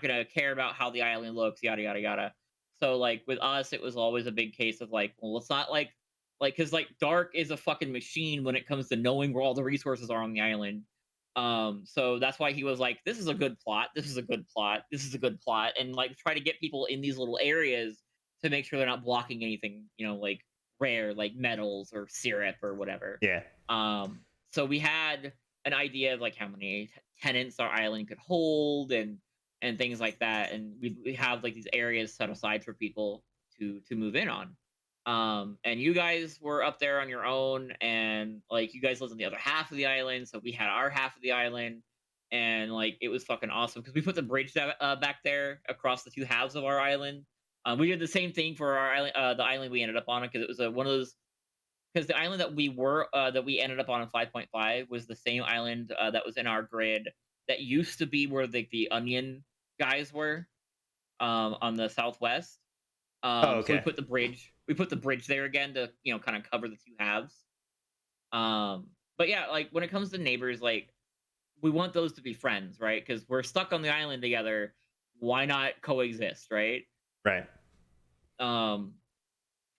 gonna care about how the island looks, yada yada yada. So like with us, it was always a big case of like, well, it's not like because like Dark is a fucking machine when it comes to knowing where all the resources are on the island. So that's why he was like, this is a good plot, this is a good plot, this is a good plot, and like try to get people in these little areas to make sure they're not blocking anything, you know, like rare, like metals or syrup or whatever. yeah, So we had an idea of like how many tenants our island could hold and things like that, and we have like these areas set aside for people to move in on. And you guys were up there on your own, and like you guys lived on the other half of the island, so we had our half of the island, and like it was fucking awesome because we put the bridge back there across the two halves of our island. We did the same thing for our island, the island we ended up on, because it was one of those, because the island that we ended up on in 5.5 was the same island that was in our grid that used to be where the onion guys were, on the southwest. oh So we okay, put the bridge. We put the bridge there again to, you know, kind of cover the two halves. But yeah, like when it comes to neighbors, like we want those to be friends, right? Because we're stuck on the island together. Why not coexist, right? right, Um,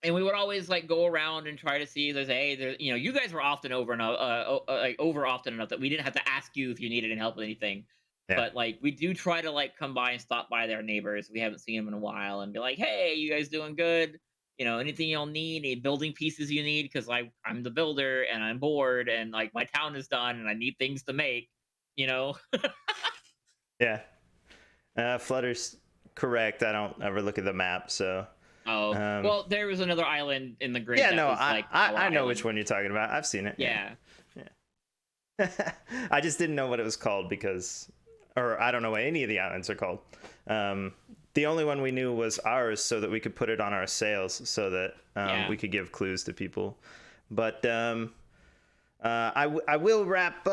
and we would always like go around and try to see. There's there, you know, you guys were often over enough, like over often enough that we didn't have to ask you if you needed any help with anything. yeah, But like we do try to like come by and stop by their neighbors. We haven't seen them in a while, and be like, "Hey, you guys doing good? You know, anything you'll need, any building pieces you need? Because like I'm the builder and I'm bored, and like my town is done, and I need things to make. You know." yeah. Flutter's correct. I don't ever look at the map, so Oh um, well, there was another island in the grid yeah, that no, was I, like our I I know which island. one you're talking about. I've seen it. Yeah, Yeah. yeah. I just didn't know what it was called because, or I don't know what any of the islands are called. Um, the only one we knew was ours, so that we could put it on our sails, so that Yeah. we could give clues to people. But I will wrap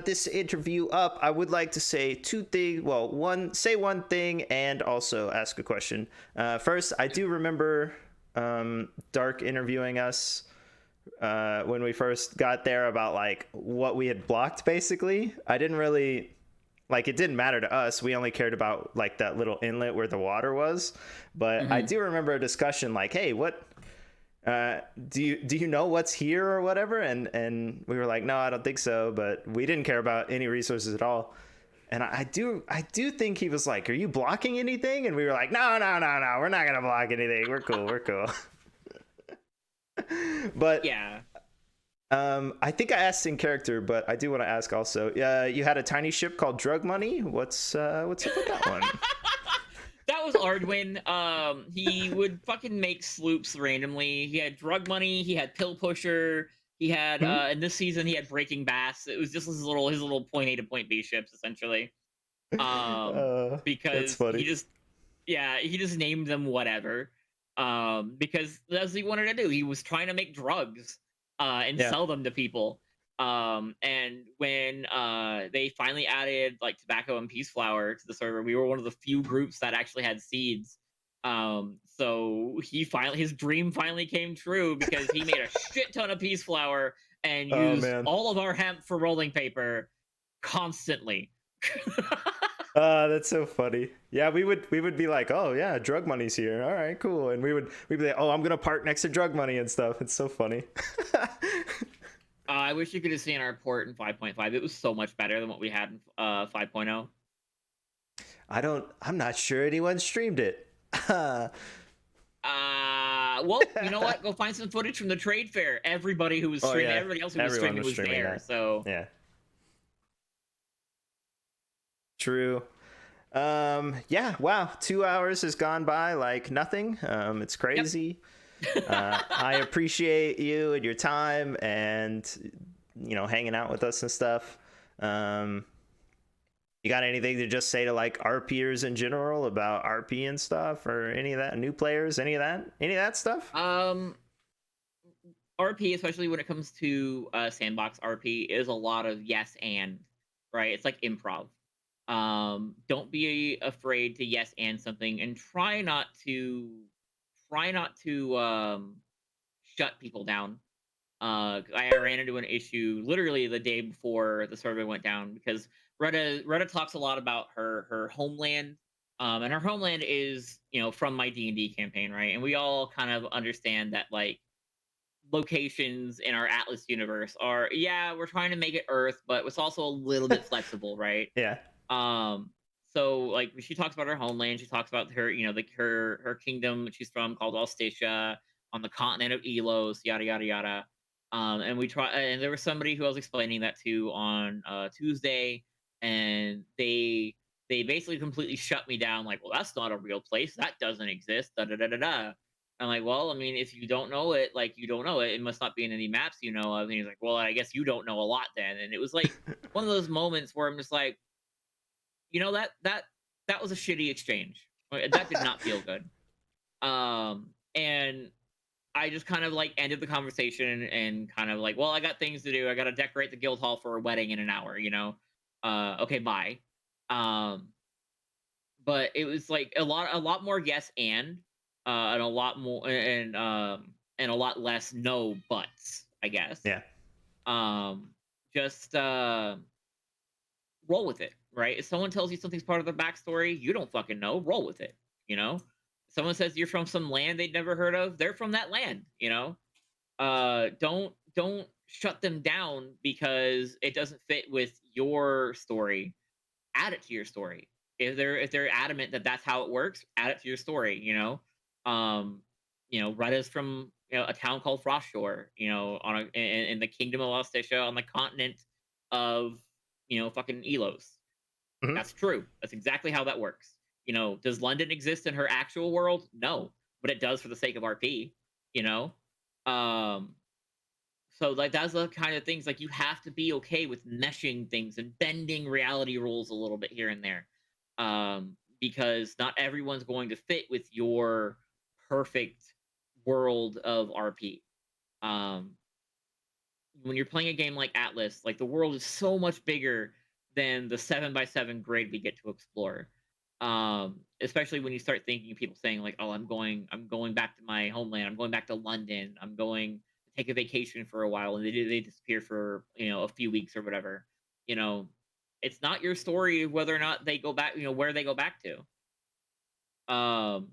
this interview up. I would like to say two things. Well, say one thing and also ask a question. First, I do remember Dark interviewing us when we first got there about like what we had blocked. Basically, I didn't really like, it didn't matter to us. We only cared about like that little inlet where the water was. But I Mhm. do remember a discussion like, hey, what do you know what's here or whatever? And we were like, no, I don't think so. But we didn't care about any resources at all. And I do think he was like, "Are you blocking anything?" And we were like, "No, no, no, no. We're not gonna block anything. We're cool. We're cool." But Yeah. I think I asked in character, but I do want to ask also. You had a tiny ship called Drug Money. What's up with that one? That was Ardwin. He would fucking make sloops randomly. He had Drug Money. He had Pill Pusher. He had Hmm? in this season he had Breaking Bass. It was just his little point A to point B ships essentially. That's Because funny. he just named them whatever. Because that's what he wanted to do. He was trying to make drugs, and Yeah. sell them to people. And when they finally added like tobacco and peace flower to the server, we were one of the few groups that actually had seeds. So his dream finally came true because he made a shit ton of peace flower and Oh used man. all of our hemp for rolling paper constantly. That's so funny. Yeah, we would be like, "Oh yeah, Drug Money's here. All right, cool." And we'd be like, "Oh, I'm gonna park next to Drug Money and stuff." It's so funny. I wish you could have seen our port in 5.5. It was so much better than what we had in 5.0. I'm not sure anyone streamed it. Well, you know what? Go find some footage from the trade fair. Everybody who was Oh streaming, yeah, everybody else who was everyone streaming was was streaming there. that. So Yeah, true. Yeah, wow, 2 hours has gone by like nothing. It's yep. crazy. I appreciate you and your time and hanging out with us and stuff. um you got anything to just say to like RPers in general about RP and stuff, or any of that, new players, any of that stuff? RP, especially when it comes to sandbox RP, is a lot of yes and, right. It's like improv. Don't be afraid to yes and something, and try not to shut people down. I ran into an issue literally the day before the survey went down because Redda talks a lot about her homeland, and her homeland is from my D&D campaign, right? And we all kind of understand that like locations in our Atlas universe are, yeah, we're trying to make it Earth, but it's also a little bit flexible, right? Yeah. Um, so like she talks about her homeland, she talks about her, like her kingdom she's from called Alstacia on the continent of Elos, yada yada yada. And and there was somebody who I was explaining that to on Tuesday, and they basically completely shut me down, like, well, that's not a real place, that doesn't exist, da da da da da. I'm like, well, I mean, if you don't know it, like you don't know it, it must not be in any maps you know of. And he's like, well, I guess you don't know a lot then. And it was like one of those moments where I'm just like, that was a shitty exchange. That did not feel good. And I just kind of like ended the conversation and kind of like, well, I got things to do. I got to decorate the guild hall for a wedding in an hour. Okay, bye. Um, but it was like a lot more yes and a lot more and a lot less no buts, I guess. Yeah. Um, just roll with it, right? If someone tells you something's part of their backstory, you don't fucking know, roll with it, you know? Someone says you're from some land they'd never heard of, they're from that land. Don't shut them down because it doesn't fit with your story. Add it to your story. If they're adamant that that's how it works, add it to your story. Redda's from a town called Frostshore, in the kingdom of Austacia on the continent of fucking Elos. Hmm. That's true. That's exactly how that works. Does London exist in her actual world? No, but it does for the sake of RP. You know, um, so like that's the kind of things like you have to be okay with meshing things and bending reality rules a little bit here and there, because not everyone's going to fit with your perfect world of RP. Um, when you're playing a game like Atlas, like the world is so much bigger than the 7x7 grid we get to explore. Especially when you start thinking people saying like, "Oh, I'm going back to my homeland. I'm going back to London. I'm going to take a vacation for a while," and they disappear for a few weeks or whatever. You know, it's not your story whether or not they go back. Where they go back to. Um,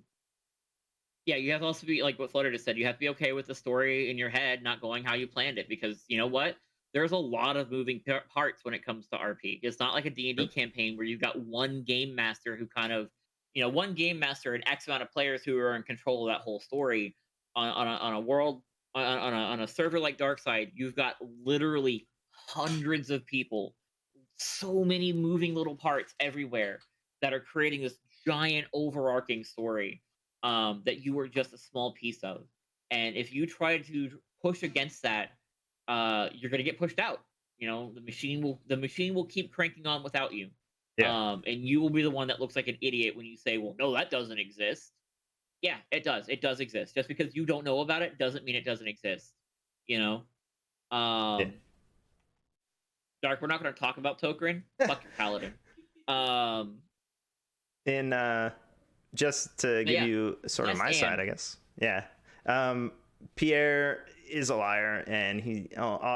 yeah, you have to also be like what Flutter just said. You have to be okay with the story in your head not going how you planned it because you know what? there's a lot of moving parts when it comes to RP. It's not like a D&D campaign where you've got one game master who kind of, one game master and X amount of players who are in control of that whole story. On a world, on a server like Darkside, you've got literally hundreds of people, so many moving little parts everywhere that are creating this giant overarching story, that you are just a small piece of. And if you try to push against that, you're gonna get pushed out. The machine will keep cranking on without you. Yeah. And you will be the one that looks like an idiot when you say, "Well, no, that doesn't exist." Yeah, it does. It does exist. Just because you don't know about it doesn't mean it doesn't exist. You know. Yeah. Dark. We're not going to talk about Tokarin. Fuck your paladin. In just to give you sort of my side, I guess. Yeah. Pierre is a liar, and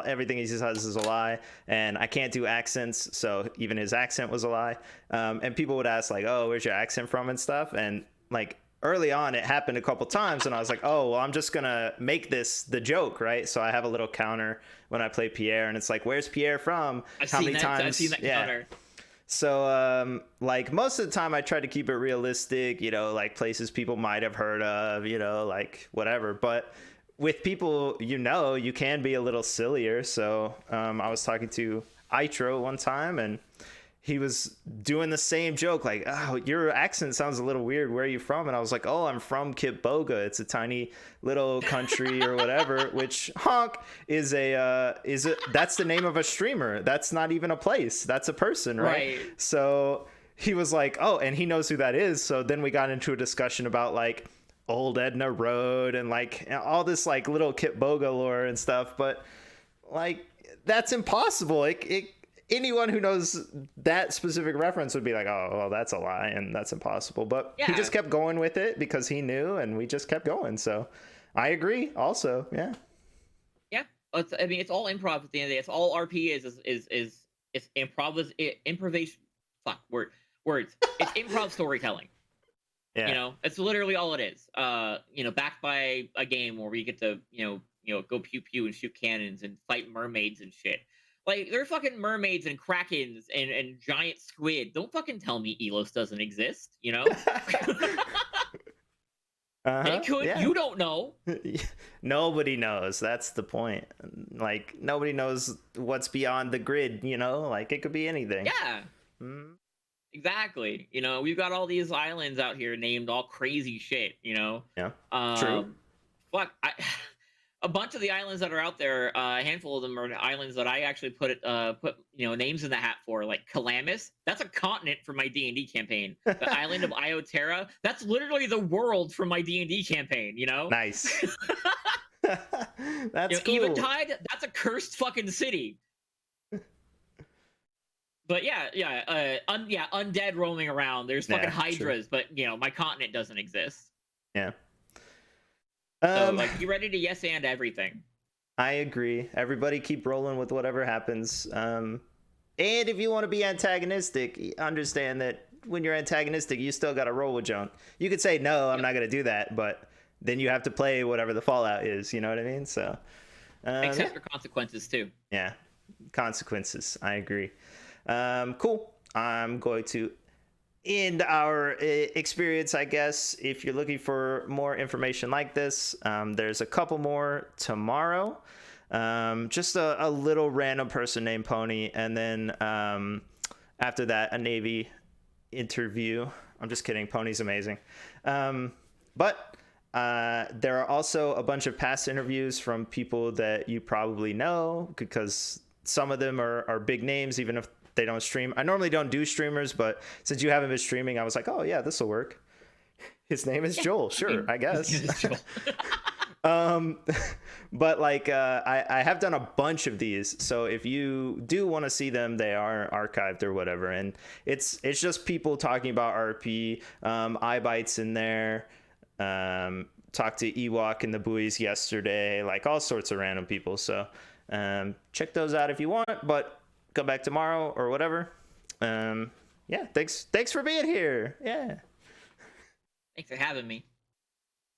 everything he says is a lie, and I can't do accents, so even his accent was a lie. And people would ask like, "Oh, where's your accent from?" and stuff, and like early on it happened a couple times, and I was like, "Oh, well, I'm just gonna make this the joke, right?" So I have a little counter when I play Pierre, and it's like, "Where's Pierre from?" How many times? I've seen that counter. So, like most of the time I try to keep it realistic, like places people might have heard of, like whatever. But with people, you can be a little sillier. So, I was talking to Itro one time, and he was doing the same joke, like, "Oh, your accent sounds a little weird. Where are you from?" And I was like, "Oh, I'm from Kitboga. It's a tiny little country or whatever." Which honk is that's the name of a streamer. That's not even a place. That's a person, right? So he was like, "Oh," and he knows who that is. So then we got into a discussion about like Old Edna Road and like all this like little Kitboga lore and stuff. But like that's impossible. Anyone who knows that specific reference would be like, "Oh, well, that's a lie and that's impossible." But he just kept going with it because he knew, and we just kept going. So I agree also. Yeah. Yeah. It's all improv at the end of the day. It's all RP is it's improvisation. Fuck, words. It's improv storytelling. Yeah. It's literally all it is. Backed by a game where we get to, go pew pew and shoot cannons and fight mermaids and shit. Like, there are fucking mermaids and krakens and giant squid. Don't fucking tell me Elos doesn't exist, They could. Yeah. You don't know. Nobody knows. That's the point. Like, nobody knows what's beyond the grid, Like, it could be anything. Yeah. Exactly. We've got all these islands out here named all crazy shit, Yeah. True. Fuck. A bunch of the islands that are out there, a handful of them are islands that I actually put names in the hat for, like Calamus. That's a continent for my D&D campaign. The island of Ioterra. That's literally the world from my D&D campaign. Nice. That's cool. Eventide. That's a cursed fucking city. But undead roaming around. There's fucking hydras, but my continent doesn't exist. Yeah. So be ready to yes and everything. I agree. Everybody keep rolling with whatever happens. And if you want to be antagonistic, understand that when you're antagonistic, you still got to roll with junk. You could say, "No, I'm not going to do that," but then you have to play whatever the fallout is. You know what I mean? So, except for consequences too. Yeah, consequences. I agree. Cool. I'm going to end our experience, I guess. If you're looking for more information like this, there's a couple more tomorrow. Just a little random person named Pony, and then after that, a Navy interview. I'm just kidding. Pony's amazing. But there are also a bunch of past interviews from people that you probably know, because some of them are big names, even if they don't stream. I normally don't do streamers, but since you haven't been streaming, I was like, "Oh yeah, this will work." His name is Joel. Sure, I guess. But like I have done a bunch of these, so if you do want to see them, they are archived or whatever, and it's just people talking about RP. iBites in there. Talked to Ewok and the Buoys yesterday, like all sorts of random people. So check those out if you want, but come back tomorrow or whatever. Thanks for being here. Yeah, thanks for having me.